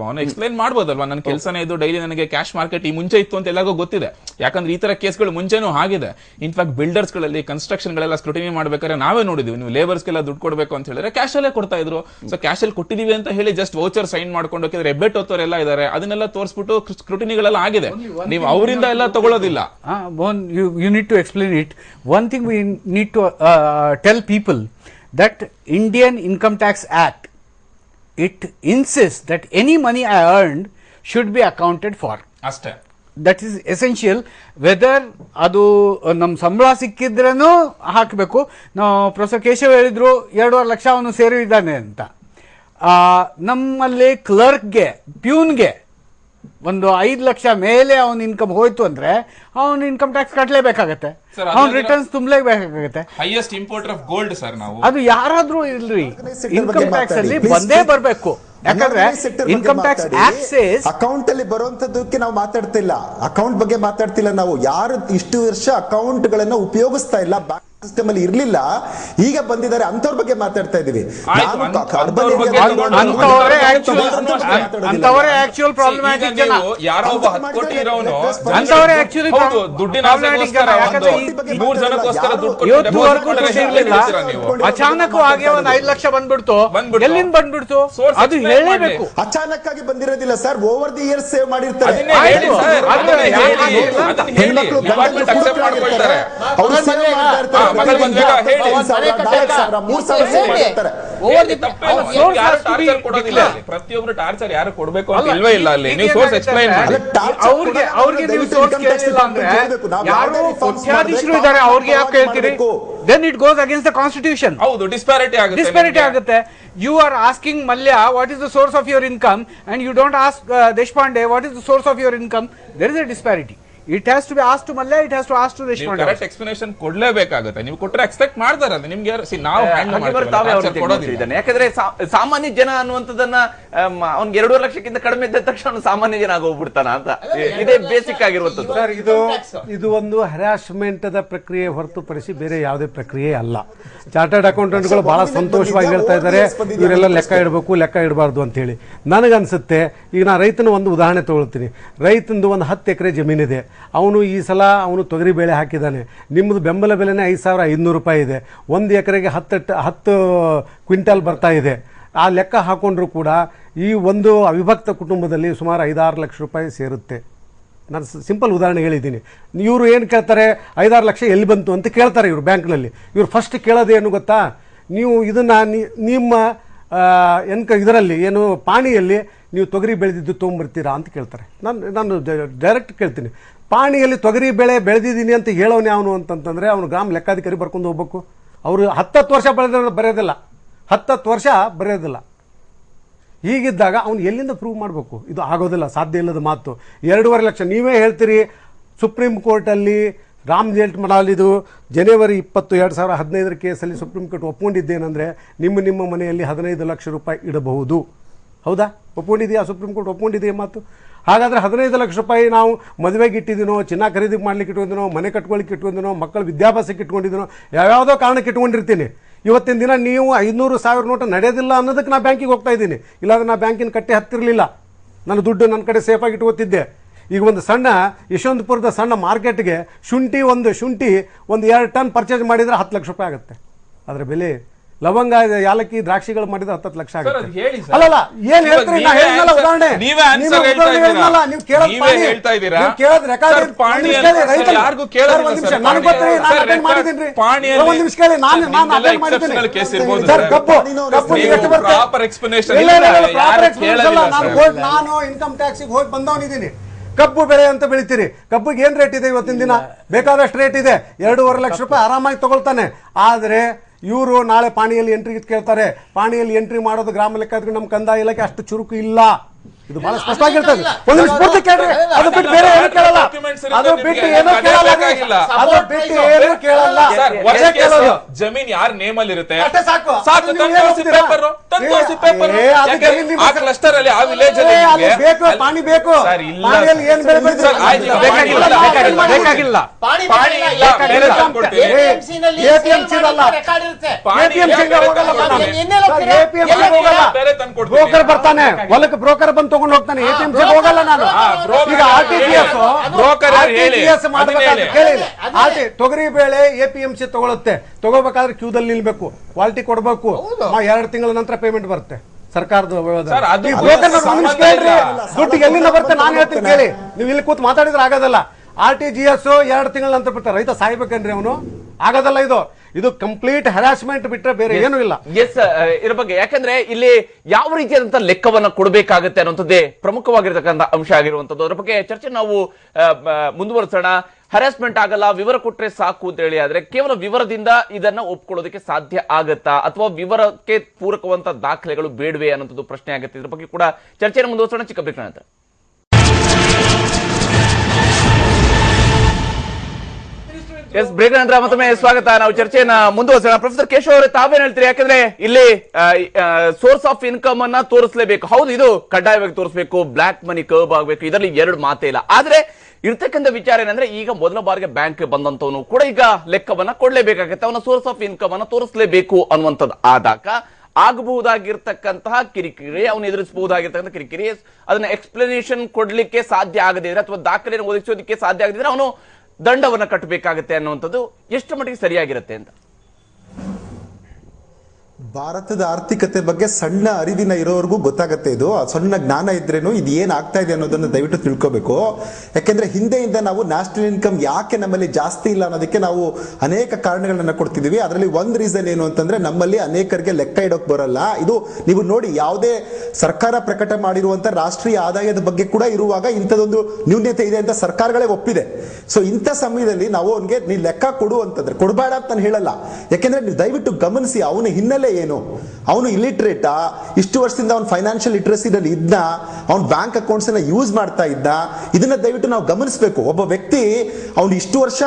ಅವನು ಎಕ್ಸ್ಪ್ಲೈನ್ ಮಾಡ್ಬೋದಲ್ವಾ, ನನ್ನ ಕೆಲಸನೇ ಇದು, ಡೈಲಿ ನನಗೆ ಕ್ಯಾಶ್ ಮಾರ್ಕೆಟ್ ಈ ಮುಂಚೆ ಇತ್ತು ಅಂತ ಎಲ್ಲರಿಗೂ ಗೊತ್ತಿದೆ. ಯಾಕಂದ್ರೆ ಈ ತರ ಕೇಸ್ಗಳು ಮುಂಚೆನೂ ಆಗಿದೆ. ಇನ್ಫ್ಯಾಕ್ಟ್ ಬಿಲ್ಡರ್ಸ್ ಗಳಲ್ಲಿ ಕನ್ಸ್ಟ್ರಕ್ಷನ್ ಗಳೆಲ್ಲ ಸ್ಕ್ರೂಟಿನಿ ಮಾಡ್ಬೇಕಾದ್ರೆ ನಾವೇ ನೋಡಿದೀವಿ. ನೀವು ಲೇಬರ್ಸ್ಗೆಲ್ಲ ದುಡ್ಡು ಕೊಡಬೇಕು ಅಂತ ಹೇಳಿದ್ರೆ ಕ್ಯಾಶ್ ಅಲ್ಲೇ ಕೊಡ್ತಾ ಇದ್ರು. ಸೊ ಕ್ಯಾಶ್ ಅಲ್ಲಿ ಕೊಟ್ಟಿದೀವಿ ಅಂತ ಹೇಳಿ ಜಸ್ಟ್ ವೌಚರ್ ಸೈನ್ ಮಾಡ್ಕೊಂಡು ಹೋಗಿದ್ರೆ ಎಬ್ಬೆಟ್ ಹೊತ್ತವರೆಲ್ಲ ಇದಾರೆ, ಅದನ್ನೆಲ್ಲ ತೋರಿಸ್ಬಿಟ್ಟು ಸ್ಕ್ರೂಟಿನಿಗಳೆಲ್ಲ ಆಗಿದೆ. ನೀವು ಅವರಿಂದ ಎಲ್ಲ ತಗೊಳ್ಳೋದಿಲ್ಲ. You need to explain it. One thing we need to tell people that Indian Income Tax Act, it insists that any money I earned should be accounted for. ಅಷ್ಟೇ. That is essential. ವೆದರ್ ಅದು ನಮ್ಮ ಸಂಬಳ ಸಿಕ್ಕಿದ್ರೂ ಹಾಕಬೇಕು. ನಾವು professor Keshav ಹೇಳಿದ್ರು 2.5 ಲಕ್ಷ ಅವನು ಸೇರಿದ್ದಾನೆ ಅಂತ. ನಮ್ಮಲ್ಲಿ ಕ್ಲರ್ಕ್ಗೆ, ಪ್ಯೂನ್ಗೆ ಒಂದು 5 ಲಕ್ಷ ಮೇಲೆ ಅವನ ಇನ್ಕಮ್ ಹೋಯ್ತು ಅಂದ್ರೆ ಅವನು ಇನ್ಕಮ್ ಟ್ಯಾಕ್ಸ್ ಕಟ್ಟಲೇಬೇಕಾಗತ್ತೆ, ಅವನ್ ರಿಟರ್ನ್ಸ್ ತುಂಬಲೇಬೇಕಾಗತ್ತೆ. Highest importer of gold sir ನಾವು. ಅದು ಯಾರಾದ್ರೂ ಇಲ್ರಿ, ಇನ್ಕಮ್ ಟ್ಯಾಕ್ಸ್ ಅಲ್ಲಿ ಬಂದೇ ಬರ್ಬೇಕು. ಯಾಕಂದ್ರೆ ಇನ್ಕಮ್ ಟ್ಯಾಕ್ಸ್ ಆಕ್ಸೆಸ್ ಅಕೌಂಟ್ ಅಲ್ಲಿ ಬರುವಂತದಕ್ಕೆ ನಾವು ಮಾತಾಡ್ತಿಲ್ಲ, ಅಕೌಂಟ್ ಬಗ್ಗೆ ಮಾತಾಡ್ತಿಲ್ಲ ನಾವು. ಯಾರು ಇಷ್ಟು ವರ್ಷ ಅಕೌಂಟ್ ಗಳನ್ನ ಉಪಯೋಗಿಸ್ತಾ ಇಲ್ಲ, ಬ್ಯಾಂಕ್ ಸಿಸ್ಟಮ್ ಅಲ್ಲಿ ಇರ್ಲಿಲ್ಲ, ಈಗ ಬಂದಿದ್ದಾರೆ ಅಂತವ್ರ ಬಗ್ಗೆ ಮಾತಾಡ್ತಾ ಇದೀವಿ. ಅಂತವರೇ ಆಕ್ಚುಯಲ್ ಪ್ರಾಬ್ಲಮ್ಯಾಟಿಕ್ ಜನ, ಯಾರೋ 10 ಕೋಟಿ ಇರೋನು ಅಂತವರೇ ಆಕ್ಚುಲಿ ದುಡ್ಡಿನ ಆಸೆಗೋಸ್ಕರ 3 ಜನಕ್ಕೋಸ್ಕರ ದುಡ್ಡು ಇವತ್ತುವರೆಗೂ ಅಚಾನಕವಾಗಿ ಒಂದು 5 ಲಕ್ಷ ಬಂದ್ಬಿಡ್ತು. ಎಲ್ಲಿಂದ ಬಂದ್ಬಿಡ್ತು ಅದು ಹೇಳಲೇಬೇಕು. ಅಚಾನಕ್ ಆಗಿ ಬಂದಿರೋದಿಲ್ಲ sir, over the years save ಮಾಡಿರ್ತಾರೆ. ಹೆಣ್ಮಕ್ಳು ಪ್ರತಿಯೊಬ್ರು ಟಾರ್ಚರ್ ಯಾರು ಕೊಡ್ಬೇಕು ಅಂತ ಇಲ್ವೇ ಇಲ್ಲ ಅಲ್ಲಿ. ನೀವು ಸೋರ್ಸ್ ಎಕ್ಸ್ಪ್ಲೈನ್ ಮಾಡಿ. ಅವ್ರಿಗೆ ನೀವು ಸೋರ್ಸ್ ಕೇಳಿಲ್ಲ ಅಂದ್ರೆ ಯಾರು ಕೋಟ್ಯಾಧೀಶರು ಇದ್ದಾರೆ ಅವ್ರಿಗೆ ಯಾಕೆ ಹೇಳ್ತೀರಿ? then it goes against the constitution. ಹೌದು, ಡಿಸ್ಪ್ಯಾರಿಟಿ ಆಗುತ್ತೆ. You are asking Malya what is the source of your income and you don't ask Deshpande what is the source of your income. There is a disparity. It has to be asked to Malya, it has to ask to Deshpande. Correct explanation ಕೊಡ್ಲೇಬೇಕಾಗುತ್ತೆ. ನೀವು ಕೊಟ್ಟರೆ expect ಮಾಡ್ತಾರಲ್ಲ ನಿಮ್ಗೆ. ನಾವು ಯಾಕಂದ್ರೆ ಸಾಮಾನ್ಯ ಜನ ಅನ್ನುವಂಥದ್ದನ್ನ ಅವ್ನಿಗೆ 2.5 ಲಕ್ಷಕ್ಕಿಂತ ಕಡಿಮೆ ಇದ್ದ ತಕ್ಷಣ ಸಾಮಾನ್ಯ ಜನ ಆಗೋಗ್ಬಿಡ್ತಾನ ಅಂತ. ಇದೇ ಬೇಸಿಕ್ ಆಗಿರುವಂತದ್ದು ಸರ್. ಇದು ಒಂದು ಹರಾಸ್ಮೆಂಟ್ ದ ಪ್ರಕ್ರಿಯೆ ಹೊರತುಪಡಿಸಿ ಬೇರೆ ಯಾವುದೇ ಪ್ರಕ್ರಿಯೆ ಅಲ್ಲ. ಚಾರ್ಟರ್ಡ್ ಅಕೌಂಟೆಂಟ್ಗಳು ಬಹಳ ಸಂತೋಷವಾಗಿ ಹೇಳ್ತಾ ಇದ್ದಾರೆ ಇವರೆಲ್ಲ ಲೆಕ್ಕ ಇಡಬೇಕು, ಲೆಕ್ಕ ಇಡಬಾರ್ದು ಅಂತ ಹೇಳಿ. ನನಗನ್ಸುತ್ತೆ, ಈಗ ನಾ ರೈತನ ಒಂದು ಉದಾಹರಣೆ ತಗೊಳ್ತೀನಿ. ರೈತಂದು ಒಂದು 10 ಎಕರೆ ಜಮೀನಿದೆ. ಅವನು ಈ ಸಲ ತೊಗರಿ ಬೇಳೆ ಹಾಕಿದ್ದಾನೆ. ನಿಮ್ಮದು ಬೆಂಬಲ ಬೆಲೆನೇ 5,500 ರೂಪಾಯಿ ಇದೆ. 1 ಎಕರೆಗೆ 10 ಕ್ವಿಂಟಲ್ ಬರ್ತಾ ಇದೆ. ಆ ಲೆಕ್ಕ ಹಾಕೊಂಡ್ರು ಕೂಡ ಈ ಒಂದು ಅವಿಭಕ್ತ ಕುಟುಂಬದಲ್ಲಿ ಸುಮಾರು 5-6 ಲಕ್ಷ ರೂಪಾಯಿ ಸೇರುತ್ತೆ. ನಾನು ಸಿಂಪಲ್ ಉದಾಹರಣೆ ಹೇಳಿದ್ದೀನಿ. ಇವರು ಏನು ಕೇಳ್ತಾರೆ, 5-6 ಲಕ್ಷ ಎಲ್ಲಿ ಬಂತು ಅಂತ ಕೇಳ್ತಾರೆ ಇವರು ಬ್ಯಾಂಕ್ನಲ್ಲಿ. ಇವರು ಫಸ್ಟ್ ಕೇಳೋದೇನು ಗೊತ್ತಾ, ನೀವು ಇದನ್ನು ನಿಮ್ಮ ಇದರಲ್ಲಿ ಏನು ಪಾಣಿಯಲ್ಲಿ ನೀವು ತೊಗರಿ ಬೆಳೆದಿದ್ದು ತೊಗೊಂಬರ್ತೀರಾ ಅಂತ ಕೇಳ್ತಾರೆ. ನಾನು ಡೈರೆಕ್ಟ್ ಕೇಳ್ತೀನಿ, ಪಾಣಿಯಲ್ಲಿ ತೊಗರಿ ಬೆಳೆ ಬೆಳೆದಿದ್ದೀನಿ ಅಂತ ಹೇಳೋನು ಯಾವನು ಅಂತಂತಂದರೆ ಅವನು ಗ್ರಾಮ ಲೆಕ್ಕಾಧಿಕಾರಿ ಬರ್ಕೊಂಡು ಹೋಗ್ಬೇಕು. ಅವರು 10 ವರ್ಷ ಬರೆಯೋದಿಲ್ಲ, 10 ವರ್ಷ ಬರೆಯೋದಿಲ್ಲ. ಹೀಗಿದ್ದಾಗ ಅವ್ನು ಎಲ್ಲಿಂದ ಪ್ರೂವ್ ಮಾಡಬೇಕು? ಇದು ಆಗೋದಿಲ್ಲ, ಸಾಧ್ಯ ಇಲ್ಲದ ಮಾತು. 2.5 ಲಕ್ಷ ನೀವೇ ಹೇಳ್ತೀರಿ. ಸುಪ್ರೀಂ ಕೋರ್ಟಲ್ಲಿ ರಾಮ್ ಜೇಠ್ಮಲಾನಿದು ಜನವರಿ 20, 2015 ಕೇಸಲ್ಲಿ ಸುಪ್ರೀಂ ಕೋರ್ಟ್ ಒಪ್ಕೊಂಡಿದ್ದೇನೆಂದರೆ ನಿಮ್ಮ ಮನೆಯಲ್ಲಿ 15 ಲಕ್ಷ ರೂಪಾಯಿ ಇಡಬಹುದು. ಹೌದಾ? ಒಪ್ಕೊಂಡಿದೆಯಾ? ಸುಪ್ರೀಂ ಕೋರ್ಟ್ ಒಪ್ಕೊಂಡಿದೆಯಾ ಮಾತು? ಹಾಗಾದರೆ 15 ಲಕ್ಷ ರೂಪಾಯಿ ನಾವು ಮದುವೆಗೆ ಇಟ್ಟಿದ್ದೀನೋ, ಚಿನ್ನ ಖರೀದಿ ಮಾಡ್ಲಿಕ್ಕೆ ಇಟ್ಕೊಂಡಿದ್ದೀನೋ, ಮನೆ ಕಟ್ಕೊಳ್ಳಿಕ್ಕೆ ಇಟ್ಕೊಂಡಿದ್ದೀನೋ, ಮಕ್ಕಳ ವಿದ್ಯಾಭ್ಯಾಸಕ್ಕೆ ಇಟ್ಕೊಂಡಿದ್ದೀನೋ, ಯಾವ್ಯಾವುದೋ ಕಾರಣಕ್ಕೆ ಇಟ್ಕೊಂಡಿರ್ತೀನಿ. ಇವತ್ತಿನ ದಿನ ನೀವು 500,000 ನೋಟು ನಡೆಯೋದಿಲ್ಲ ಅನ್ನೋದಕ್ಕೆ ನಾ ಬ್ಯಾಂಕಿಗೆ ಹೋಗ್ತಾ ಇದ್ದೀನಿ. ಇಲ್ಲಾಂದ್ರೆ ನಾ ಬ್ಯಾಂಕಿನ ಕಟ್ಟಿ ಹತ್ತಿರಲಿಲ್ಲ. ನನ್ನ ದುಡ್ಡು ನನ್ನ ಕಡೆ ಸೇಫಾಗಿ ಇಟ್ಕೋತಿದ್ದೆ. ಈಗ ಒಂದು ಸಣ್ಣ ಯಶವಂತಪುರದ ಸಣ್ಣ ಮಾರ್ಕೆಟ್ಗೆ ಶುಂಠಿ ಒಂದು 2 ಟನ್ ಪರ್ಚೇಸ್ ಮಾಡಿದರೆ 10 ಲಕ್ಷ ರೂಪಾಯಿ ಆಗುತ್ತೆ. ಅದರ ಬೆಲೆ ಲವಂಗ, ಯಾಲಕ್ಕಿ, ದ್ರಾಕ್ಷಿಗಳು ಮಾಡಿದ್ರೆ 10 ಲಕ್ಷ ಆಗುತ್ತೆ. ಅಲ್ಲಲ್ಲ, ಏನ್ ಹೇಳ್ತೀರಿ? ನಾ ಹೇಳಿದ್ನಲ್ಲ ಉದಾಹರಣೆ. ನೀವು ಕೇಳಿದ್ರೆ ನಾನು ಇನ್ಕಮ್ ಟ್ಯಾಕ್ಸಿಗೆ ಹೋಗಿ ಬಂದವನಿದ್ದೀನಿ. ಕಬ್ಬು ಬೆಳೆ ಅಂತ ಬೆಳಿತೀರಿ. ಕಬ್ಬಿಗೆ ಏನ್ ರೇಟ್ ಇದೆ ಇವತ್ತಿನ ದಿನ? ಬೇಕಾದಷ್ಟು ರೇಟ್ ಇದೆ. 2.5 ಲಕ್ಷ ರೂಪಾಯಿ ಆರಾಮಾಗಿ ತಗೊಳ್ತಾನೆ. ಆದ್ರೆ ಇವರು ನಾಳೆ ಪಾಣಿಯಲ್ಲಿ ಎಂಟ್ರಿ ಕೇಳ್ತಾರೆ. ಪಾಣಿಯಲ್ಲಿ ಎಂಟ್ರಿ ಮಾಡೋದು ಗ್ರಾಮ ಲೆಕ್ಕ ನಮ್ಮ ಕಂದಾಯ ಇಲಾಖೆ ಅಷ್ಟು ಚುರುಕು ಇಲ್ಲ. ಇದು ಬಹಳ ಸ್ಪಷ್ಟವಾಗಿರ್ತದೆ. ಒಂದು ಸ್ಫೂರ್ತಿ ಕೇಳ್ರಿ, ಅದು ಬಿಟ್ಟು ಬೇರೆ ಏನು ಕೇಳಲ್ಲ. ಅದು ಬಿಟ್ಟು ಏನೂ ಕೇಳಲ್ಲ. ಅದು ಬಿಟ್ಟು ಏನೂ ಕೇಳಲ್ಲ. ಜಮೀನ್ ಯಾರ ನೇಮ್ ಅಲ್ಲಿ ಇರುತ್ತೆ ಅಷ್ಟೇ ಸಾಕು. ಕ್ಲಸ್ಟರ್ ಅಲ್ಲಿ ಆ ವಿಲೇಜ್ ಅಲ್ಲಿ ಬೇಕು, ಪಾಣಿ ಬೇಕು. ಪಾಣಿಯಲ್ಲಿ ಏನ್ ಬೆಳೆ ಬೇಕಾಗಿಲ್ಲ. ಬ್ರೋಕರ್ ಬರ್ತಾನೆ, ಹೊಲಕ್ಕೆ ಬ್ರೋಕರ್ ಬಂದು ತಗೊಂಡು ಹೋಗ್ತಾನೆ. ATM ಹೋಗಲ್ಲ ನಾನು. ಈಗ RTGS ಮಾಡಬೇಕಾದ್ರೆ ತೊಗರಿ ಬೇಳೆ APMC ತಗೊಳುತ್ತೆ. ತಗೋಬೇಕಾದ್ರೆ ಕ್ಯೂದಲ್ಲಿ ನಿಲ್ಬೇಕು, ಕ್ವಾಲಿಟಿ ಕೊಡ್ಬೇಕು. 2 ತಿಂಗಳ ನಂತರ ಪೇಮೆಂಟ್ ಬರುತ್ತೆ ಸರ್ಕಾರದ ದುಡ್ಡು ಎಲ್ಲಿಂದ ಬರುತ್ತೆ ನಾನು ಹೇಳ್ತೀನಿ ಕೇಳಿ. ನೀವು ಇಲ್ಲಿ ಕೂತ್ ಮಾತಾಡಿದ್ರೆ ಆಗೋದಲ್ಲ. RTGS 2 ತಿಂಗಳ ನಂತರ ಬಿಡ್ತಾರೆ. ರೈತ ಸಾಯ್ಬೇಕನ್ರಿ ಅವನು? ಆಗೋದಲ್ಲ. ಇದು ಕಂಪ್ಲೀಟ್ ಹರಾಸ್ಮೆಂಟ್ ಬಿಟ್ರೆ ಬೇರೆ ಏನೂ ಇಲ್ಲ. ಎಸ್, ಇದ್ರ ಬಗ್ಗೆ ಯಾಕಂದ್ರೆ ಇಲ್ಲಿ ಯಾವ ರೀತಿಯಾದಂತಹ ಲೆಕ್ಕವನ್ನ ಕೊಡಬೇಕಾಗುತ್ತೆ ಅನ್ನೋಂಥದ್ದೇ ಪ್ರಮುಖವಾಗಿರ್ತಕ್ಕಂಥ ಅಂಶ ಆಗಿರುವಂತದ್ದು. ಅದರ ಬಗ್ಗೆ ಚರ್ಚೆ ನಾವು ಮುಂದುವರಿಸೋಣ. ಹರಾಸ್ಮೆಂಟ್ ಆಗಲ್ಲ, ವಿವರ ಕೊಟ್ರೆ ಸಾಕು ಅಂತ ಹೇಳಿ, ಆದ್ರೆ ಕೇವಲ ವಿವರದಿಂದ ಇದನ್ನ ಒಪ್ಕೊಳ್ಳೋದಕ್ಕೆ ಸಾಧ್ಯ ಆಗತ್ತಾ ಅಥವಾ ವಿವರಕ್ಕೆ ಪೂರಕವಂತ ದಾಖಲೆಗಳು ಬೇಡವೆ ಅನ್ನೋಂಥದ್ದು ಪ್ರಶ್ನೆ ಆಗುತ್ತೆ. ಇದ್ರ ಬಗ್ಗೆ ಕೂಡ ಚರ್ಚೆಯನ್ನು ಮುಂದುವರಿಸೋಣ. ಚಿಕ್ಕ ಬ್ರೇಕ್ ನಂತರ ಎಸ್, ಬ್ರೇಕ್ ನಂತರ ಮತ್ತೊಮ್ಮೆ ಸ್ವಾಗತ. ನಾವು ಚರ್ಚೆಯನ್ನ ಮುಂದುವರಿಸೋಣ. ಪ್ರೊಫೆಸರ್ ಕೇಶವ್ ಅವರೇ, ತಾವೇನ್ ಹೇಳ್ತೀರಿ? ಯಾಕಂದ್ರೆ ಇಲ್ಲಿ ಸೋರ್ಸ್ ಆಫ್ ಇನ್ಕಮ್ ಅನ್ನ ತೋರಿಸಲೇಬೇಕು. ಹೌದು, ಇದು ಕಡ್ಡಾಯವಾಗಿ ತೋರಿಸಬೇಕು. ಬ್ಲಾಕ್ ಮನಿ ಕರ್ಬ್ ಆಗಬೇಕು. ಇದರಲ್ಲಿ 2 ಮಾತೇ ಇಲ್ಲ. ಆದ್ರೆ ಇರ್ತಕ್ಕಂಥ ವಿಚಾರ ಏನಂದ್ರೆ, ಈಗ ಮೊದಲ ಬಾರಿಗೆ ಬ್ಯಾಂಕ್ ಬಂದಂತವನು ಕೂಡ ಈಗ ಲೆಕ್ಕವನ್ನ ಕೊಡ್ಲೇಬೇಕಾಗತ್ತೆ. ಅವನ ಸೋರ್ಸ್ ಆಫ್ ಇನ್ಕಮ್ ಅನ್ನ ತೋರಿಸಲೇಬೇಕು ಅನ್ನುವಂಥದ್ದು ಆದಾಗ ಆಗಬಹುದಾಗಿರ್ತಕ್ಕಂತಹ ಕಿರಿಕಿರಿ, ಅವನು ಎದುರಿಸಬಹುದಾಗಿರ್ತಕ್ಕಂಥ ಕಿರಿಕಿರಿ, ಅದನ್ನ ಎಕ್ಸ್ಪ್ಲನೇಷನ್ ಕೊಡ್ಲಿಕ್ಕೆ ಸಾಧ್ಯ ಆಗದಿದ್ರೆ ಅಥವಾ ದಾಖಲೆಯನ್ನು ಒದಗಿಸೋದಕ್ಕೆ ಸಾಧ್ಯ ಆಗದಿದ್ರೆ ಅವನು ದಂಡವನ್ನ ಕಟ್ಟಬೇಕಾಗತ್ತೆ ಅನ್ನುವಂಥದ್ದು ಎಷ್ಟು ಮಟ್ಟಿಗೆ ಸರಿಯಾಗಿರುತ್ತೆ ಅಂತ? ಭಾರತದ ಆರ್ಥಿಕತೆ ಬಗ್ಗೆ ಸಣ್ಣ ಅರಿವಿನ ಇರೋವರೆಗೂ ಗೊತ್ತಾಗತ್ತೆ. ಇದು ಸಣ್ಣ ಜ್ಞಾನ ಇದ್ರೇನು ಇದು ಏನ್ ಆಗ್ತಾ ಇದೆ ಅನ್ನೋದನ್ನ ದಯವಿಟ್ಟು ತಿಳ್ಕೋಬೇಕು. ಯಾಕೆಂದ್ರೆ ಹಿಂದೆಯಿಂದ ನಾವು ನ್ಯಾಷನಲ್ ಇನ್ಕಮ್ ಯಾಕೆ ನಮ್ಮಲ್ಲಿ ಜಾಸ್ತಿ ಇಲ್ಲ ಅನ್ನೋದಕ್ಕೆ ನಾವು ಅನೇಕ ಕಾರಣಗಳನ್ನ ಕೊಡ್ತಿದೀವಿ. ಅದರಲ್ಲಿ ಒಂದು ರೀಸನ್ ಏನು ಅಂತಂದ್ರೆ, ನಮ್ಮಲ್ಲಿ ಅನೇಕರಿಗೆ ಲೆಕ್ಕ ಇಡೋಕ್ ಬರಲ್ಲ. ಇದು ನೀವು ನೋಡಿ, ಯಾವುದೇ ಸರ್ಕಾರ ಪ್ರಕಟ ಮಾಡಿರುವಂತ ರಾಷ್ಟ್ರೀಯ ಆದಾಯದ ಬಗ್ಗೆ ಕೂಡ ಇರುವಾಗ ಇಂಥದೊಂದು ನ್ಯೂನ್ಯತೆ ಇದೆ ಅಂತ ಸರ್ಕಾರಗಳೇ ಒಪ್ಪಿದೆ. ಸೊ ಇಂಥ ಸಮಯದಲ್ಲಿ ನಾವು ಅವನಿಗೆ ನೀ ಲೆಕ್ಕ ಕೊಡು ಅಂತಂದ್ರೆ ಕೊಡಬೇಡ ಅಂತ ನಾನು ಹೇಳಲ್ಲ. ಯಾಕೆಂದ್ರೆ ನೀವು ದಯವಿಟ್ಟು ಗಮನಿಸಿ, ಅವನ ಹಿನ್ನೆಲೆ ಏನು. ಅವನು ಇಲಿಟ್ರೇಟಾ? ಇಷ್ಟು ವರ್ಷದಿಂದ ಅವನು ಫೈನಾನ್ಷಿಯಲ್ ಲಿಟ್ರಸಿನಲ್ಲಿ ಇದ್ದ, ಅವನು ಬ್ಯಾಂಕ್ ಅಕೌಂಟ್ಸ್ ಅನ್ನ ಯೂಸ್ ಮಾಡ್ತಾ ಇದ್ದ? ಇದನ್ನ ದಯವಿಟ್ಟು ನಾವು ಗಮನಿಸಬೇಕು. ಒಬ್ಬ ವ್ಯಕ್ತಿ ಅವನು ಇಷ್ಟು ವರ್ಷ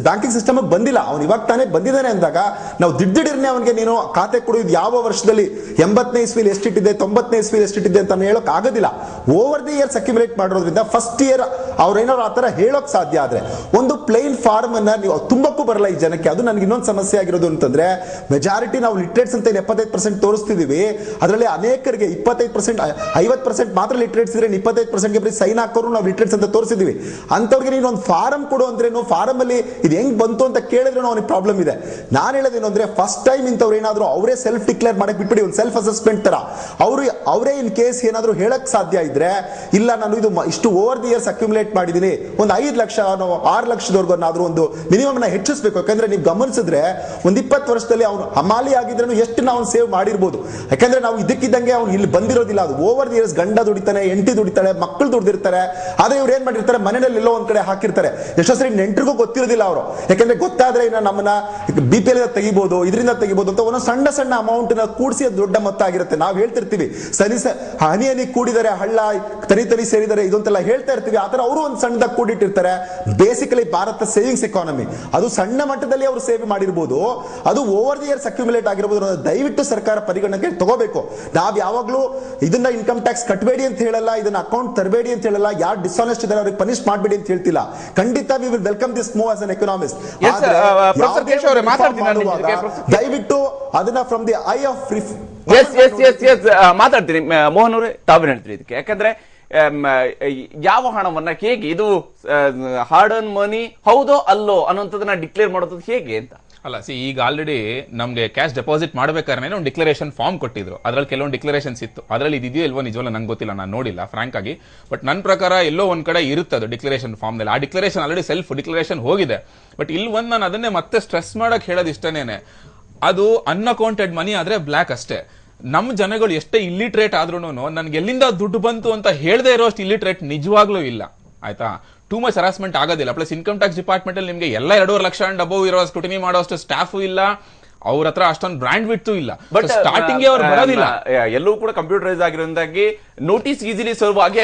ಬ್ಯಾಂಕಿಂಗ್ ಸಿಸ್ಟಮ್ ಬಂದಿಲ್ಲ, ಅವನು ಇವಾಗ ತಾನೇ ಬಂದಿದ್ದಾನೆ ಅಂದಾಗ ನಾವು ದಿಡ್ದಿಡಿರ್ನೆ ಅವನಿಗೆ ನೀನು ಖಾತೆ ಕೊಡು, ಇದು ಯಾವ ವರ್ಷದಲ್ಲಿ 80ನೇ ಇಸ್ವಿಲಿ ಎಷ್ಟಿಟ್ಟಿದೆ, 90ನೇ ಇಸ್ವಿಲಿ ಎಷ್ಟಿಟ್ಟಿದೆ ಅಂತ ಹೇಳೋಕ್ ಆಗೋದಿಲ್ಲ. ಓವರ್ ದಿ ಇಯರ್ಸ್ ಅಕ್ಯುಮುಲೇಟ್ ಮಾಡೋದ್ರಿಂದ ಫಸ್ಟ್ ಇಯರ್ ಅವ್ರೇನಾದ್ರು ಆತರ ಹೇಳೋಕ್ ಸಾಧ್ಯ. ಆದ್ರೆ ಒಂದು ಪ್ಲೇನ್ ಫಾರ್ಮ್ ಅನ್ನ ನೀವು ತುಂಬಕ್ಕೂ ಬರಲ್ಲ ಈ ಜನಕ್ಕೆ. ಅದು ನನಗೆ ಇನ್ನೊಂದು ಸಮಸ್ಯೆ ಆಗಿರೋದು ಅಂತಂದ್ರೆ, ಮೆಜಾರಿಟಿ ನಾವು ಲಿಟ್ರೇಟ್ಸ್ ಅಂತ 75% ತೋರಿಸ್ತಿದೀವಿ. ಅದರಲ್ಲಿ ಅನೇಕರಿಗೆ 25%, 50% ಮಾತ್ರ ಲಿಟ್ರೇಟ್ಸ್ ಇದ್ರೆ 25%ಗೆ ಬರೀ ಸೈನ್ ಹಾಕೋರು ನಾವು ಲಿಟ್ರೇಟ್ಸ್ ಅಂತ ತೋರಿಸಿದೀವಿ. ಅಂತವ್ರಿಗೆ ನೀನು ಒಂದು ಫಾರಂ ಕೊಡು ಅಂದ್ರೇನು, ಫಾರಂ ಅಲ್ಲಿ ಇದು ಹೆಂಗ್ ಬಂತು ಅಂತ ಕೇಳಿದ್ರೆ ಅವನಿಗೆ ಪ್ರಾಬ್ಲಮ್ ಇದೆ. ನಾನು ಹೇಳೋದೇನು ಅಂದ್ರೆ, ಫಸ್ಟ್ ಟೈಮ್ ಇಂಥವ್ರು ಏನಾದ್ರು ಅವರೇ ಸೆಲ್ಫ್ ಡಿಕ್ಲೇರ್ ಮಾಡಕ್ ಬಿಟ್ಬಿಡಿ, ಒಂದು ಸೆಲ್ಫ್ ಅಸೆಸ್ಮೆಂಟ್ ತರ ಅವರೇ ಇನ್ ಕೇಸ್ ಏನಾದ್ರು ಹೇಳಕ್ ಸಾಧ್ಯ ಇದ್ರೆ, ಇಲ್ಲ ನಾನು ಇದು ಇಷ್ಟು ಓವರ್ ದಿ ಇಯರ್ಸ್ ಅಕ್ಯುಮುಲೇಟ್ ಮಾಡಿದೀನಿ, ಒಂದು 5 ಲಕ್ಷ 6 ಲಕ್ಷದವರೆಗೂ ಒಂದು ಮಿನಿಮಮ್ ನ ಹೆಚ್ಚಿಸಬೇಕು. ಯಾಕಂದ್ರೆ ನೀವು ಗಮನಿಸಿದ್ರೆ ಒಂದು 20 ವರ್ಷದಲ್ಲಿ ಅವನು ಹಮಾಲಿ ಆಗಿದ್ರೆ ಮಾಡಿರೋದು ಎಷ್ಟು ನಾವು ಸೇವ್ ಮಾಡಿರ್ಬೋದು. ಯಾಕಂದ್ರೆ ನಾವು ಇದಕ್ಕಿದ್ದಂಗೆ ಅವ್ನು ಇಲ್ಲಿ ಬಂದಿರೋದಿಲ್ಲ, ಅದು ಓವರ್ ದಿ ಇಯರ್ಸ್ ಗಂಡ ದುಡಿತಾನೆ, ಹೆಂಡತಿ ದುಡಿತಾಳೆ, ಮಕ್ಕಳು ದುಡಿದಿರ್ತಾರೆ. ಆದ್ರೆ ಇವ್ರು ಏನ್ ಮಾಡಿರ್ತಾರೆ, ಮನೆಯಲ್ಲಿ ಎಲ್ಲೋ ಒಂದ್ ಕಡೆ ಹಾಕಿರ್ತಾರೆ. ಎಷ್ಟೋ ಸರಿ ನೆಂಟರಿಗೂ ಗೊತ್ತಿರೋದಿಲ್ಲ ಅವರು, ಯಾಕಂದ್ರೆ ಗೊತ್ತಾದ್ರೆ ನಮ್ಮನ್ನ BPL ತೆಗಿಬಹುದು, ಇದರಿಂದ ತೆಗಿಬಹುದು ಅಂತ ಒಂದೊಂದು ಸಣ್ಣ ಸಣ್ಣ ಅಮೌಂಟ್ ನ ಕೂಡಿಸಿ ಅದು ದೊಡ್ಡ ಮೊತ್ತ ಆಗಿರುತ್ತೆ. ನಾವು ಹೇಳ್ತಿರ್ತೀವಿ ಹನಿ ಹನಿ ಕೂಡಿದರೆ ಹಳ್ಳ, ತನಿ ತನಿ ಸೇರಿದರೆ ಇದು ಅಂತೆಲ್ಲ ಹೇಳ್ತಾ ಇರ್ತೀವಿ. ಆತರ ಅವರು ಒಂದು ಸಣ್ಣದಾಗಿ ಕೂಡಿಟ್ಟಿರ್ತಾರೆ. ಬೇಸಿಕಲಿ ಭಾರತ ಸೇವಿಂಗ್ಸ್ ಎಕಾನಮಿ, ಅದು ಸಣ್ಣ ಮಟ್ಟದಲ್ಲಿ ಅವರು ಸೇವ್ ಮಾಡಿರ್ಬೋದು, ಅದು ಓವರ್ ದಿ ಇಯರ್ಸ್ ಅಕ್ಯುಮುಲೇಟ್ ಆಗಿರ್ಬೋದು. ದಯವಿಟ್ಟು ಸರ್ಕಾರ ಪರಿಗಣನೆಗೆ ತಗೋಬೇಕು. ನಾವ್ ಯಾವಾಗ್ಲೂ ಇದನ್ನ ಇನ್ಕಮ್ ಟ್ಯಾಕ್ಸ್ ಕಟ್ಟಬೇಡಿ ಅಂತ ಹೇಳಲ್ಲ, ಇದನ್ನ ಅಕೌಂಟ್ ತರಬೇಡಿ ಅಂತ ಹೇಳಲ್ಲ, ಯಾರು ಡಿಸಾನೆಸ್ಟ್ ಇದ್ದಾರೆ ಅವ್ರಿಗೆ ಪನಿಷ್ ಮಾಡಬೇಡಿ ಅಂತ ಹೇಳ್ತಿಲ್ಲ. ಖಂಡಿತ we will welcome this move as an economist. ದಯವಿಟ್ಟು ಅದನ್ನ ಫ್ರಮ್ ದಿ ಐ ಆಫ್ ಮಾತಾಡ್ತೀನಿ. ಮೋಹನ್ ಅವರೇ, ತಾವೇನು ಹೇಳ್ತೀರಿ ಇದಕ್ಕೆ? ಯಾಕಂದ್ರೆ ಯಾವ ಹಣವನ್ನ ಹೇಗೆ, ಇದು ಹಾರ್ಡ್ ಅರ್ನ್ ಮನಿ ಹೌದೋ ಅಲ್ಲೋ ಅನ್ನೋಂಥದ್ದನ್ನ ಡಿಕ್ಲೇರ್ ಮಾಡೋದು ಹೇಗೆ ಅಂತ ಅಲ್ಲ. ಈಗ ಆಲ್ರೆಡಿ ನಮ್ಗೆ ಕ್ಯಾಶ್ ಡೆಪಾಸಿಟ್ ಮಾಡ್ಬೇಕಾದ್ರೆ ಒಂದು ಡಿಕ್ಲರೇಷನ್ ಫಾರ್ಮ್ ಕೊಟ್ಟಿದ್ರು. ಅದ್ರಲ್ಲಿ ಕೆಲವೊಂದು ಡಿಕ್ಲರೇಷನ್ಸ್ ಇತ್ತು. ಅದ್ರಲ್ಲಿ ಇದೆಯೋ ಇಲ್ವೋ ನಿಜವಲ್ಲ ನಂಗೆ ಗೊತ್ತಿಲ್ಲ, ನಾನು ನೋಡಿಲ್ಲ ಫ್ರಾಂಕ್ ಆಗಿ. ಬಟ್ ನನ್ನ ಪ್ರಕಾರ ಎಲ್ಲೋ ಒಂದ್ ಕಡೆ ಇರುತ್ತೆ ಅದು ಡಿಕ್ಲರೇಷನ್ ಫಾರ್ಮ್ ನಲ್ಲಿ. ಆ ಡಿಕ್ಲರೇಷನ್ ಆಲ್ರೆಡಿ ಸೆಲ್ಫ್ ಡಿಕ್ಲರೇಷನ್ ಹೋಗಿದೆ. ಬಟ್ ಇಲ್ಲಿ ಒಂದ್ ನಾನು ಅದನ್ನೇ ಮತ್ತೆ ಸ್ಟ್ರೆಸ್ ಮಾಡಕ್ ಹೇಳೋದು ಇಷ್ಟನೇನೆ, ಅದು ಅನ್ಅಕೌಂಟೆಡ್ ಮನಿ ಆದ್ರೆ ಬ್ಲಾಕ್ ಅಷ್ಟೇ. ನಮ್ಮ ಜನಗಳು ಎಷ್ಟೇ ಇಲ್ಲಿಟ್ರೇಟ್ ಆದ್ರೂ ನನ್ಗೆ ಎಲ್ಲಿಂದ ದುಡ್ಡು ಬಂತು ಅಂತ ಹೇಳದೆ ಇರೋಷ್ಟು ಇಲ್ಲಿಟ್ರೇಟ್ ನಿಜವಾಗ್ಲೂ ಇಲ್ಲ, ಆಯ್ತಾ. ಟೂ ಮಚ್ ಹರಾಸ್ಮೆಂಟ್ ಆಗೋದಿಲ್ಲ. ಪ್ಲಸ್ ಇನ್ಕಮ್ ಟ್ಯಾಕ್ಸ್ ಡಿಪಾರ್ಟ್ಮೆಂಟ್ ಅಲ್ಲಿ ನಿಮ್ಗೆ ಎಲ್ಲ 2.5 ಲಕ್ಷ ಅಂಡ್ ಅಬೌವ್ ಇರೋ ಸ್ಕ್ರೂಟಿನಿ ಮಾಡೋಷ್ಟು ಸ್ಟಾಫ್ ಇಲ್ಲ, ಅವ್ರ ಹತ್ರ ಅಷ್ಟೊಂದು ಬ್ರಾಂಡ್ ವಿಡ್ತು ಇಲ್ಲ. ಬಟ್ ಸ್ಟಾರ್ಟಿಂಗ್ ಅವ್ರು ಬರೋದಿಲ್ಲ. ಎಲ್ಲವೂ ಕೂಡ ಕಂಪ್ಯೂಟರೈಸ್ ಆಗಿರೋದಾಗಿ ನೋಟಿಸ್ ಈಸಿಲಿ ಸರ್ವ್ ಆಗಿ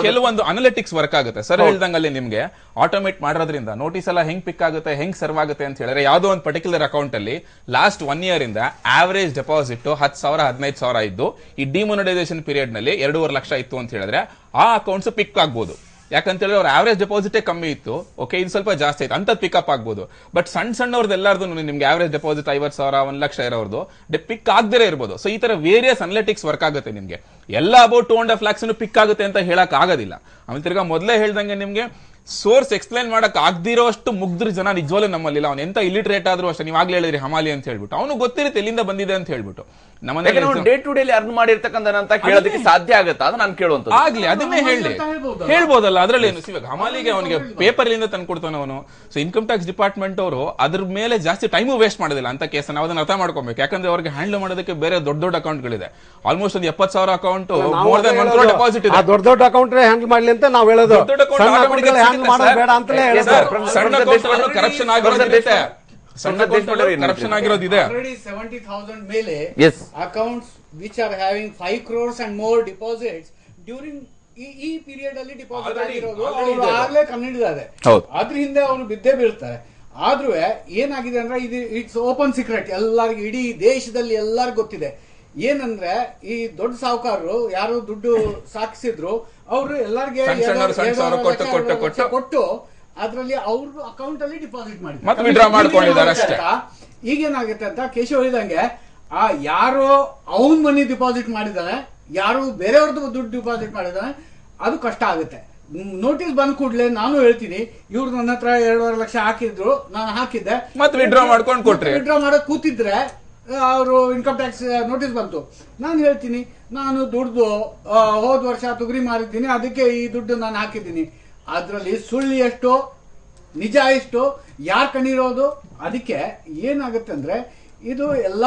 ಕೆಲವೊಂದು ಅನಾಲಿಟಿಕ್ಸ್ ವರ್ಕ್ ಆಗುತ್ತೆ. ಸರ್ ಹೇಳ್ದಂಗಲ್ಲಿ ನಿಮ್ಗೆ ಆಟೋಮೇಟ್ ಮಾಡೋದ್ರಿಂದ ನೋಟಿಸ್ ಎಲ್ಲ ಹೆಂಗ್ ಪಿಕ್ ಆಗುತ್ತೆ, ಹೆಂಗ್ ಸರ್ವ್ ಆಗುತ್ತೆ ಅಂತ ಹೇಳಿದ್ರೆ, ಯಾವ್ದೋ ಒಂದು ಪರ್ಟಿಕ್ಯುಲರ್ ಅಕೌಂಟ್ ಅಲ್ಲಿ ಲಾಸ್ಟ್ 1 year ಇಂದ ಆವರೇಜ್ ಡೆಪಾಸಿಟ್ 10,000 15,000 ಇದ್ದು, ಈ ಡಿಮೋನಟೈಸೇಷನ್ ಪೀರಿಯಡ್ ನಲ್ಲಿ 2.5 ಲಕ್ಷ ಇತ್ತು ಅಂತ ಹೇಳಿದ್ರೆ ಆ ಅಕೌಂಟ್ಸ್ ಪಿಕ್ ಆಗ್ಬೋದು. ಯಾಕಂತ ಹೇಳಿದ್ರೆ ಅವ್ರ ಆವರೇಜ್ ಡೆಪಾಸಿಟೇ ಕಮ್ಮಿ ಇತ್ತು, ಓಕೆ ಇದು ಸ್ವಲ್ಪ ಜಾಸ್ತಿ ಆಯ್ತು ಅಂತ ಪಿಕಪ್ ಆಗ್ಬೋದು. ಬಟ್ ಸಣ್ಣವ್ರದ್ದು ಎಲ್ಲಾರ್ದು ನಿಮ್ಗೆ ಆವರೇಜ್ ಡೆಪಾಸಿಟ್ 50,000 1 ಲಕ್ಷ ಇರೋರ್ದು ಪಿಕ್ ಆಗದೇ ಇರ್ಬೋದು. ಸೊ ಈ ತರ ವೇರಿಯಸ್ ಅನಾಲಿಟಿಕ್ಸ್ ವರ್ಕ್ ಆಗುತ್ತೆ. ನಿಮ್ಗೆ ಎಲ್ಲ ಅಬೌಟ್ 2.5 lakhs ಪಿಕ್ ಆಗುತ್ತೆ ಅಂತ ಹೇಳಕ್ ಆಗೋದಿಲ್ಲ. ಆಮೇಲೆ ತಿರ್ಗಾ ಮೊದಲೇ ಹೇಳ್ದಂಗೆ ನಿಮ್ಗೆ ಸೋರ್ಸ್ ಎಕ್ಸ್ಪ್ಲೈನ್ ಮಾಡಕ್ ಆಗದಿರೋ ಅಷ್ಟು ಮುಗ್ದ್ರ ಜನ ನಿಜವಾಗ್ಲೂ ನಮ್ಮಲ್ಲಿ. ಅವ್ನು ಎಂತ ಇಲಿಟ್ರೇಟ್ ಆದ್ರೂ ಅಷ್ಟೇ. ನೀವಾಗ್ಲೇ ಹೇಳಿದ್ರಿ ಹಮಾಲಿ ಅಂತ ಹೇಳ್ಬಿಟ್ಟು, ಅವನು ಗೊತ್ತಿರುತ್ತೆ ಎಲ್ಲಿಂದ ಬಂದಿದೆ ಅಂತ ಹೇಳ್ಬಿಟ್ಟು. ಡೇ ಟು ಡೇ ಅರ್ನ್ ಮಾಡಿರ್ತಕ್ಕಂಥ ಕೇಳೋದಕ್ಕೆ ಸಾಧ್ಯ ಆಗುತ್ತಾ ಅದು ನಾನು ಕೇಳುವಂತ. ಆಗ್ಲಿ ಅದನ್ನೇ ಹೇಳಿ ಹೇಳ್ಬೋದಲ್ಲ, ಅದ್ರಲ್ಲಿ ಏನು. ಇವಾಗ ಹಮಾಲಿಗೆ ಅವನಿಗೆ ಪೇಪರ್ ಇಂದ ತಂದು ಕೊಡ್ತಾನೆ ಅವನು. ಸೊ ಇನ್ಕಮ್ ಟ್ಯಾಕ್ಸ್ ಡಿಪಾರ್ಟ್ಮೆಂಟ್ ಅವರು ಅದ್ರ ಮೇಲೆ ಜಾಸ್ತಿ ಟೈಮು ವೇಸ್ಟ್ ಮಾಡೋದಿಲ್ಲ ಅಂತ ಕೇಸ್. ನಾವು ಅದನ್ನ ಅರ್ಥ ಮಾಡ್ಕೊಬೇಕು. ಯಾಕಂದ್ರೆ ಅವ್ರಿಗೆ ಹ್ಯಾಂಡಲ್ ಮಾಡೋದಕ್ಕೆ ಬೇರೆ ದೊಡ್ಡ ಅಕೌಂಟ್ಗಳಿದೆ. ಆಲ್ಮೋಸ್ಟ್ ಒಂದು 70,000 account, more than 1 crore deposit ಇದೆ. ದೊಡ್ಡ ಅಕೌಂಟ್ ಹ್ಯಾಂಡಲ್ ಮಾಡ್ಲಿ ಅಂತ ನಾವು ಹೇಳೋದು. ಬೇಡ ಅಂತಲೇ ಕರಪ್ಷನ್ ಆಗಿರೋದಿದೆ. ಸಣ್ಣ ಕರಪ್ಷನ್ ಆಗಿರೋದಿದೆ. 70,000 ಮೇಲೆ accounts which are having 5 crores and more deposits during ಈ ಪೀರಿಯಡ್ ಅಲ್ಲಿ ಡಿಪಾಸಿಟ್ ಆಗಿರೋದು ಆಗ್ಲೇ ಕಂಡಿದ್ದಾರೆ. ಅದ್ರ ಹಿಂದೆ ಅವರು ಬಿದ್ದೇ ಬೀಳ್ತಾರೆ. ಆದ್ರೂ ಏನಾಗಿದೆ ಅಂದ್ರೆ ಇದು ಇಟ್ಸ್ ಓಪನ್ ಸೀಕ್ರೆಟ್, ಎಲ್ಲರಿಗೂ ಇಡೀ ದೇಶದಲ್ಲಿ ಎಲ್ಲರಿಗೂ ಗೊತ್ತಿದೆ. ಏನಂದ್ರೆ ಈ ದೊಡ್ಡ ಸಾಹುಕಾರರು ಯಾರು ದುಡ್ಡು ಸಾಕಿಸಿದ್ರು ಅವರು ಎಲ್ಲರಿಗೆ ಕೊಟ್ಟು ಅದ್ರಲ್ಲಿ ಅವ್ರ ಅಕೌಂಟ್ ಅಲ್ಲಿ ಡಿಪಾಸಿಟ್ ಮಾಡಿದ್ದಾರೆ. ಈಗೇನಾಗುತ್ತೆ ಅಂತ ಕೇಶವ್ ಹೇಳಿದಂಗೆ, ಆ ಯಾರು ಅವನ್ ಮನಿ ಡಿಪಾಸಿಟ್ ಮಾಡಿದಾನೆ, ಯಾರು ಬೇರೆಯವ್ರದ್ದು ದುಡ್ಡು ಡಿಪಾಸಿಟ್ ಮಾಡಿದಾನೆ, ಅದು ಕಷ್ಟ ಆಗುತ್ತೆ. ನೋಟಿಸ್ ಬಂದ್ ಕೂಡ್ಲೆ ನಾನು ಹೇಳ್ತೀನಿ, ಇವ್ರು ನನ್ನ ಹತ್ರ 2.5 ಲಕ್ಷ ಹಾಕಿದ್ರು, ನಾನು ಹಾಕಿದ್ದೆ, ವಿಡ್ರಾ ಮಾಡ್ಕೊಂಡು ಕೊಟ್ರೆ ವಿಡ್ರಾ ಮಾಡಕ್ ಕೂತಿದ್ರೆ ಅವರು ಇನ್ಕಮ್ ಟ್ಯಾಕ್ಸ್ ನೋಟಿಸ್ ಬಂತು. ನಾನು ಹೇಳ್ತೀನಿ, ನಾನು ದುಡ್ದು ಹೋದ ವರ್ಷ ತೊಗರಿ ಮಾರಿದ್ದೀನಿ, ಅದಕ್ಕೆ ಈ ದುಡ್ಡು ನಾನು ಹಾಕಿದ್ದೀನಿ. ಅದ್ರಲ್ಲಿ ಸುಳ್ಳು ಎಷ್ಟು ನಿಜ ಎಷ್ಟು ಯಾರು ಕಣ್ಣಿರೋದು. ಅದಕ್ಕೆ ಏನಾಗುತ್ತೆ ಅಂದ್ರೆ, ಇದು ಎಲ್ಲ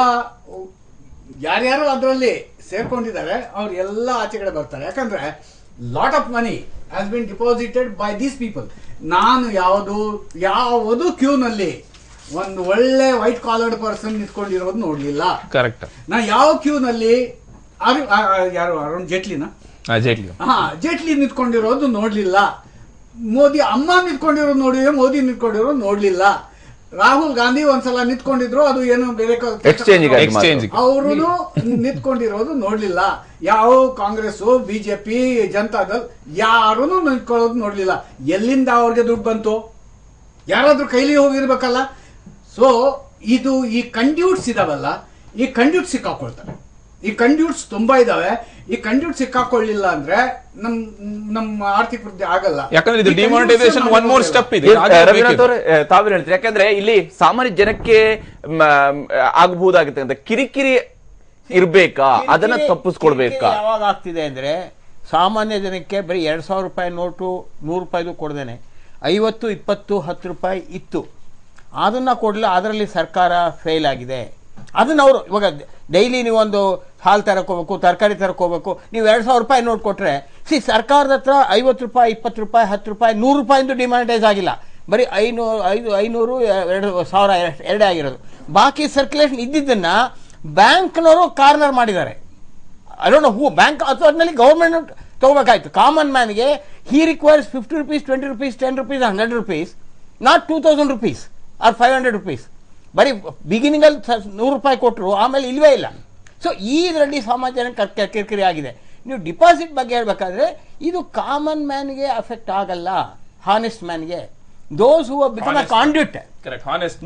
ಯಾರ್ಯಾರು ಅದರಲ್ಲಿ ಸೇರ್ಕೊಂಡಿದ್ದಾರೆ ಅವ್ರು ಎಲ್ಲ ಆಚೆ ಕಡೆ ಬರ್ತಾರೆ. ಯಾಕಂದ್ರೆ lot of money has been deposited by these people. ನಾನು ಯಾವುದು ಕ್ಯೂ ನಲ್ಲಿ ಒಂದು ಒಳ್ಳೆ ವೈಟ್ ಕಾಲರ್ಡ್ ಪರ್ಸನ್ ನಿಂತ್ಕೊಂಡಿರೋದು ನೋಡ್ಲಿಲ್ಲ. ಕರೆಕ್ಟ್. ನಾ ಯಾವ ಕ್ಯೂ ನಲ್ಲಿ ಯಾರು ಅರುಣ್ ಜೇಟ್ಲಿನ ಜೇಟ್ಲಿ ನಿಂತ್ಕೊಂಡಿರೋದು ನೋಡ್ಲಿಲ್ಲ. ಮೋದಿ ಅಮ್ಮ ನಿಂತ್ಕೊಂಡಿರೋದು ನೋಡಿದ್ರೆ, ಮೋದಿ ನಿಂತ್ಕೊಂಡಿರೋದು ನೋಡ್ಲಿಲ್ಲ. ರಾಹುಲ್ ಗಾಂಧಿ ಒಂದ್ಸಲ ನಿಂತ್ಕೊಂಡಿದ್ರು, ಅದು ಏನು ಬೇರೆ ಅವರು ನಿಂತ್ಕೊಂಡಿರೋದು ನೋಡ್ಲಿಲ್ಲ. ಯಾವ ಕಾಂಗ್ರೆಸ್, ಬಿಜೆಪಿ, ಜನತಾದಳ್ ಯಾರು ನಿಂತ್ಕೊಳ್ಳೋದು ನೋಡ್ಲಿಲ್ಲ. ಎಲ್ಲಿಂದ ಅವ್ರಿಗೆ ದುಡ್ಡು ಬಂತು? ಯಾರಾದ್ರೂ ಕೈಲಿ ಹೋಗಿರ್ಬೇಕಲ್ಲ. ಸೊ ಇದು ಈ ಕಂಡ್ಯೂಟ್ಸ್ ಇದಾವಲ್ಲ, ಈ ಕಂಡ್ಯೂಟ್ಸ್ ಸಿಕ್ಕಾಕೊಳ್ತಾರೆ. ಈ ಕಂಡ್ಯೂಟ್ಸ್ ತುಂಬಾ ಇದಾವೆ. ಈ ಕಂಡ್ಯೂಟ್ ಸಿಕ್ಕಾಕೊಳ್ಳಿಲ್ಲ ಅಂದ್ರೆ ನಮ್ಮ ಆರ್ಥಿಕ ವೃದ್ಧಿ ಆಗಲ್ಲ. ಯಾಕಂದ್ರೆ ಇದು ಡಿಮಾನಿಟೈಸೇಷನ್ ಒನ್ ಮೋರ್ ಸ್ಟೆಪ್ ಇದೆ. ರವೀನಾಥ್ ಅವರೇ, ತಾವೇನು ಹೇಳ್ತೀರಿ? ಯಾಕಂದ್ರೆ ಇಲ್ಲಿ ಸಾಮಾನ್ಯ ಜನಕ್ಕೆ ಆಗಬಹುದಾಗುತ್ತೆ ಅಂತ ಕಿರಿಕಿರಿ ಇರ್ಬೇಕಾ, ಅದನ್ನ ತಪ್ಪಿಸ್ಕೊಡ್ಬೇಕಾ? ಯಾವಾಗ ಆಗ್ತಿದೆ ಅಂದ್ರೆ, ಸಾಮಾನ್ಯ ಜನಕ್ಕೆ ಬರೀ 2,000 ರೂಪಾಯಿ ನೋಟು 100 ರೂಪಾಯಿದು ಕೊಡ್ದೇನೆ 50, 20, 10 ರೂಪಾಯಿ ಇತ್ತು. ಅದನ್ನು ಕೊಡಲಿಲ್ಲ, ಅದರಲ್ಲಿ ಸರ್ಕಾರ ಫೇಲ್ ಆಗಿದೆ. ಅದನ್ನು ಅವರು ಇವಾಗ ಡೈಲಿ ನೀವೊಂದು ಹಾಲು ತರಕೋಬೇಕು, ತರಕಾರಿ ತರಕೋಬೇಕು, ನೀವು 2,000 ರೂಪಾಯಿ ನೋಟ್ ಕೊಟ್ಟರೆ ಸರ್ಕಾರದ ಹತ್ರ 50 ರೂಪಾಯಿ, 20 ರೂಪಾಯಿ, 10 ರೂಪಾಯಿ, 100 ರೂಪಾಯಿಂದು ಡಿಮ್ಯಾನಿಟೈಸ್ ಆಗಿಲ್ಲ. ಬರೀ 500, 2,000 ಎರಡೇ ಆಗಿರೋದು. ಬಾಕಿ ಸರ್ಕ್ಯುಲೇಷನ್ ಇದ್ದಿದ್ದನ್ನು ಬ್ಯಾಂಕ್ನವರು ಕಾರ್ನರ್ ಮಾಡಿದ್ದಾರೆ. ಅದನ್ನು ಬ್ಯಾಂಕ್ ಅದ್ರಲ್ಲಿ ಗೌರ್ಮೆಂಟ್ ತಗೋಬೇಕಾಯ್ತು. ಕಾಮನ್ ಮ್ಯಾನ್ಗೆ he requires 50 rupees, 20 rupees, 10 rupees, 100 rupees, not 2,000 rupees or 500 rupees. ಬರೀ ಬಿಗಿನಿಂಗಲ್ಲಿ 100 ರೂಪಾಯಿ ಕೊಟ್ಟರು, ಆಮೇಲೆ ಇಲ್ವೇ ಇಲ್ಲ. ಸೊ ಇದರಲ್ಲಿ ಸಮಾಜ ಕಿರಿಕಿರಿ ಆಗಿದೆ. ನೀವು ಡಿಪಾಸಿಟ್ ಬಗ್ಗೆ ಹೇಳ್ಬೇಕಾದ್ರೆ ಇದು ಕಾಮನ್ ಮ್ಯಾನ್ಗೆ ಅಫೆಕ್ಟ್ ಆಗಲ್ಲ, ಹಾನೆಸ್ಟ್ ಮ್ಯಾನ್ಗೆ. Those who become a conduit,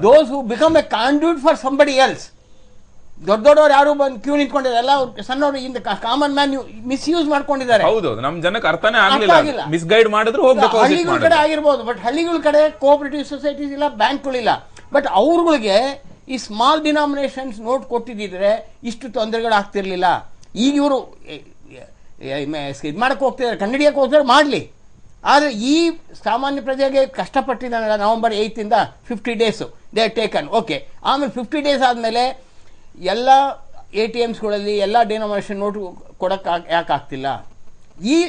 those who become a conduit for somebody else. ದೊಡ್ಡವರು ಯಾರು ಬಂದು ಕ್ಯೂ ನಿಂತ್ಕೊಂಡಿದ್ದಾರೆ, ಎಲ್ಲ ಸಣ್ಣವರು ಇಂದ ಕಾಮನ್ ಮ್ಯಾನ್ ಮಿಸ್ಯೂಸ್ ಮಾಡ್ಕೊಂಡಿದ್ದಾರೆ. ಹೌದು, ನಮ್ಮ ಜನಕ್ಕೆ ಅರ್ಥನೇ ಆಗಲಿಲ್ಲ, ಮಿಸ್ಗೈಡ್ ಮಾಡಿದ್ರು ಹೋಗ್ಬೇಕು. ಹಳ್ಳಿಗಳ ಕಡೆ ಆಗಿರ್ಬೋದು, ಬಟ್ ಹಳ್ಳಿಗಳ ಕಡೆ ಕೋಆಪರೇಟಿವ್ ಸೊಸೈಟೀಸ್ ಇಲ್ಲ, ಬ್ಯಾಂಕ್ಗಳಿಲ್ಲ. ಬಟ್ ಅವ್ರಗಳಿಗೆ ಈ ಸ್ಮಾಲ್ ಡಿನಾಮಿನೇಷನ್ಸ್ ನೋಟ್ ಕೊಟ್ಟಿದ್ದಿದ್ರೆ ಇಷ್ಟು ತೊಂದರೆಗಳು ಆಗ್ತಿರ್ಲಿಲ್ಲ. ಈಗ ಇವರು ಇದು ಮಾಡಕ್ಕೆ ಹೋಗ್ತಿದ್ದಾರೆ, ಕಂಡಿಡಿಯಕ್ಕೆ ಹೋಗ್ತಾರೆ, ಮಾಡಲಿ. ಆದರೆ ಈ ಸಾಮಾನ್ಯ ಪ್ರಜೆಗೆ ಕಷ್ಟಪಟ್ಟಿದ್ದಾನಲ್ಲ, November 8 50 days they are taken, okay. ಆಮೇಲೆ 50 ಡೇಸ್ ಆದಮೇಲೆ ಎಲ್ಲ ATMsಗಳಲ್ಲಿ ಎಲ್ಲ ಡಿನಾಮಿನೇಷನ್ ನೋಟ್ ಕೊಡಕ್ಕೆ ಯಾಕೆ ಆಗ್ತಿಲ್ಲ?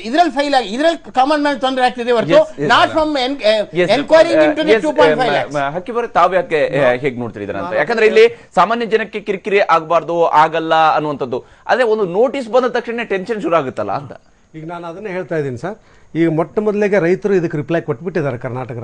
ಇದರಲ್ಲಿ ಫೈಲ್ ಆಗಿ ಇದರಲ್ಲಿ ಕಾಮನ್ ಮ್ಯಾನ್ ತೊಂದರೆ ಆಗ್ತಿದೆ ಹೊರತು not from enquiring into the 2.5 lakhs. ಹಕ್ಕಿಬಾರೆ, ತಾವು ಯಾಕೆ ಹೇಗೆ ನೋಡ್ತಿದ್ದೀರಾ ಅಂತ? ಯಾಕಂದ್ರೆ ಇಲ್ಲಿ ಸಾಮಾನ್ಯ ಜನಕ್ಕೆ ಕಿರಿಕಿರಿ ಆಗಬಾರ್ದು, ಆಗಲ್ಲ ಅನ್ನುವಂಥದ್ದು. ಅದೇ ಒಂದು ನೋಟಿಸ್ ಬಂದ ತಕ್ಷಣ ಟೆನ್ಷನ್ ಶುರು ಆಗುತ್ತಲ್ಲ ಅಂತ. ಈಗ ನಾನು ಅದನ್ನೇ ಹೇಳ್ತಾ ಇದ್ದೀನಿ ಸರ್. ಈಗ ಮೊಟ್ಟ ಮೊದಲಿಗೆ ರೈತರು ಇದಕ್ಕೆ ರಿಪ್ಲೈ ಕೊಟ್ಬಿಟ್ಟಿದ್ದಾರೆ ಕರ್ನಾಟಕ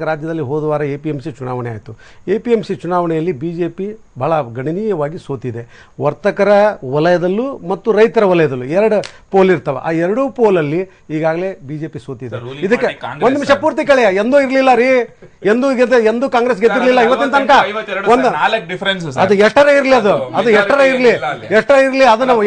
ರಾಜ್ಯದಲ್ಲಿ. ಹೋದ ವಾರ APMC ಚುನಾವಣೆ ಆಯಿತು. APMC ಚುನಾವಣೆಯಲ್ಲಿ BJP ಬಹಳ ಗಣನೀಯವಾಗಿ ಸೋತಿದೆ. ವರ್ತಕರ ವಲಯದಲ್ಲೂ ಮತ್ತು ರೈತರ ವಲಯದಲ್ಲೂ 2 ಪೋಲ್ ಇರ್ತವೆ. ಆ 2 ಪೋಲಲ್ಲಿ ಈಗಾಗಲೇ BJP ಸೋತಿದೆ. ಇದಕ್ಕೆ ಒಂದು ನಿಮಿಷ ಪೂರ್ತಿ ಕೇಳಿ. ಎಂದೂ ಇರಲಿಲ್ಲ ರೀ, ಎಂದೂ ಕಾಂಗ್ರೆಸ್ ಗೆದ್ದಿರಲಿಲ್ಲ ಇವತ್ತಿನ ತನಕ. ಅದು ಎಷ್ಟರೇ ಇರಲಿ, ಅದು ಎಷ್ಟರೇ ಇರಲಿ, ಅದನ್ನು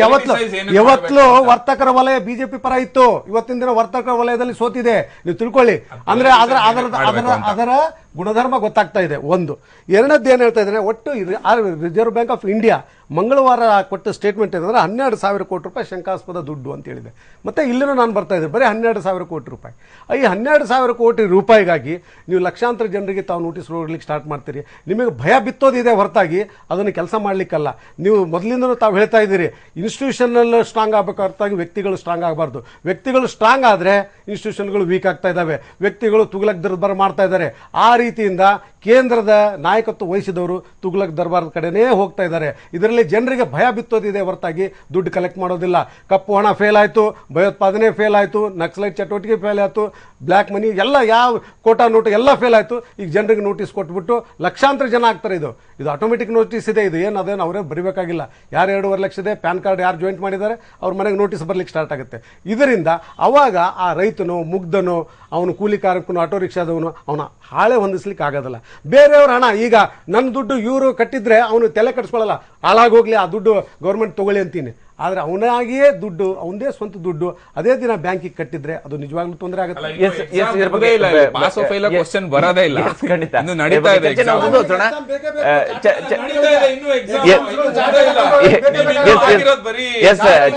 ಯಾವತ್ತೂ ವರ್ತಕರ ವಲಯ BJP ಪರ ಇತ್ತು. ಇವತ್ತಿನ ದಿನ ವರ್ತಕ ವಲಯದಲ್ಲಿ ಸೋತಿದೆ, ನೀವು ತಿಳ್ಕೊಳ್ಳಿ. ಅಂದ್ರೆ ಅದರ ಗುಣಧರ್ಮ ಗೊತ್ತಾಗ್ತಾ ಇದೆ. ಒಂದು. ಎರಡನೇದ್ದು ಏನು ಹೇಳ್ತಾ ಇದ್ದಾರೆ, ಒಟ್ಟು ರಿಸರ್ವ್ ಬ್ಯಾಂಕ್ ಆಫ್ ಇಂಡಿಯಾ ಮಂಗಳವಾರ ಕೊಟ್ಟ ಸ್ಟೇಟ್ಮೆಂಟ್ ಏನಂದ್ರೆ 12,000 ಕೋಟಿ ರೂಪಾಯಿ ಶಂಕಾಸ್ಪದ ದುಡ್ಡು ಅಂತ ಹೇಳಿದೆ. ಮತ್ತೆ ಇಲ್ಲಿನೂ ನಾನು ಬರ್ತಾ ಇದ್ದೆ, ಬರೀ 12,000 ಕೋಟಿ ರೂಪಾಯಿ. ಈ 12,000 ಕೋಟಿ ರೂಪಾಯಿಗಾಗಿ ನೀವು ಲಕ್ಷಾಂತರ ಜನರಿಗೆ ತಾವು ನೋಟಿಸ್ ಕೊಡ್ಲಿಕ್ಕೆ ಸ್ಟಾರ್ಟ್ ಮಾಡ್ತೀರಿ. ನಿಮಗೆ ಭಯ ಬಿತ್ತೋದಿದೆ ಹೊರತಾಗಿ ಅದನ್ನು ಕೆಲಸ ಮಾಡ್ಲಿಕ್ಕಲ್ಲ. ನೀವು ಮೊದಲಿಂದಲೂ ತಾವು ಹೇಳ್ತಾ ಇದ್ದೀರಿ, ಇನ್ಸ್ಟಿಟ್ಯೂಷನಲ್ ಸ್ಟ್ರಾಂಗ್ ಆಗಬೇಕು ಹೊರತಾಗಿ ವ್ಯಕ್ತಿಗಳು ಸ್ಟ್ರಾಂಗ್ ಆಗಬಾರ್ದು. ವ್ಯಕ್ತಿಗಳು ಸ್ಟ್ರಾಂಗ್ ಆದರೆ ಇನ್ಸ್ಟಿಟ್ಯೂಷನ್ಗಳು ವೀಕ್ ಆಗ್ತಾ ಇದ್ದಾವೆ, ವ್ಯಕ್ತಿಗಳು ತುಗ್ಲಕ್ ದರ್ಬಾರ್ ಮಾಡ್ತಾ ಇದ್ದಾರೆ. ಆ ರೀತಿಯಿಂದ ಕೇಂದ್ರದ ನಾಯಕತ್ವ ವಹಿಸಿದವರು ತುಗ್ಲಕ್ ದರ್ಬಾರದ ಕಡೆನೇ ಹೋಗ್ತಾ ಇದ್ದಾರೆ. ಇದರಲ್ಲಿ ಜನರಿಗೆ ಭಯ ಬಿತ್ತೋದಿದೆ ಹೊರತಾಗಿ ದುಡ್ಡು ಕಲೆಕ್ಟ್ ಮಾಡೋದಿಲ್ಲ. ಕಪ್ಪು ಹಣ ಫೇಲ್ ಆಯಿತು, ಭಯೋತ್ಪಾದನೆ ಫೇಲ್ ಆಯಿತು, ನಕ್ಸಲೈಟ್ ಚಟುವಟಿಕೆ ಫೇಲ್ ಆಯಿತು, ಬ್ಲ್ಯಾಕ್ ಮನಿ ಎಲ್ಲ ಯಾವ ಕೋಟಾ ನೋಟು ಎಲ್ಲ ಫೇಲ್ ಆಯಿತು. ಈಗ ಜನರಿಗೆ ನೋಟಿಸ್ ಕೊಟ್ಬಿಟ್ಟು ಲಕ್ಷಾಂತರ ಜನ ಆಗ್ತಾರೆ. ಇದು ಆಟೋಮೆಟಿಕ್ ನೋಟಿಸ್ ಇದೆ. ಇದು ಏನು ಅದೇನು ಅವರೇ ಬರೀಬೇಕಾಗಿಲ್ಲ. ಯಾರು 2.5 ಲಕ್ಷ ಇದೆ ಪ್ಯಾನ್ ಕಾರ್ಡ್ ಯಾರು ಜಾಯಿಂಟ್ ಮಾಡಿದ್ದಾರೆ ಅವ್ರ ಮನೆಗೆ ನೋಟಿಸ್ ಬರ್ಲಿಕ್ಕೆ ಸ್ಟಾರ್ಟ್ ಆಗುತ್ತೆ. ಇದರಿಂದ ಅವಾಗ ಆ ರೈತನು, ಮುಗ್ಧನು, ಅವನು ಕೂಲಿ ಕಾರ್ಮಿಕನು, ಆಟೋ ರಿಕ್ಷಾದವನು ಅವನ ಹಾಳೆ ಹೊಂದಿಸ್ಲಿಕ್ಕೆ ಆಗೋದಿಲ್ಲ. ಬೇರೆಯವ್ರ ಹಣ ಈಗ ನನ್ನ ದುಡ್ಡು ಇವರು ಕಟ್ಟಿದ್ರೆ ಅವನು ತಲೆ ಕಟ್ಸ್ಕೊಳ್ಳಲ್ಲ, ಹಾಳಾಗೋಗ್ಲಿ ಆ ದುಡ್ಡು ಗೌರ್ಮೆಂಟ್ ತಗೊಳ್ಳಿ ಅಂತೀನಿ. ಆದರೆ ಅವನಾಗಿಯೇ ದುಡ್ಡು, ಅವನದೇ ಸ್ವಂತ ದುಡ್ಡು ಅದೇ ದಿನ ಬ್ಯಾಂಕಿಗೆ ಕಟ್ಟಿದ್ರೆ ಅದು ನಿಜವಾಗ್ಲೂ ತೊಂದರೆ ಆಗುತ್ತೆ.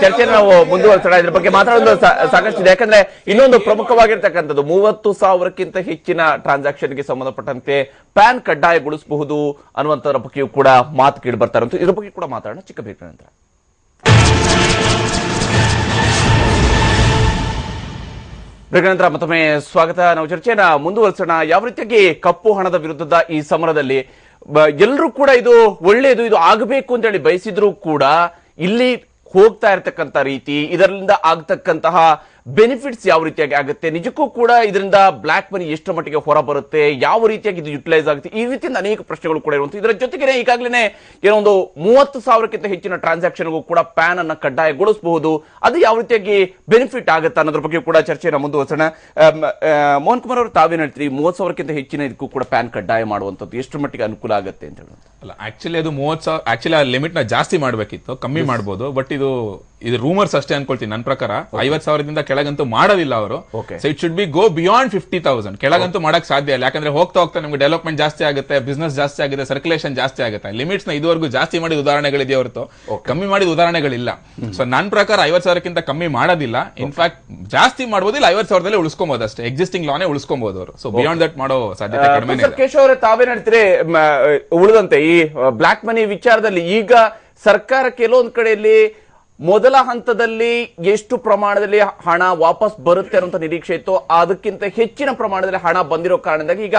ಚರ್ಚೆ ನಾವು ಮುಂದುವರಿಸೋಣ. ಇದ್ರ ಬಗ್ಗೆ ಮಾತಾಡೋದು ಸಾಕಷ್ಟಿದೆ. ಯಾಕಂದ್ರೆ ಇನ್ನೊಂದು ಪ್ರಮುಖವಾಗಿರ್ತಕ್ಕಂಥದ್ದು 30,000ಕ್ಕಿಂತ ಹೆಚ್ಚಿನ ಟ್ರಾನ್ಸಾಕ್ಷನ್ಗೆ ಸಂಬಂಧಪಟ್ಟಂತೆ ಪ್ಯಾನ್ ಕಡ್ಡಾಯಗೊಳಿಸಬಹುದು ಅನ್ನುವಂಥದ್ರ ಬಗ್ಗೆಯೂ ಕೂಡ ಮಾತು ಕೇಳಿ ಬರ್ತಾರೆ. ಇದ್ರ ಬಗ್ಗೆ ಕೂಡ ಮಾತಾಡೋಣ ಚಿಕ್ಕ ಬ್ರೇಕ್ ನಂತರ. ಬ್ರೇಕ್ ನಂತರ ಮತ್ತೊಮ್ಮೆ ಸ್ವಾಗತ. ನಾವು ಚರ್ಚೆಯನ್ನ ಮುಂದುವರಿಸೋಣ. ಯಾವ ರೀತಿಯಾಗಿ ಕಪ್ಪು ಹಣದ ವಿರುದ್ಧದ ಈ ಸಮರದಲ್ಲಿ ಎಲ್ಲರೂ ಕೂಡ ಇದು ಒಳ್ಳೆಯದು, ಇದು ಆಗಬೇಕು ಅಂತ ಹೇಳಿ ಬಯಸಿದ್ರು ಕೂಡ ಇಲ್ಲಿ ಹೋಗ್ತಾ ಇರತಕ್ಕಂತ ರೀತಿ, ಇದರಿಂದ ಆಗ್ತಕ್ಕಂತಹ ಬೆನಿಫಿಟ್ಸ್ ಯಾವ ರೀತಿಯಾಗಿ ಆಗುತ್ತೆ, ನಿಜಕ್ಕೂ ಕೂಡ ಇದರಿಂದ ಬ್ಲಾಕ್ ಮನಿ ಎಷ್ಟು ಮಟ್ಟಿಗೆ ಹೊರ ಬರುತ್ತೆ, ಯಾವ ರೀತಿಯಾಗಿ ಇದು ಯುಟಿಲೈಸ್ ಆಗುತ್ತೆ, ಈ ರೀತಿಯಿಂದ ಅನೇಕ ಪ್ರಶ್ನೆಗಳು ಕೂಡ ಇರುವಂತಹ. ಇದರ ಜೊತೆಗೆ ಈಗಾಗಲೇ ಏನೋ ಒಂದು 30,000ಕ್ಕಿಂತ ಹೆಚ್ಚಿನ ಟ್ರಾನ್ಸಾಕ್ಷನ್ಗೂ ಕೂಡ ಪ್ಯಾನ್ ಅನ್ನ ಕಡ್ಡಾಯಗೊಳಿಸಬಹುದು. ಅದು ಯಾವ ರೀತಿಯಾಗಿ ಬೆನಿಫಿಟ್ ಆಗುತ್ತೆ ಅನ್ನೋದ್ರ ಬಗ್ಗೆ ಕೂಡ ಚರ್ಚೆಯನ್ನು ಮುಂದುವರಿಸೋಣ. ಮೋಹನ್ ಕುಮಾರ್ ಅವರು, ತಾವೇನು ಹೇಳ್ತೀರಿ? 30,000ಕ್ಕಿಂತ ಹೆಚ್ಚಿನ ಇದಕ್ಕೂ ಕೂಡ ಪ್ಯಾನ್ ಕಡ್ಡಾಯ ಮಾಡುವಂಥದ್ದು ಎಷ್ಟು ಮಟ್ಟಿಗೆ ಅನುಕೂಲ ಆಗುತ್ತೆ ಅಂತ ಹೇಳುವಂತ? ಅಲ್ಲ, ಆಕ್ಚುಲಿ ಅದು 30,000 ಆಕ್ಚುಲಿ ಆ ಲಿಮಿಟ್ ನ ಜಾಸ್ತಿ ಮಾಡಬೇಕಿತ್ತು, ಕಮ್ಮಿ ಮಾಡಬಹುದು. ಬಟ್ ಇದು ಇದು ರೂಮರ್ಸ್ ಅಷ್ಟೇ ಅನ್ಕೊಳ್ತೀನಿ ನನ್ನ ಪ್ರಕಾರ. 50,000ದಿಂದ ಕೆಳಗಂತೂ ಮಾಡೋದಿಲ್ಲ ಅವರು. Okay. So it should be go beyond 50,000. ಕೆಳಗಂತೂ ಮಾಡಕ್ ಸಾಧ್ಯ ಇಲ್ಲ. ಯಾಕಂದ್ರೆ ಹೋಗ್ತಾ ಹೋಗ್ತಾ ನಿಮ್ಗೆ ಡೆವಲಪ್ಮೆಂಟ್ ಜಾಸ್ತಿ ಆಗುತ್ತೆ, ಬಿಸ್ನೆಸ್ ಜಾಸ್ತಿ ಆಗುತ್ತೆ, ಸರ್ಕ್ಯುಲೇಷನ್ ಜಾಸ್ತಿ ಆಗುತ್ತೆ. ಲಿಮಿಟ್ಸ್ ನ ಇದುವರೆಗೂ ಜಾಸ್ತಿ ಮಾಡಿದ ಉದಾಹರಣೆಗಳಿದೆ ಹೊರತು ಕಮ್ಮಿ ಮಾಡಿದ ಉದಾಹರಣೆಗಳಿಲ್ಲ. ಸೊ ನನ್ನ ಪ್ರಕಾರ 50,000ಕ್ಕಿಂತ ಕಮ್ಮಿ ಮಾಡೋದಿಲ್ಲ. ಇನ್ಫ್ಯಾಕ್ಟ್ ಜಾಸ್ತಿ ಮಾಡಬಹುದಿಲ್ಲ, 50,000ದಲ್ಲೇ ಉಳಿಸ್ಕೊಬಹುದು ಅಷ್ಟೇ. ಎಕ್ಸಿಸ್ಟಿಂಗ್ ಲಾನೇ ಉಳಿಸ್ಕೊಬಹುದು ಅವರು. ಸೊ ಬಿಯಾಂಡ್ ದಟ್ ಮಾಡೋ ಸಾಧ್ಯತೆ ಕಡಿಮೆ ಇದೆ. ಕೇಶವ್ ಅವರೇ, ತಾವೇನ್ ಹೇಳ್ತೀರಿ ಉಳಿದಂತೆ ಈ ಬ್ಲಾಕ್ ಮನಿ ವಿಚಾರದಲ್ಲಿ? ಈಗ ಸರ್ಕಾರ ಕೆಲವೊಂದ್ ಕಡೆಯಲ್ಲಿ ಮೊದಲ ಹಂತದಲ್ಲಿ ಎಷ್ಟು ಪ್ರಮಾಣದಲ್ಲಿ ಹಣ ವಾಪಸ್ ಬರುತ್ತೆ ಅನ್ನೋ ನಿರೀಕ್ಷೆ ಇತ್ತು, ಅದಕ್ಕಿಂತ ಹೆಚ್ಚಿನ ಪ್ರಮಾಣದಲ್ಲಿ ಹಣ ಬಂದಿರೋ ಕಾರಣದಿಂದಾಗಿ ಈಗ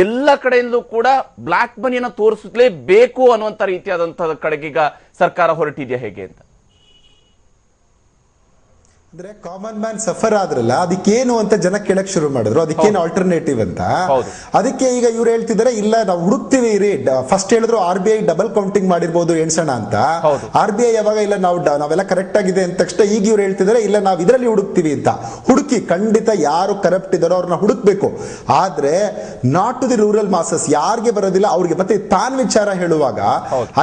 ಎಲ್ಲ ಕಡೆಯಿಂದಲೂ ಕೂಡ ಬ್ಲಾಕ್ ಮನಿಯನ್ನ ತೋರಿಸಲೇಬೇಕು ಅನ್ನುವಂತ ರೀತಿಯಾದಂತಹ ಕಡೆಗೆ ಈಗ ಸರ್ಕಾರ ಹೊರಟಿದೆಯಾ ಹೇಗೆ ಅಂತ? ಅಂದ್ರೆ ಕಾಮನ್ ಮ್ಯಾನ್ ಸಫರ್ ಆದ್ರಲ್ಲ, ಅದಕ್ಕೇನು ಅಂತ ಜನ ಕೇಳಕ್ ಶುರು ಮಾಡಿದ್ರು, ಅದಕ್ಕೇನು ಆಲ್ಟರ್ನೇಟಿವ್ ಅಂತ. ಅದಕ್ಕೆ ಈಗ ಇವ್ರು ಹೇಳ್ತಿದಾರೆ, ಇಲ್ಲ ನಾವು ಹುಡುಕ್ತಿವಿ ರೀ. ಫಸ್ಟ್ ಹೇಳಿದ್ರು RBI ಡಬಲ್ ಕೌಂಟಿಂಗ್ ಮಾಡಿರ್ಬೋದು ಎಣ್ಸೋಣ ಅಂತ. RBI ಯಾವಾಗ ಇಲ್ಲ ನಾವೆಲ್ಲ ಕರೆಕ್ಟ್ ಆಗಿದೆ ಅಂತ ತಕ್ಷಣ ಈಗ ಇವ್ರು ಹೇಳ್ತಿದಾರೆ, ಇಲ್ಲ ನಾವು ಇದರಲ್ಲಿ ಹುಡುಕ್ತಿವಿ ಅಂತ. ಹುಡುಕಿ, ಖಂಡಿತ ಯಾರು ಕರಪ್ಟ್ ಇದಾರೋ ಅವ್ರನ್ನ ಹುಡುಕ್ಬೇಕು. ಆದ್ರೆ not to the rural masses, ಯಾರಿಗೆ ಬರೋದಿಲ್ಲ ಅವ್ರಿಗೆ. ಮತ್ತೆ ಪ್ಯಾನ್ ವಿಚಾರ ಹೇಳುವಾಗ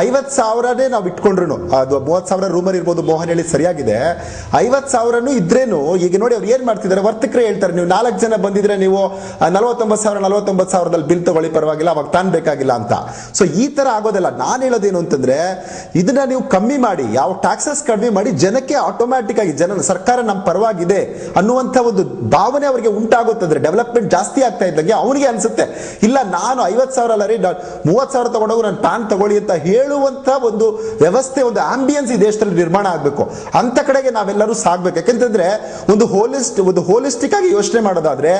50,000ನೇ ನಾವು ಇಟ್ಕೊಂಡ್ರು, ಅದು 30,000 ರೂಮರ್ ಇರ್ಬೋದು, ಮೋಹನ್ ಹೇಳಿ ಸರಿಯಾಗಿದೆ. 50,000 ಇದ್ರೇನು ಈಗ ನೋಡಿ ಅವ್ರು ಏನ್ ಮಾಡ್ತಿದ್ದಾರೆ, ವರ್ತಕರೇ ಹೇಳ್ತಾರೆ, ನೀವು 4 ಜನ ಬಂದಿದ್ರೆ ನೀವು 49,000 ಬಿಲ್ ತಗೊಳ್ಳಿ, ಪರವಾಗಿಲ್ಲ, ಅವಾಗ ತಾನ್ ಬೇಕಾಗಿಲ್ಲ ಅಂತ. ಸೊ ಈ ತರ ಆಗೋದಿಲ್ಲ. ನಾನು ಹೇಳೋದೇನು ಅಂತಂದ್ರೆ, ಇದನ್ನ ನೀವು ಕಮ್ಮಿ ಮಾಡಿ, ಯಾವ ಟ್ಯಾಕ್ಸಸ್ ಕಡಿಮೆ ಮಾಡಿ, ಜನಕ್ಕೆ ಆಟೋಮ್ಯಾಟಿಕ್ ಆಗಿ ಸರ್ಕಾರ ನಮ್ಮ ಪರವಾಗಿದೆ ಅನ್ನುವಂತ ಒಂದು ಭಾವನೆ ಅವರಿಗೆ ಉಂಟಾಗುತ್ತದೆ. ಡೆವಲಪ್ಮೆಂಟ್ ಜಾಸ್ತಿ ಆಗ್ತಾ ಇದ್ದಂಗೆ ಅವನಿಗೆ ಅನ್ಸುತ್ತೆ, ಇಲ್ಲ ನಾನು 50,000 ಅಲ್ಲ ರೀ, 30,000 ತಗೊಂಡೋಗು, ನಾನು ಪ್ಯಾನ್ ತಗೊಳ್ಳಿ ಅಂತ ಹೇಳುವಂತ ಒಂದು ವ್ಯವಸ್ಥೆ, ಒಂದು ಆಂಬಿಯನ್ಸ್ ಈ ದೇಶದಲ್ಲಿ ನಿರ್ಮಾಣ ಆಗ್ಬೇಕು. ಅಂತ ಕಡೆಗೆ ನಾವೆಲ್ಲರೂ ಸಾಗ್ಬೇಕು. ಯಾಕೆಂತಂದ್ರೆ ಒಂದು ಹೋಲಿಸ್ಟಿಕ್ ಆಗಿ ಯೋಚನೆ ಮಾಡೋದಾದ್ರೆ,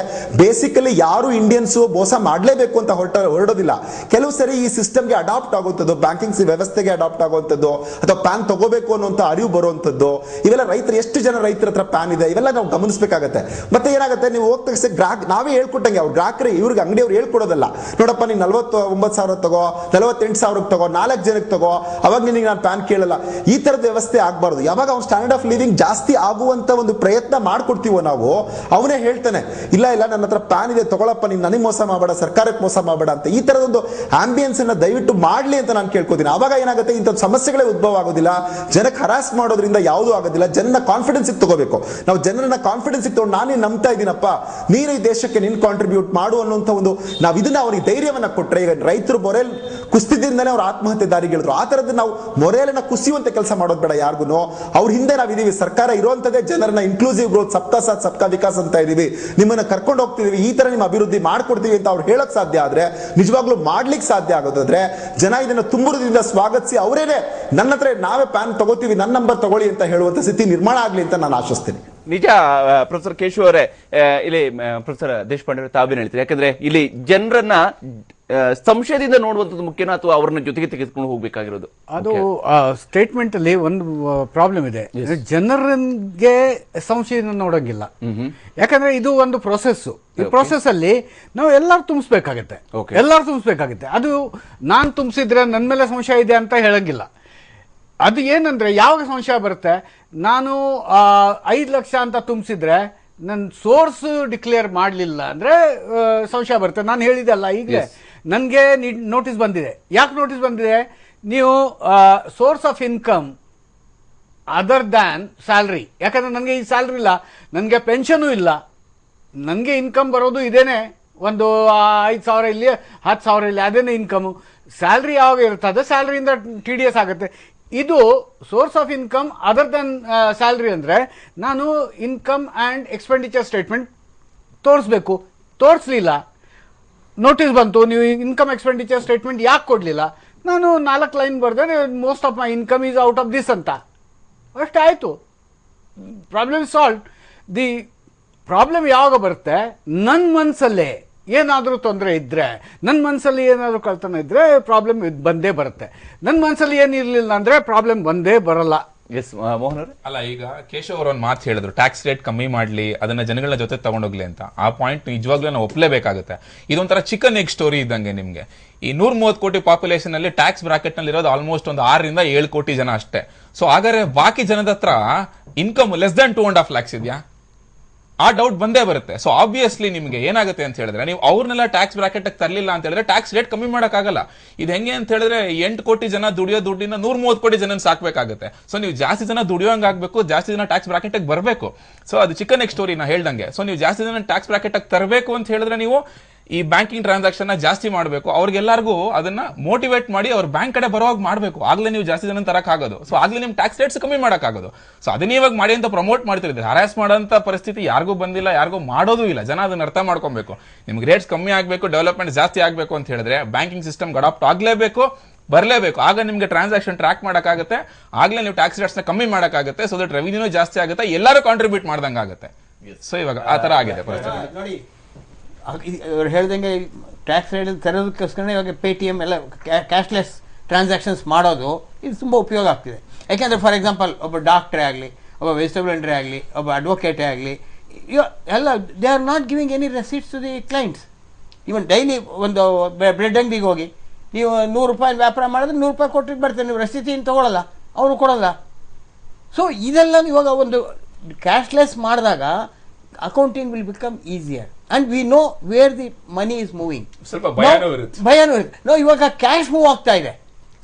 ಬೇಸಿಕಲಿ ಯಾರು ಇಂಡಿಯನ್ಸ್ ಮೋಸ ಮಾಡಲೇಬೇಕು ಅಂತ ಹೊರಡೋದಿಲ್ಲ. ಕೆಲವು ಸರಿ ಈ ಸಿಸ್ಟಮ್ಗೆ ಅಡಾಪ್ಟ್ ಆಗುವಂಥದ್ದು, ಬ್ಯಾಂಕಿಂಗ್ ವ್ಯವಸ್ಥೆಗೆ ಅಡಾಪ್ಟ್ ಆಗುವಂಥದ್ದು, ಅಥವಾ ಪ್ಯಾನ್ ತಗೋಬೇಕು ಅನ್ನುವಂಥ ಅರಿವು ಬರುವಂಥದ್ದು, ಇವೆಲ್ಲ ರೈತರು, ಎಷ್ಟು ಜನ ರೈತರ ಹತ್ರ ಪ್ಯಾನ್ ಇದೆ, ಇವೆಲ್ಲ ನಾವು ಗಮನಿಸಬೇಕಾಗತ್ತೆ. ಮತ್ತೆ ಏನಾಗುತ್ತೆ, ನೀವು ಹೋಗ್ತಾ ನಾವೇ ಹೇಳ್ಕೊಟ್ಟಂಗೆ ಅವ್ರು ಗ್ರಾಹಕರೇ ಇವ್ರಿಗೆ ಅಂಗಡಿಯವ್ರು ಹೇಳ್ಕೊಡೋದಲ್ಲ, ನೋಡಪ್ಪ ನೀನು 49,000 ತಗೋ, 48,000 ತಗೋ, 4 ಜನಕ್ಕೆ ತಗೋ, ಅವಾಗ ನಿನಗೆ ನಾನು ಪ್ಯಾನ್ ಕೇಳಲ್ಲ. ಈ ತರದ ವ್ಯವಸ್ಥೆ ಆಗಬಾರ್ದು. ಯಾವಾಗ ಅವ್ನು ಸ್ಟ್ಯಾಂಡರ್ಡ್ ಆಫ್ ಲಿವಿಂಗ್ ಜಾಸ್ತಿ ಆಗುವಂತ ಒಂದು ಪ್ರಯತ್ನ ಮಾಡ್ಕೊಡ್ತೀವೋ ನಾವು, ಅವನೇ ಹೇಳ್ತಾನೆ, ಇಲ್ಲ ನನ್ನ ಹತ್ರ ಪ್ಯಾನ್ ಇದೆ ತಗೊಳಪ್ಪ, ನೀನು ನನಗೆ ಮೋಸ ಮಾಡಬೇಡ, ಸರ್ಕಾರಕ್ಕೆ ಮೋಸ ಮಾಡಬೇಡ ಅಂತ. ಈ ತರದೊಂದು ಆಂಬಿಯನ್ಸ್ ಅನ್ನ ದಯವಿಟ್ಟು ಮಾಡ್ಲಿ ಅಂತ ನಾನು ಕೇಳ್ಕೊತೀನಿ. ಅವಾಗ ಏನಾಗುತ್ತೆ, ಇಂಥ ಸಮಸ್ಯೆಗಳೇ ಉದ್ಭವ ಆಗೋದಿಲ್ಲ, ಜನಕ್ಕೆ ಹರಾಸ್ ಮಾಡೋದ್ರಿಂದ ಯಾವುದೂ ಆಗೋದಿಲ್ಲ. ಜನನ ಕಾನ್ಫಿಡೆನ್ಸ್ ತಗೋಬೇಕು ನಾವು. ಜನರನ್ನ ಕಾನ್ಫಿಡೆನ್ಸ್ ತಗೊಂಡು ನಾನೇ ನಂಬ್ತಾ ಇದ್ದೀನಪ್ಪ, ನೀನು ಈ ದೇಶಕ್ಕೆ ನಿನ್ ಕಾಂಟ್ರಿಬ್ಯೂಟ್ ಮಾಡು ಅನ್ನುವಂಥ ಒಂದು, ನಾವು ಇದನ್ನ ಅವರಿಗೆ ಧೈರ್ಯವನ್ನ ಕೊಟ್ರೆ, ಈಗ ರೈತರು ಮೊರೇಲ್ ಕುಸ್ತಿದಿಂದಲೇ ಅವ್ರು ಆತ್ಮಹತ್ಯೆ ದಾರಿಗಿಳಿದ್ರು. ಆ ತರದ್ದು ನಾವು ಮೊರೇಲನ್ನ ಕುಸಿಯುವಂತ ಕೆಲಸ ಮಾಡೋದು ಬೇಡ ಯಾರಿಗೂ. ಅವ್ರ ಹಿಂದೆ ನಾವಿದೀವಿ, ಸರ್ಕಾರ ಇರುವಂತದೇ ಜನರನ್ನ ಇನ್ಕ್ಲೂಸಿವ್ ಗ್ರೋತ್, ಸಬ್ಕಾ ಸಾಥ್ ಸಬ್ಕಾ ವಿಕಾಸ್ ಅಂತ ಇದೀವಿ, ನಿಮ್ಮನ್ನ ಕರ್ಕೊಂಡು ಹೋಗ್ತಿದೀವಿ, ಈ ತರ ನಿಮ್ಮ ಅಭಿವೃದ್ಧಿ ಮಾಡ್ಕೊಡ್ತೀವಿ ಅಂತ ಅವ್ರು ಹೇಳಕ್ ಸಾಧ್ಯ ಆದ್ರೆ, ನಿಜವಾಗ್ಲೂ ಮಾಡ್ಲಿಕ್ಕೆ ಸಾಧ್ಯ ಆಗೋದಾದ್ರೆ, ಜನ ಇದನ್ನ ತುಂಬುರದಿಂದ ಸ್ವಾಗತಿಸಿ ಅವರೇನೆ ನನ್ನ ಹತ್ರ ನಾವೇ ಪ್ಯಾನ್ ತಗೋತೀವಿ, ನನ್ನ ನಂಬರ್ ತಗೊಳ್ಳಿ ಅಂತ ಹೇಳುವಂತ ಸ್ಥಿತಿ ನಿರ್ಮಾಣ ಆಗ್ಲಿ ಅಂತ ನಾನು ಆಶಿಸ್ತೀನಿ. ನಿಜ ಪ್ರೊಫೆಸರ್ ಕೇಶವ್ ಅವರೇ, ಇಲ್ಲಿ ಪ್ರೊಫೆಸರ್ ದೇಶಪಾಂಡೆ ತಾವೇನು ಹೇಳ್ತೀರಿ? ಯಾಕಂದ್ರೆ ಇಲ್ಲಿ ಜನರನ್ನ ಸಂಶಯದಿಂದ ನೋಡುವಂಥದ್ದು ಮುಖ್ಯನೋ ಅಥವಾ ಅವ್ರನ್ನ ಜೊತೆಗೆ ತೆಗೆದುಕೊಂಡು ಹೋಗ್ಬೇಕಾಗಿರೋದು? ಅದು ಸ್ಟೇಟ್ಮೆಂಟ್ ಅಲ್ಲಿ ಒಂದು ಪ್ರಾಬ್ಲಮ್ ಇದೆ, ಜನರಿಗೆ ಸಂಶಯದಿಂದ ನೋಡಂಗಿಲ್ಲ. ಯಾಕಂದ್ರೆ ಇದು ಒಂದು ಪ್ರೊಸೆಸ್. ಈ ಪ್ರೊಸೆಸ್ ಅಲ್ಲಿ ನಾವು ಎಲ್ಲರೂ ತುಂಬಿಸ್ಬೇಕಾಗತ್ತೆ. ಅದು ನಾನ್ ತುಂಬಿಸಿದ್ರೆ ನನ್ನ ಮೇಲೆ ಸಂಶಯ ಇದೆ ಅಂತ ಹೇಳಂಗಿಲ್ಲ. ಅದು ಏನಂದ್ರೆ, ಯಾವಾಗ ಸಂಶಯ ಬರುತ್ತೆ, ನಾನು 5 ಲಕ್ಷ ಅಂತ ತುಂಬಿಸಿದ್ರೆ ನನ್ನ ಸೋರ್ಸ್ ಡಿಕ್ಲೇರ್ ಮಾಡಲಿಲ್ಲ ಅಂದ್ರೆ ಸಂಶಯ ಬರುತ್ತೆ. ನಾನು ಹೇಳಿದೆಲ್ಲ, ಈಗಲೇ ನನಗೆ ನೋಟಿಸ್ ಬಂದಿದೆ. ಯಾಕೆ ನೋಟಿಸ್ ಬಂದಿದೆ? ನೀವು source of income other than salary, ಯಾಕಂದ್ರೆ ನನಗೆ ಈ ಸ್ಯಾಲ್ರಿ ಇಲ್ಲ, ನನಗೆ ಪೆನ್ಷನು ಇಲ್ಲ, ನನಗೆ ಇನ್ಕಮ್ ಬರೋದು ಇದೇನೆ, ಒಂದು 5,000 ಇಲ್ಲಿ 10,000 ಇಲ್ಲಿ, ಅದೇನೇ ಇನ್ಕಮು. ಸ್ಯಾಲ್ರಿ ಯಾವಾಗ ಇರ್ತದೆ, ಸ್ಯಾಲ್ರಿಯಿಂದ TDS ಆಗುತ್ತೆ. ಇದು source of income other than salary ಅಂದ್ರೆ ನಾನು ಇನ್ಕಮ್ ಅಂಡ್ ಎಕ್ಸ್ಪೆಂಡಿಚರ್ ಸ್ಟೇಟ್ಮೆಂಟ್ ತೋರಿಸ್ಬೇಕು. ತೋರಿಸ್ಲಿಲ್ಲ, ನೋಟಿಸ್ ಬಂತು, ನೀವು ಇನ್ಕಮ್ ಎಕ್ಸ್ಪೆಂಡಿಚರ್ ಸ್ಟೇಟ್ಮೆಂಟ್ ಯಾಕೆ ಕೊಡ್ಲಿಲ್ಲ? ನಾನು 4 ಲೈನ್ ಬರ್ದೆ, most of my income is out of this ಅಂತ, ಅಷ್ಟೇ ಆಯ್ತು, ಪ್ರಾಬ್ಲಮ್ ಸಾಲ್ವ್. ದಿ ಪ್ರಾಬ್ಲಮ್ ಯಾವಾಗ ಬರುತ್ತೆ, ನನ್ನ ಮನಸ್ಸಲ್ಲೇ ಏನಾದರೂ ತೊಂದರೆ ಇದ್ರೆ, ನನ್ನ ಮನಸ್ಸಲ್ಲಿ ಏನಾದರೂ ಕಳ್ತನ ಇದ್ರೆ ಪ್ರಾಬ್ಲಮ್ ಬಂದೇ ಬರುತ್ತೆ. ನನ್ನ ಮನಸ್ಸಲ್ಲಿ ಏನಿರಲಿಲ್ಲ ಅಂದ್ರೆ ಪ್ರಾಬ್ಲಮ್ ಬಂದೇ ಬರಲ್ಲ. ಮೋಹನ್ ಅವರೇ, ಅಲ್ಲ, ಈಗ ಕೇಶವ್ ಅವರು ಒಂದು ಮಾತು ಹೇಳಿದ್ರು, ಟ್ಯಾಕ್ಸ್ ರೇಟ್ ಕಮ್ಮಿ ಮಾಡ್ಲಿ, ಅದನ್ನ ಜನಗಳ ಜೊತೆ ತಗೊಂಡೋಗ್ಲಿ ಅಂತ. ಆ ಪಾಯಿಂಟ್ ನಿಜವಾಗ್ಲೂ ನಾವು ಒಪ್ಲೇಬೇಕಾಗುತ್ತೆ. ಇದೊಂಥರ ಚಿಕನ್ ಎಗ್ ಸ್ಟೋರಿ ಇದ್ದಂಗೆ. ನಿಮ್ಗೆ ಈ 130 ಕೋಟಿ ಪಾಪ್ಯುಲೇಷನ್ ಅಲ್ಲಿ ಟ್ಯಾಕ್ಸ್ ಬ್ರಾಕೆಟ್ ನಲ್ಲಿ ಇರೋದು ಆಲ್ಮೋಸ್ಟ್ ಒಂದು 6 ರಿಂದ 7 ಕೋಟಿ ಜನ ಅಷ್ಟೇ. ಸೊ ಹಾಗಾದ್ರೆ ಬಾಕಿ ಜನದ ಹತ್ರ ಇನ್ಕಮ್ ಲೆಸ್ ದನ್ 2.5 lakhs ಇದೆಯಾ? ಆ ಡೌಟ್ ಬಂದೇ ಬರುತ್ತೆ. ಸೊ ಆಬ್ವಿಯಸ್ಲಿ ನಿಮ್ಗೆ ಏನಾಗುತ್ತೆ ಅಂತ ಹೇಳಿದ್ರೆ, ನೀವು ಅವ್ರನ್ನೆಲ್ಲ ಟ್ಯಾಕ್ಸ್ ಬ್ರಾಕೆಟ್ ತರಲಿಲ್ಲ ಅಂತ ಹೇಳಿದ್ರೆ ಟ್ಯಾಕ್ಸ್ ರೇಟ್ ಕಮ್ಮಿ ಮಾಡಕ್ಕಾಗಲ್ಲ. ಇದು ಹೆಂಗೆ ಅಂತ ಹೇಳಿದ್ರೆ 8 ಕೋಟಿ ಜನ ದುಡಿಯೋ ದುಡ್ಡಿನ 130 ಕೋಟಿ ಜನ ಸಾಕ್ಬೇಕಾಗುತ್ತೆ. ಸೊ ನೀವು ಜಾಸ್ತಿ ಜನ ದುಡಿಯೋಂಗ್ ಆಗ್ಬೇಕು, ಜಾಸ್ತಿ ಜನ ಟ್ಯಾಕ್ಸ್ ಬ್ರಾಕೆಟ್ ಬರಬೇಕು. ಸೊ ಅದು ಚಿಕನ್ ಎಗ್ ಸ್ಟೋರಿ ನಾ ಹೇಳ್ದಂಗೆ. ಸೊ ನೀವು ಜಾಸ್ತಿ ಜನ ಟ್ಯಾಕ್ಸ್ ಬ್ರಾಕೆಟ್ ತರಬೇಕು ಅಂತ ಹೇಳಿದ್ರೆ ನೀವು ಈ ಬ್ಯಾಂಕಿಂಗ್ ಟ್ರಾನ್ಸಾಕ್ಷನ್ ಜಾಸ್ತಿ ಮಾಡಬೇಕು, ಅವ್ರಿಗೆಲ್ಲರಿಗೂ ಅದನ್ನ ಮೋಟಿವೇಟ್ ಮಾಡಿ ಅವ್ರ ಬ್ಯಾಂಕ್ ಕಡೆ ಬರೋವಾಗ ಮಾಡಬೇಕು. ಆಗ್ಲೇ ನೀವು ಜಾಸ್ತಿ ಜನ ತರಕ್ ಆಗೋದು. ಸೊ ಆಗ್ಲೇ ನಿಮ್ ಟ್ಯಾಕ್ಸ್ ರೇಟ್ಸ್ ಕಮ್ಮಿ ಮಾಡಕ್ ಆಗೋದು. ಸೊ ಅದನ್ನ ಇವಾಗ ಮಾಡಿ ಅಂತ ಪ್ರಮೋಟ್ ಮಾಡ್ತಿರ್ತೀವಿ. ಹರಾಸ್ ಮಾಡೋಂತ ಪರಿಸ್ಥಿತಿ ಯಾರಿಗೂ ಬಂದಿಲ್ಲ, ಯಾರಿಗೂ ಮಾಡೋದು ಇಲ್ಲ. ಜನ ಅದನ್ನ ಅರ್ಥ ಮಾಡ್ಕೊಬೇಕು. ನಿಮ್ಗೆ ರೇಟ್ಸ್ ಕಮ್ಮಿ ಆಗ್ಬೇಕು, ಡೆವಲಪ್ಮೆಂಟ್ ಜಾಸ್ತಿ ಆಗ್ಬೇಕು ಅಂತ ಹೇಳಿದ್ರೆ ಬ್ಯಾಂಕಿಂಗ್ ಸಿಸ್ಟಮ್ ಅಡಾಪ್ಟ್ ಆಗ್ಲೇಬೇಕು, ಬರಲೇಬೇಕು. ಆಗ ನಿಮ್ಗೆ ಟ್ರಾನ್ಸಾಕ್ಷನ್ ಟ್ರ್ಯಾಕ್ ಮಾಡಕ್ಕಾಗುತ್ತೆ, ಆಗ್ಲೇ ನೀವು ಟ್ಯಾಕ್ಸ್ ರೇಟ್ಸ್ ನ ಕಮ್ಮಿ ಮಾಡಕ್ಕಾಗುತ್ತೆ. ಸೊ ದಟ್ ರೆವಿನ್ಯೂ ಜಾಸ್ತಿ ಆಗುತ್ತೆ, ಎಲ್ಲರೂ ಕಾಂಟ್ರಿಬ್ಯೂಟ್ ಮಾಡ್ದಂಗೆ ಆಗುತ್ತೆ. ಸೊ ಇವಾಗ ಆ ತರ ಆಗಿದೆ ಪರಿಸ್ಥಿತಿ. ನೋಡಿ, ಅವ್ರು ಹೇಳ್ದಂಗೆ ಟ್ಯಾಕ್ಸ್ ರೇಟ್ ತರೋದಕ್ಕೋಸ್ಕರ ಇವಾಗ ಪೇಟಿಎಂ ಎಲ್ಲ ಕ್ಯಾಶ್ಲೆಸ್ ಟ್ರಾನ್ಸಾಕ್ಷನ್ಸ್ ಮಾಡೋದು ಇದು ತುಂಬ ಉಪಯೋಗ ಆಗ್ತಿದೆ. ಯಾಕೆಂದರೆ ಫಾರ್ ಎಕ್ಸಾಂಪಲ್ ಒಬ್ಬ ಡಾಕ್ಟ್ರೇ ಆಗಲಿ, ಒಬ್ಬ ವೆಜಿಟೇಬಲ್ ವೆಂಡರೇ ಆಗಲಿ, ಒಬ್ಬ ಅಡ್ವೊಕೇಟೇ ಆಗಲಿ, ಎಲ್ಲ they are not giving any receipts to the clients. Even daily ಒಂದು ಬ್ರೆಡ್ ಅಂಗಡಿಗೆ ಹೋಗಿ ನೀವು 100 ರೂಪಾಯಿ ವ್ಯಾಪಾರ ಮಾಡಿದ್ರೆ 100 ರೂಪಾಯಿ ಕೊಟ್ಟಿಗೆ ಬರ್ತಾರೆ, ನೀವು ರಸೀತಿಯನ್ನು ತೊಗೊಳ್ಳಲ್ಲ, ಅವರು ಕೊಡಲ್ಲ. ಸೊ ಇದೆಲ್ಲ ಇವಾಗ ಒಂದು ಕ್ಯಾಶ್ಲೆಸ್ ಮಾಡಿದಾಗ accounting will become easier and we know where the money is moving. ಸ್ವಲ್ಪ ಭಯನೂ ಇರುತ್ತೆ. ನೋ, ಇವಾಗ ಕ್ಯಾಶ್ ಮೂವ್ ಆಗ್ತಾ ಇದೆ.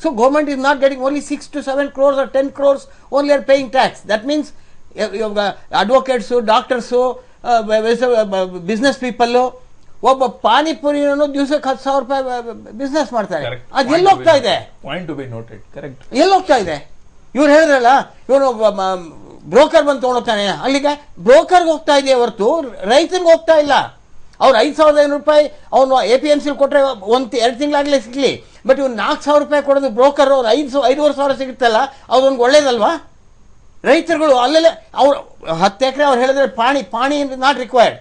So government is not getting only 6 to 7 crores or 10 crores only are paying tax. That means ಇವಾಗ advocates, doctors, business people, ಒಬ್ಬ ಪಾನಿಪುರಿನೂ ದಿವಸಕ್ಕೆ 10,000 ರೂಪಾಯಿ business ಮಾಡ್ತಾರೆ. ಅದು ಎಲ್ಲಿ ಹೋಗ್ತಾ ಇದೆ? ಎಲ್ಲಿ ಹೋಗ್ತಾ ಇದೆ? ಇವ್ರು ಹೇಳಿದ್ರಲ್ಲ, ಇವನು ಬ್ರೋಕರ್ ಬಂದು ತೊಗೊಂಡೋಗ್ತಾನೆ, ಅಲ್ಲಿಗೆ ಬ್ರೋಕರ್ಗೆ ಹೋಗ್ತಾ ಇದೆ ಹೊರತು ರೈತನಿಗೆ ಹೋಗ್ತಾ ಇಲ್ಲ. ಅವ್ರು 5,500 ರೂಪಾಯಿ ಅವನು APMC ಕೊಟ್ಟರೆ 1-2 ತಿಂಗಳಾಗಲೇ ಸಿಗಲಿ, ಬಟ್ ಇವ್ನು 4,000 ರೂಪಾಯಿ ಕೊಡೋದು ಬ್ರೋಕರ್, ಅವ್ರು 5,500 ಸಿಗುತ್ತಲ್ಲ, ಅವ್ರಿಗೆ ಒಳ್ಳೇದಲ್ವಾ? ರೈತರುಗಳು ಅಲ್ಲೆಲ್ಲ ಅವ್ರು 10 ಎಕರೆ ಅವ್ರು ಹೇಳಿದ್ರೆ ಪಾಣಿ ನಾಟ್ ರಿಕ್ವೈರ್ಡ್.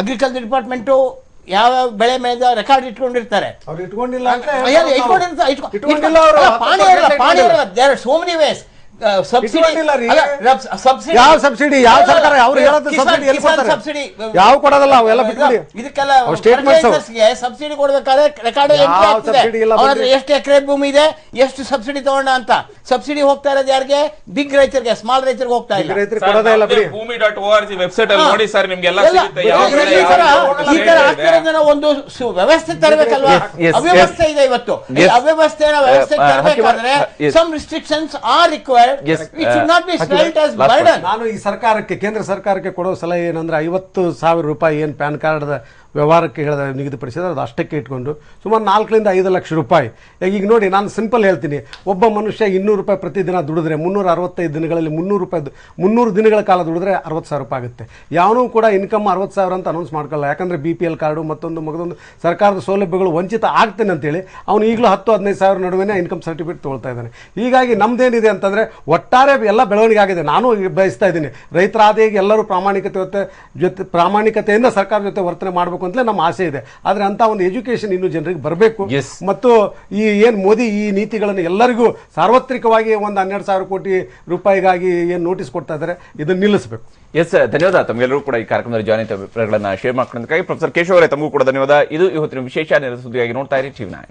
ಅಗ್ರಿಕಲ್ಚರ್ ಡಿಪಾರ್ಟ್ಮೆಂಟು ಯಾವ ಬೆಳೆ ಮೇಲೆ ರೆಕಾರ್ಡ್ ಇಟ್ಕೊಂಡಿರ್ತಾರೆ. So many ways. ಯಾವ ಸಬ್ಸಿಡಿ, ಯಾವ ಸರ್ಕಾರ ಅವ್ರು ಹೇಳೋದು ಸಬ್ಸಿಡಿ ಎಲ್ಲಿ ಕೊಡ್ತಾರೆ? ಯಾವ ಕೊಡೋದಲ್ಲ, ಅವೆಲ್ಲ ಬಿಟ್ಬಿಡಿ. ಇದಕ್ಕೆಲ್ಲ ಸಬ್ಸಿಡಿ ಕೊಡ್ಬೇಕಾದ್ರೆ ರೆಕಾರ್ಡ್ ಎಷ್ಟು ಎಕರೆ ಭೂಮಿ ಇದೆ, ಎಷ್ಟು ಸಬ್ಸಿಡಿ ತಗೊಂಡ ಅಂತ. ಸಬ್ಸಿಡಿ ಹೋಗ್ತಾ ಇರೋದು ಯಾರಿಗೆ? ಬಿಗ್ ರೈತರಿಗೆ, ಸ್ಮಾಲ್ ರೈತರಿಗೆ ಹೋಗ್ತಾ ಇಲ್ಲ. ಭೂಮಿ.org ವೆಬ್ಸೈಟ್ ಅಲ್ಲಿ ನೋಡಿ ಸರ್, ನಿಮ್ಗೆಲ್ಲ ಸಿಗುತ್ತೆ. ಈ ತರ ಆಗ್ತಿರೋದನ್ನ ಒಂದು ವ್ಯವಸ್ಥೆ ತರಬೇಕಲ್ವಾ? ಅವ್ಯವಸ್ಥೆ ಇದೆ ಇವತ್ತು. ಅವ್ಯವಸ್ಥೆನ ವ್ಯವಸ್ಥೆ ತರಬೇಕಾದ್ರೆ some restrictions are required. It should not be felt as burden. ನಾನು ಈ ಸರ್ಕಾರಕ್ಕೆ, ಕೇಂದ್ರ ಸರ್ಕಾರಕ್ಕೆ ಕೊಡೋ ಸಲಹೆ ಏನಂದ್ರೆ 50,000 ರೂಪಾಯಿ ಏನು ಪ್ಯಾನ್ ಕಾರ್ಡ್ ವ್ಯವಹಾರಕ್ಕೆ ಹೇಳಿದ ನಿಗದಿಪಡಿಸಿದ್ರೆ ಅದು ಅಷ್ಟಕ್ಕೆ ಇಟ್ಕೊಂಡು ಸುಮಾರು 4 to 5 ಲಕ್ಷ ರೂಪಾಯಿ. ಈಗ ನೋಡಿ, ನಾನು ಸಿಂಪಲ್ ಹೇಳ್ತೀನಿ, ಒಬ್ಬ ಮನುಷ್ಯ 200 ರೂಪಾಯಿ ಪ್ರತಿದಿನ ದುಡಿದ್ರೆ 365 ದಿನಗಳಲ್ಲಿ 300 ದಿನಗಳ ಕಾಲ ದುಡಿದ್ರೆ 60,000 ರೂಪಾಯಿ ಆಗುತ್ತೆ. ಯಾವನೂ ಕೂಡ ಇನ್ಕಮ್ 60,000 ಅಂತ ಅನೌನ್ಸ್ ಮಾಡ್ಕೊಳ್ಳಲ್ಲ. ಯಾಕಂದರೆ BPL ಕಾರ್ಡು ಮತ್ತೊಂದು ಸರ್ಕಾರದ ಸೌಲಭ್ಯಗಳು ವಂಚಿತ ಆಗ್ತೇನೆ ಅಂತೇಳಿ ಅವನು ಈಗಲೂ 10-15,000 ನಡುವೆ ಇನ್ಕಮ್ ಸರ್ಟಿಫಿಕೇಟ್ ತೊಗೊಳ್ತಾ ಇದ್ದಾನೆ. ಹೀಗಾಗಿ ನಮ್ದೇನಿದೆ ಅಂತಂದರೆ ಒಟ್ಟಾರೆ ಎಲ್ಲ ಬೆಳವಣಿಗೆ ಆಗಿದೆ. ನಾನು ಬಯಸ್ತಾ ಇದ್ದೀನಿ, ರೈತರಾದ ಎಲ್ಲರೂ ಪ್ರಾಮಾಣಿಕತೆಯಿಂದ ಸರ್ಕಾರ ಜೊತೆ ವರ್ತನೆ ಮಾಡಬೇಕು ಅಂತಲೇ ನಮ್ಮ ಆಸೆ ಇದೆ. ಆದರೆ ಅಂತ ಒಂದು ಎಜುಕೇಶನ್ ಇನ್ನು ಜನರಿಗೆ ಬರಬೇಕು. ಮತ್ತು ಈ ಏನು ಮೋದಿ ಈ ನೀತಿಗಳನ್ನು ಎಲ್ಲರಿಗೂ ಸಾರ್ವತ್ರಿಕವಾಗಿ ಒಂದು 12,000 ಕೋಟಿ ರೂಪಾಯಿಗಾಗಿ ಏನು ನೋಟಿಸ್ ಕೊಡ್ತಾ ಇದ್ದಾರೆ, ಇದನ್ನು ನಿಲ್ಲಿಸಬೇಕು. ಎಸ್, ಧನ್ಯವಾದ. ತಮಗೆಲ್ಲರೂ ಕೂಡ ಈ ಕಾರ್ಯಕ್ರಮದಲ್ಲಿ ಜಾಯಿನ್ ಅಭಿಪ್ರಾಯಗಳನ್ನು ಶೇರ್ ಮಾಡ್ಕೊಳ್ಳೋದಕ್ಕಾಗಿ. ಪ್ರೊಫೆಸರ್ ಕೇಶವ್ ಅವರೇ, ತಮಗೂ ಕೂಡ ಧನ್ಯವಾದ. ಇದು ಇವತ್ತಿನ ವಿಶೇಷ ನೇರ ಸುದ್ದಿಯಾಗಿ ನೋಡ್ತಾ ಇರಿ TV9.